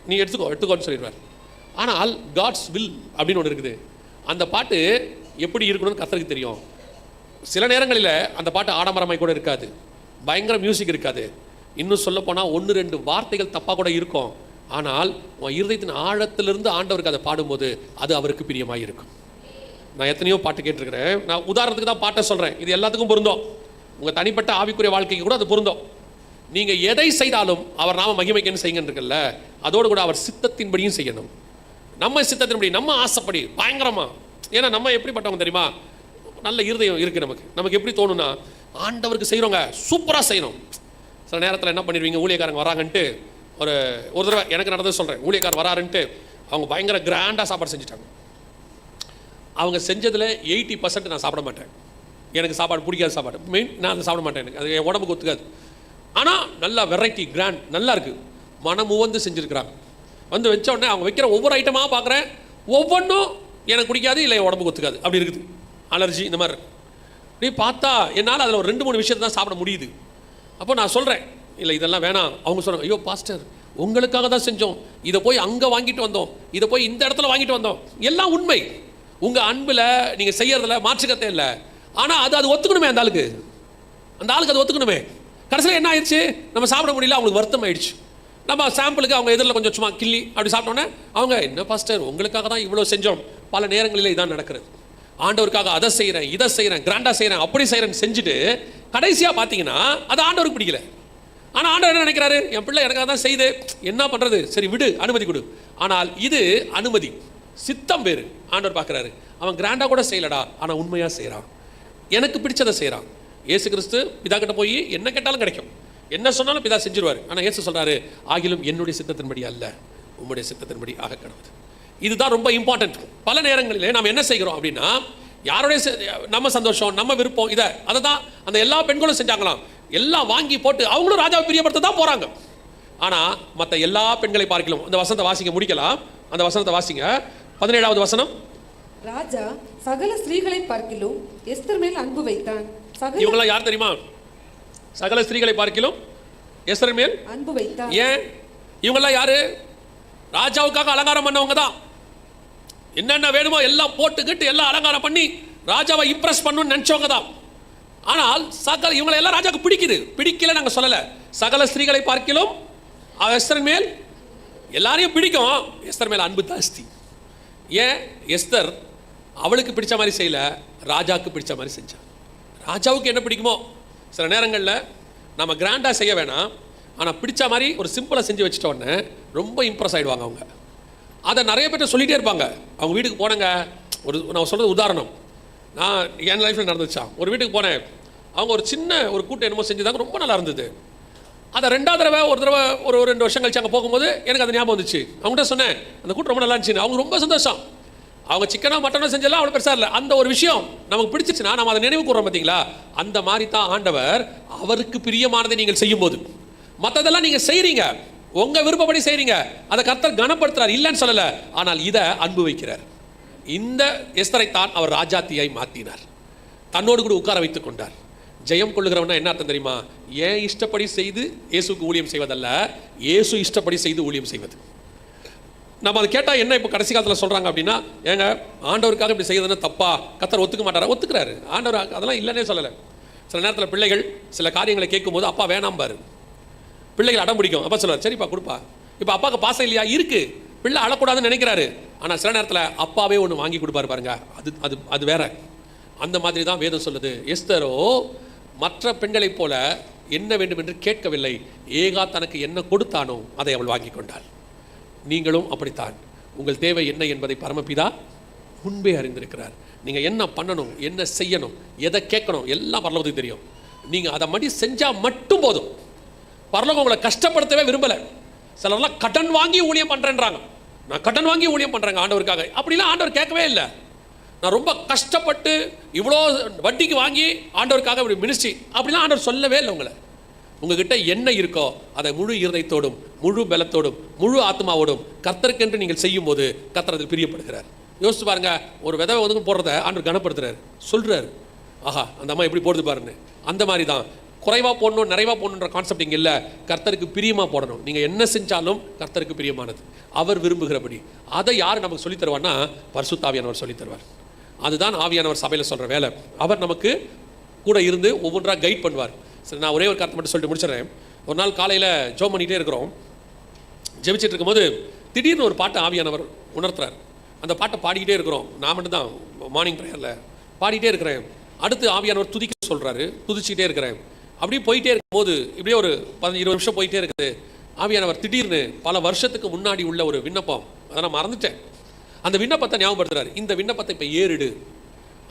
நீ எடுத்துக்கோன்னு சொல்லிடுவார். ஆனால் காட்ஸ் வில் அப்படின்னு ஒன்று இருக்குது. அந்த பாட்டு எப்படி இருக்கணும்னு கர்த்தருக்கு தெரியும். சில நேரங்களில் அந்த பாட்டு ஆடம்பரமாய் கூட இருக்காது, பயங்கர மியூசிக் இருக்காது. இன்னும் சொல்ல போனால் 1-2 வார்த்தைகள் தப்பாக கூட இருக்கும். ஆனால் உன் இருதயத்தின் ஆழத்திலிருந்து ஆண்டவருக்கு அதை பாடும்போது அது அவருக்கு பிரியமாக இருக்கும். நான் எத்தனையோ பாட்டு கேட்டிருக்கிறேன். நான் உதாரணத்துக்கு தான் பாட்டை சொல்கிறேன், இது எல்லாத்துக்கும் பொருந்தோம். உங்கள் தனிப்பட்ட ஆவிக்குரிய வாழ்க்கைக்கு கூட அது பொருந்தோம். நீங்கள் எதை செய்தாலும் அவர் நாம மகிமைக்குன்னு செய்யுங்கன்னு இருக்குல்ல, அதோடு கூட அவர் சித்தத்தின்படியும் செய்யணும். நம்ம சித்தத்தின்படி, நம்ம ஆசைப்படி பயங்கரமா. ஏன்னா நம்ம எப்படிப்பட்டவங்க தெரியுமா, நல்ல இருதயம் இருக்குது நமக்கு எப்படி தோணுன்னா, ஆண்டவருக்கு செய்கிறோங்க சூப்பராக செய்யணும். சில நேரத்தில் என்ன பண்ணிடுவீங்க, ஊழியக்காரங்க வராங்கன்ட்டு ஒரு தடவை எனக்கு நடந்தது சொல்கிறேன். ஊழியக்காரர் வராருன்ட்டு அவங்க பயங்கர கிராண்டாக சாப்பாடு செஞ்சுட்டாங்க. அவங்க செஞ்சதில் 80% நான் சாப்பிட மாட்டேன். எனக்கு சாப்பாடு பிடிக்காத சாப்பாடு மெயின், நான் அதை சாப்பிட மாட்டேன். எனக்கு அது என் உடம்புக்கு ஒத்துக்காது. ஆனால் நல்லா வெரைட்டி கிராண்ட் நல்லா இருக்குது, மனமுவந்து செஞ்சுருக்கிறாங்க. வந்து வச்ச உடனே அவங்க வைக்கிற ஒவ்வொரு ஐட்டமாக பார்க்குறேன், ஒவ்வொன்றும் எனக்கு பிடிக்காது, இல்லை என் உடம்புக்கு ஒத்துக்காது, அப்படி இருக்குது. அலர்ஜி இந்த மாதிரி நீ பார்த்தா என்னால் அதில் ஒரு 2-3 விஷயத்தை தான் சாப்பிட முடியுது. அப்போ நான் சொல்கிறேன், இல்லை இதெல்லாம் வேணாம். அவங்க சொல்கிறாங்க, ஐயோ பாஸ்டர் உங்களுக்காக தான் செஞ்சோம், இதை போய் அங்கே வாங்கிட்டு வந்தோம், இதை போய் இந்த இடத்துல வாங்கிட்டு வந்தோம். எல்லாம் உண்மை, உங்கள் அன்பில் நீங்கள் செய்யறதில்ல, மாற்றுக்கத்தே இல்லை. ஆனால் அது ஒத்துக்கணுமே, அந்த ஆளுக்கு அது ஒத்துக்கணுமே. கடைசியில் என்ன ஆயிடுச்சு, நம்ம சாப்பிட முடியல, அவங்களுக்கு வருத்தம் ஆயிடுச்சு. நம்ம சாம்பிளுக்கு அவங்க எதிரில் கொஞ்சம் சும்மா கிள்ளி அப்படி சாப்பிட்டோன்னே அவங்க, என்ன பாஸ்டர் உங்களுக்காக தான் இவ்வளோ செஞ்சோம். பல நேரங்களில் இதான் நடக்கிறது. ஆண்டவருக்காக அதை செய்கிறேன், இதை செய்கிறேன், கிராண்டாக செய்கிறேன், அப்படி செய்கிறேன்னு செஞ்சுட்டு கடைசியாக பார்த்தீங்கன்னா அது ஆண்டவருக்கு பிடிக்கல. ஆனால் ஆண்டவர் என்ன நினைக்கிறாரு, என் பிள்ளை எனக்காக தான் செய்து, என்ன பண்ணுறது, சரி விடு, அனுமதி கொடு. ஆனால் இது அனுமதி, சித்தம் வேறு. ஆண்டவர் பார்க்குறாரு, அவன் கிராண்டாக கூட செய்யலடா, ஆனால் உண்மையாக செய்கிறான், எனக்கு பிடிச்சதை செய்கிறான். இயேசு கிறிஸ்து பிதா கிட்ட போய் என்ன கேட்டாலும் கிடைக்கும், என்ன சொன்னாலும் பிதா செஞ்சிருவார். ஆனால் இயேசு சொல்கிறாரு, ஆகிலும் என்னுடைய சித்தத்தின்படி அல்ல, உம்முடைய சித்தத்தின்படி ஆக கடவுது. இதுதான் ரொம்ப இம்பார்ட்டன்ட். பல நேரங்களிலே நாம் என்ன செய்கிறோம் அப்படின்னா, யாருடைய நம்ம சந்தோஷம், நம்ம விருப்பம், அதை தான் அந்த எல்லா பெண்களும் செஞ்சாங்களாம். எல்லாம் வாங்கி போட்டு அவங்களும் ராஜாவை பிரியப்படுத்த தான் போகிறாங்க. ஆனால் மற்ற எல்லா பெண்களை பார்க்கலாம். அந்த வசனத்தை வாசிங்க, முடிக்கலாம். அந்த வசனத்தை வாசிங்க, 17வது வசனம். ராஜா சகல ஸ்திரீகளை பார்க்கிலும் எஸ்தர் மேல் அன்பு வைத்தான். இவங்களாம் யார் தெரியுமா? சகல ஸ்திரீகளை பார்க்கிலும் எஸ்தர் மேல் அன்பு வைத்தான். ஏன்? இவங்கெல்லாம் யாரு? ராஜாவுக்காக அலங்காரம் பண்ணவங்க தான். என்னென்ன வேணுமோ எல்லாம் போட்டுக்கிட்டு எல்லாம் அலங்காரம் பண்ணி ராஜாவை இம்ப்ரெஸ் பண்ணணும்னு நினைச்சவங்க தான். ஆனால் சகல இவங்களை எல்லாம் ராஜாவுக்கு பிடிக்குது, பிடிக்கல நாங்கள் சொல்லலை. சகல ஸ்திரீகளை பார்க்கிலும் எஸ்தர் மேல், எல்லாரையும் பிடிக்கும், எஸ்தர் மேல் அன்பு ஜாஸ்தி. ஏன்? எஸ்தர் அவளுக்கு பிடிச்ச மாதிரி செய்யல, ராஜாவுக்கு பிடிச்ச மாதிரி செஞ்சான். ராஜாவுக்கு என்ன பிடிக்குமோ, சில நேரங்களில் நம்ம கிராண்டாக செய்ய வேணாம், ஆனால் பிடிச்ச மாதிரி ஒரு சிம்பிளாக செஞ்சு வச்சுட்ட உடனே ரொம்ப இம்ப்ரெஸ் ஆகிடுவாங்க அவங்க. அதை நிறைய பேர்ட்ட சொல்லிகிட்டே இருப்பாங்க. அவங்க வீட்டுக்கு போனேங்க, நான் சொல்கிறது உதாரணம், நான் என் லைஃப்பில் நடந்துச்சான். ஒரு வீட்டுக்கு போனேன், அவங்க ஒரு சின்ன ஒரு கூட்டம் என்னமோ செஞ்சுதாங்க, ரொம்ப நல்லா இருந்தது. அதை 2வது தடவை ஒரு 2 வருஷம் கழிச்சு அங்கே போகும்போது எனக்கு அது ஞாபகம் வந்துச்சு. அவங்ககிட்ட சொன்னேன், அந்த கூட்டம் ரொம்ப நல்லா இருந்துச்சு. அவங்க ரொம்ப சந்தோஷம். அவங்க சிக்கனோ மட்டனோ செஞ்செல்லாம் அவ்வளோ பெருசாக இல்லை, அந்த ஒரு விஷயம் நமக்கு பிடிச்சிச்சுன்னா நம்ம அதை நினைவு கூறுறோம். பார்த்தீங்களா? அந்த மாதிரி தான் ஆண்டவர் அவருக்கு பிரியமானதை நீங்கள் செய்யும்போது, மற்றதெல்லாம் நீங்கள் செய்கிறீங்க, உங்கள் விருப்பப்படி செய்கிறீங்க, அதை கர்த்தர் கனப்படுத்துறார், இல்லைன்னு சொல்லலை. ஆனால் இதை அன்பு வைக்கிறார். இந்த எஸ்தரைத்தான் அவர் ராஜாத்தியாய் மாற்றினார், தன்னோடு கூட உட்கார வைத்துக் கொண்டார். ஜெயம் கொள்ளுகிறவனா என்ன அர்த்தம் தெரியுமா? ஏன் இஷ்டப்படி செய்து இயேசுக்கு ஊழியம் செய்வதல்ல, இயேசு இஷ்டப்படி செய்து ஊழியம் செய்வது. நம்ம அதை கேட்டால் என்ன இப்போ கடைசி காலத்தில் சொல்கிறாங்க அப்படின்னா, ஏங்க ஆண்டவருக்காக இப்படி செய்யறதுன்னா தப்பா, கர்த்தர் ஒத்துக்க மாட்டாரா? ஒத்துக்கிறாரு ஆண்டவர், அதெல்லாம் இல்லைன்னே சொல்லலை. சில நேரத்தில் பிள்ளைகள் சில காரியங்களை கேட்கும்போது அப்பா வேணாம் பாரு, பிள்ளைகள் அடம் பிடிக்கும். அப்பா சொல்லுவார், சரிப்பா கொடுப்பா. இப்போ அப்பாவுக்கு பாசம் இல்லையா? இருக்கு, பிள்ளை அழக்கூடாதுன்னு நினைக்கிறாரு. ஆனால் சில நேரத்தில் அப்பாவே ஒன்று வாங்கி கொடுப்பாரு பாருங்க, அது வேற. அந்த மாதிரி தான் வேதம் சொல்லுது. எஸ்தரோ மற்ற பெண்களைப் போல என்ன வேண்டும் என்று கேட்கவில்லை, ஏகா தனக்கு என்ன கொடுத்தானோ அதை அவள் வாங்கி கொண்டாள். நீங்களும் அப்படித்தான். உங்கள் தேவை என்ன என்பதை பரமபிதா முன்பே அறிந்திருக்கிறார். நீங்கள் என்ன பண்ணணும், என்ன செய்யணும், எதை கேட்கணும் எல்லாம் பரலோகத்துக்கு தெரியும். நீங்கள் அதை மட்டும் செஞ்சால் மட்டும் போதும். பரலோகம் உங்களை கஷ்டப்படுத்தவே விரும்பலை. சிலர்லாம் கடன் வாங்கி ஊழியம் பண்ணுறேன்றாங்க. நான் கடன் வாங்கி ஊழியம் பண்ணுறேங்க ஆண்டவருக்காக. அப்படிலாம் ஆண்டவர் கேட்கவே இல்லை. நான் ரொம்ப கஷ்டப்பட்டு இவ்வளோ வட்டிக்கு வாங்கி ஆண்டவருக்காக இப்படி மினிஸ்ட்ரி அப்படிலாம் ஆண்டவர் சொல்லவே இல்லை. உங்ககிட்ட என்ன இருக்கோ அதை முழு இருதயத்தோடும் முழு பலத்தோடும் முழு ஆத்மாவோடும் கர்த்தருக்கென்று நீங்கள் செய்யும் போது கர்த்தர் அதில் பிரியப்படுகிறார். யோசிச்சு பாருங்க, ஒரு விதவை ஒதுங்க போடுறத ஆண்டவர் கனப்படுத்துறாரு, சொல்றாரு, ஆஹா அந்த அம்மா எப்படி போடுது பாருன்னு. அந்த மாதிரி தான் குறைவாக போடணும் நிறைவாக போடணுன்ற கான்செப்ட் இங்கே இல்லை. கர்த்தருக்கு பிரியமாக போடணும். நீங்கள் என்ன செஞ்சாலும் கர்த்தருக்கு பிரியமானது, அவர் விரும்புகிறபடி. அதை யார் நமக்கு சொல்லித் தருவார்னா பரிசுத்த ஆவியானவர் சொல்லித் தருவார். அதுதான் ஆவியானவர் சபையில் சொல்கிற வேலை. அவர் நமக்கு கூட இருந்து ஒவ்வொன்றாக கைட் பண்ணுவார். சரி, நான் ஒரே ஒரு கருத்தை மட்டும் சொல்லிட்டு முடிச்சிடறேன். ஒரு நாள் காலையில் ஜெபம் பண்ணிகிட்டே இருக்கிறோம். ஜெபிச்சிட்டு இருக்கும்போது திடீர்னு ஒரு பாட்டை ஆவியானவர் உணர்த்துறார். அந்த பாட்டை பாடிக்கிட்டே இருக்கிறோம். நான் மட்டும் தான் மார்னிங் ப்ரேயரில் பாடிக்கிட்டே இருக்கிறேன். அடுத்து ஆவியானவர் துதிக்க சொல்கிறாரு, துதிச்சிக்கிட்டே இருக்கிறேன். அப்படியே போயிட்டே இருக்கும்போது இப்படியே ஒரு 15-20 நிமிஷம் போயிட்டே இருக்குது. ஆவியானவர் திடீர்னு பல வருஷத்துக்கு முன்னாடி உள்ள ஒரு விண்ணப்பம், அதை நான் மறந்துட்டேன், அந்த விண்ணப்பத்தை ஞாபகப்படுத்துறாரு. இந்த விண்ணப்பத்தை இப்போ ஏறிடு.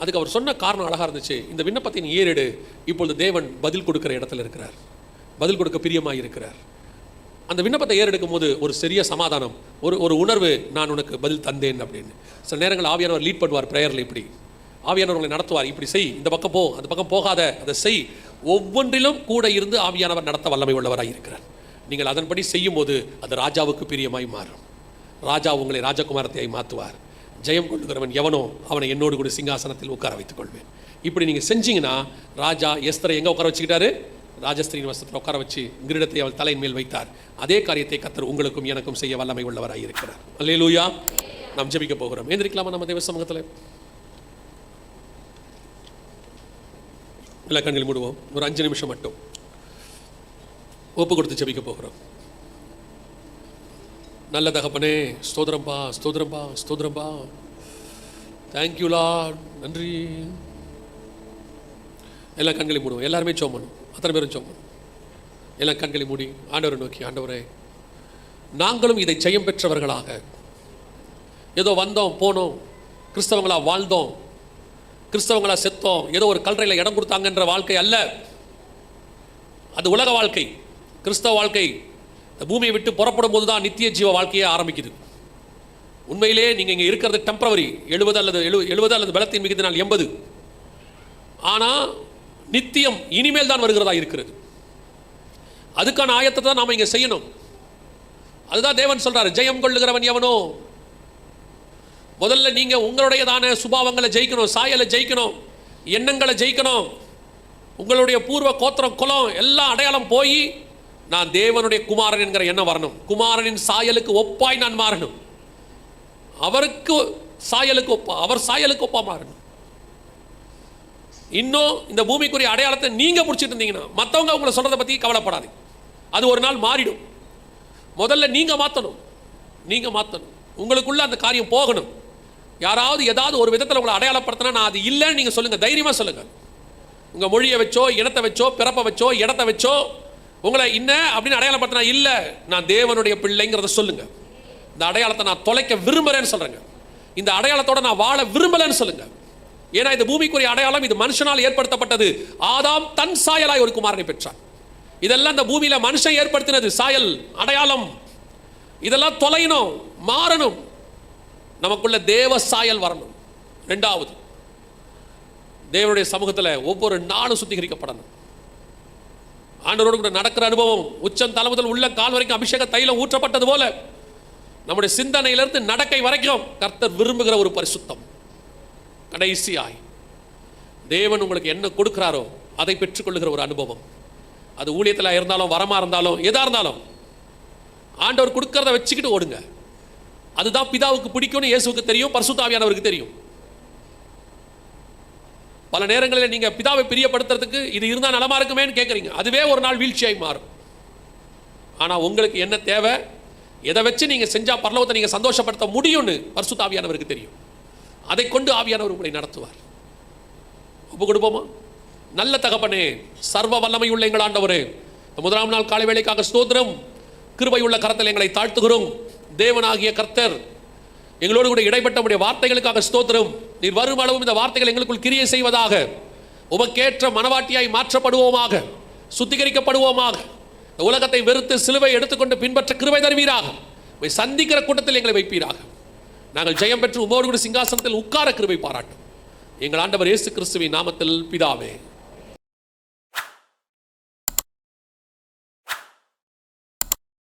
அதுக்கு அவர் சொன்ன காரணம் அழகாக இருந்துச்சு. இந்த விண்ணப்பத்தை நீ ஏறிடு. இப்பொழுது தேவன் பதில் கொடுக்குற இடத்துல இருக்கிறார், பதில் கொடுக்க பிரியமாக இருக்கிறார். அந்த விண்ணப்பத்தை ஏறெடுக்கும் போது ஒரு சிறிய சமாதானம், ஒரு உணர்வு, நான் உனக்கு பதில் தந்தேன் அப்படின்னு. சில நேரங்கள் ஆவியானவர் லீட் பண்ணுவார் ப்ரேயரில். இப்படி ஆவியானவர் உங்களை நடத்துவார். இப்படி செய், இந்த பக்கம் போ, அந்த பக்கம் போகாத, அதை செய். ஒவ்வொன்றிலும் கூட இருந்து ஆவியானவர் நடத்த வல்லமை உள்ளவராக இருக்கிறார். நீங்கள் அதன்படி செய்யும் போது அது ராஜாவுக்கு பிரியமாய் மாறும். ராஜா உங்களை ராஜகுமாரத்தையாய் மாற்றுவார். ஜெயம் கொள்ளுகிறவன் எவனோ அவனை என்னோடு கூட சிங்காசனத்தில் உட்கார வைத்துக் கொள்வேன். இப்படி நீங்கள் செஞ்சீங்கன்னா ராஜா எஸ்தரை எங்கே உட்கார வச்சுக்கிட்டாரு? ராஜஸ்திரியின் வஸ்திரத்தில் உட்கார வச்சு கிரீடத்தை அவள் தலையின் மேல் வைத்தார். அதே காரியத்தை கர்த்தர் உங்களுக்கும் எனக்கும் செய்ய வல்லமை உள்ளவராக இருக்கிறார். அல்லேலூயா. நாம் ஜெபிக்க போகிறோம். எந்திரிக்கலாமா? நம்ம தேவ சமூகத்தில் எல்லா கண்கள் மூடுவோம். ஒரு 5 நிமிஷம் மட்டும் ஒப்பு கொடுத்து ஜெபிக்க போகிறோம். நல்ல தகப்பனே, ஸ்தோத்திரம்பா, ஸ்தோத்திரம்பா, ஸ்தோத்திரம்பா. Thank you Lord. நன்றி. எல்லா கண்களையும் மூடுவோம். எல்லாருமே ஜெபம் பண்ணும். அத்தனை பேரும் ஜெபம் பண்ணும். எல்லா கண்களையும் மூடி ஆண்டவரை நோக்கி, ஆண்டவரே, நாங்களும் இதை ஜெயம் பெற்றவர்களாக ஏதோ வந்தோம் போனோம், கிறிஸ்தவங்களா வாழ்ந்தோம், கிறிஸ்தவங்களா செத்தோம், ஏதோ ஒரு கல்லறையில் இடம் கொடுத்தாங்கன்ற வாழ்க்கை அல்ல. அது உலக வாழ்க்கை. கிறிஸ்தவ வாழ்க்கை இந்த பூமியை விட்டு புறப்படும் போது தான் நித்திய ஜீவ வாழ்க்கையே ஆரம்பிக்குது. உண்மையிலே நீங்கள் இங்கே இருக்கிறது டெம்பரவரி, 70 அல்லது பலத்தின் மிகுதினால் 80. ஆனால் நித்தியம் இனிமேல் தான் வருகிறதா இருக்கிறது. அதுக்கான ஆயத்தை தான் நாம் இங்கே செய்யணும். அதுதான் தேவன் சொல்றாரு, ஜெயம் கொள்ளுகிறவன் எவனோ. முதல்ல நீங்கள் உங்களுடையதான சுபாவங்களை ஜெயிக்கணும், சாயலை ஜெயிக்கணும், எண்ணங்களை ஜெயிக்கணும். உங்களுடைய பூர்வ கோத்திரம் குலம் எல்லாம் அடையாளம் போய் நான் தேவனுடைய குமாரன் என்கிற எண்ணம் வரணும். குமாரனின் சாயலுக்கு ஒப்பாய் நான் மாறணும். அவருக்கு சாயலுக்கு ஒப்பா, அவர் சாயலுக்கு ஒப்பா மாறணும். இன்னும் இந்த பூமிக்குரிய அடையாளத்தை நீங்க பிடிச்சிட்டு இருந்தீங்கன்னா மற்றவங்க உங்களை சொல்றதை பத்தி கவலைப்படாது. அது ஒரு நாள் மாறிடும். முதல்ல நீங்க மாற்றணும். நீங்க மாற்றணும். உங்களுக்குள்ள அந்த காரியம் போகணும். யாராவது ஏதாவது ஒரு விதத்தில் உங்களை அடையாளப்படுத்தினா நான் அது இல்லைன்னு நீங்க சொல்லுங்க, தைரியமா சொல்லுங்க. உங்க மொழியை வச்சோ, இனத்தை வச்சோ, பிறப்பை வச்சோ, இடத்தை வச்சோ உங்களை இன்ன அப்படின்னு அடையாளப்படுத்தினா இல்லை, நான் தேவனுடைய பிள்ளைங்கிறத சொல்லுங்க. இந்த அடையாளத்தை நான் தொலைக்க விரும்புறேன்னு சொல்றேங்க. இந்த அடையாளத்தோட நான் வாழ விரும்பலன்னு சொல்லுங்க. ஏன்னா இது பூமிக்குரிய அடையாளம், இது மனுஷனால் ஏற்படுத்தப்பட்டது. ஆதாம் தன் சாயலாய் ஒரு குமாரனை பெற்றான். இதெல்லாம் இந்த பூமியில மனுஷன் ஏற்படுத்தினது, சாயல், அடையாளம். இதெல்லாம் தொலையணும், மாறணும். நமக்குள்ள தேவ சாயல் வரணும். 2வது, தேவனுடைய சமூகத்தில் ஒவ்வொரு நாளும் சுத்திகரிக்கப்படணும். ஆண்டவரோடு கூட நடக்கிற அனுபவம், உச்சம் தலை முதல் உள்ள கால் வரைக்கும் அபிஷேக தைலம் ஊற்றப்பட்டது போல நம்முடைய சிந்தனையிலிருந்து நடக்கை வரைக்கும் கர்த்தர் விரும்புகிற ஒரு பரிசுத்தம். கடைசியாய் தேவன் உங்களுக்கு என்ன கொடுக்கிறாரோ அதை பெற்றுக்கொள்ளுகிற ஒரு அனுபவம். அது ஊழியத்தில் இருந்தாலும், வரமா இருந்தாலும், எதா இருந்தாலும் ஆண்டவர் கொடுக்கறத வச்சுக்கிட்டு ஓடுங்க. அதுதான் பிதாவுக்கு பிடிக்கும்னு இயேசுவுக்கு தெரியும், பரிசுத்த ஆவியானவருக்கு தெரியும். பல நேரங்களில் நீங்க பிதாவை பிரியப்படுத்துறதுக்கு இது இருந்தால் நலமா இருக்குமேன்னு கேட்குறீங்க. அதுவே ஒரு நாள் வீழ்ச்சியாய் மாறும். ஆனால் உங்களுக்கு என்ன தேவை, எதை வச்சு நீங்க செஞ்சா பரலோகத்தை நீங்க சந்தோஷப்படுத்த முடியும்னு பரிசுத்த ஆவியானவருக்கு தெரியும். அதை கொண்டு ஆவியானவர் உங்களை நடத்துவார். ஒப்பு கொடுப்போமா? நல்ல தகப்பனே, சர்வ வல்லமை உள்ள எங்கள் ஆண்டவரே, 1ஆம் நாள் காலை வேளைக்காக ஸ்தோத்திரம். கிருபை உள்ள கரத்தில் எங்களை தாழ்த்துகிறோம். தேவனாகிய கர்த்தர் எங்களோடு கூட இடைப்பட்ட உடைய வார்த்தைகளுக்காக ஸ்தோத்திரம். நீர் வரும் அளவும் இந்த வார்த்தைகள் எங்களுக்குள் கிரியை செய்வதாக. உமக்கேற்ற மனவாட்டியாய் மாற்றப்படுவோமாக, சுத்திகரிக்கப்படுவோமாக. உலகத்தை வெறுத்து சிலுவை எடுத்துக்கொண்டு பின்பற்ற கிருபை தருவீராக. சந்திக்கிற கூட்டத்தில் எங்களை வைப்பீராக. நாங்கள் ஜெயம் பெற்று உமோடு கூட சிங்காசனத்தில் உட்கார கிருபை பாராட்டும். எங்கள் ஆண்டவர் இயேசு கிறிஸ்துவின் நாமத்தில் பிதாவே.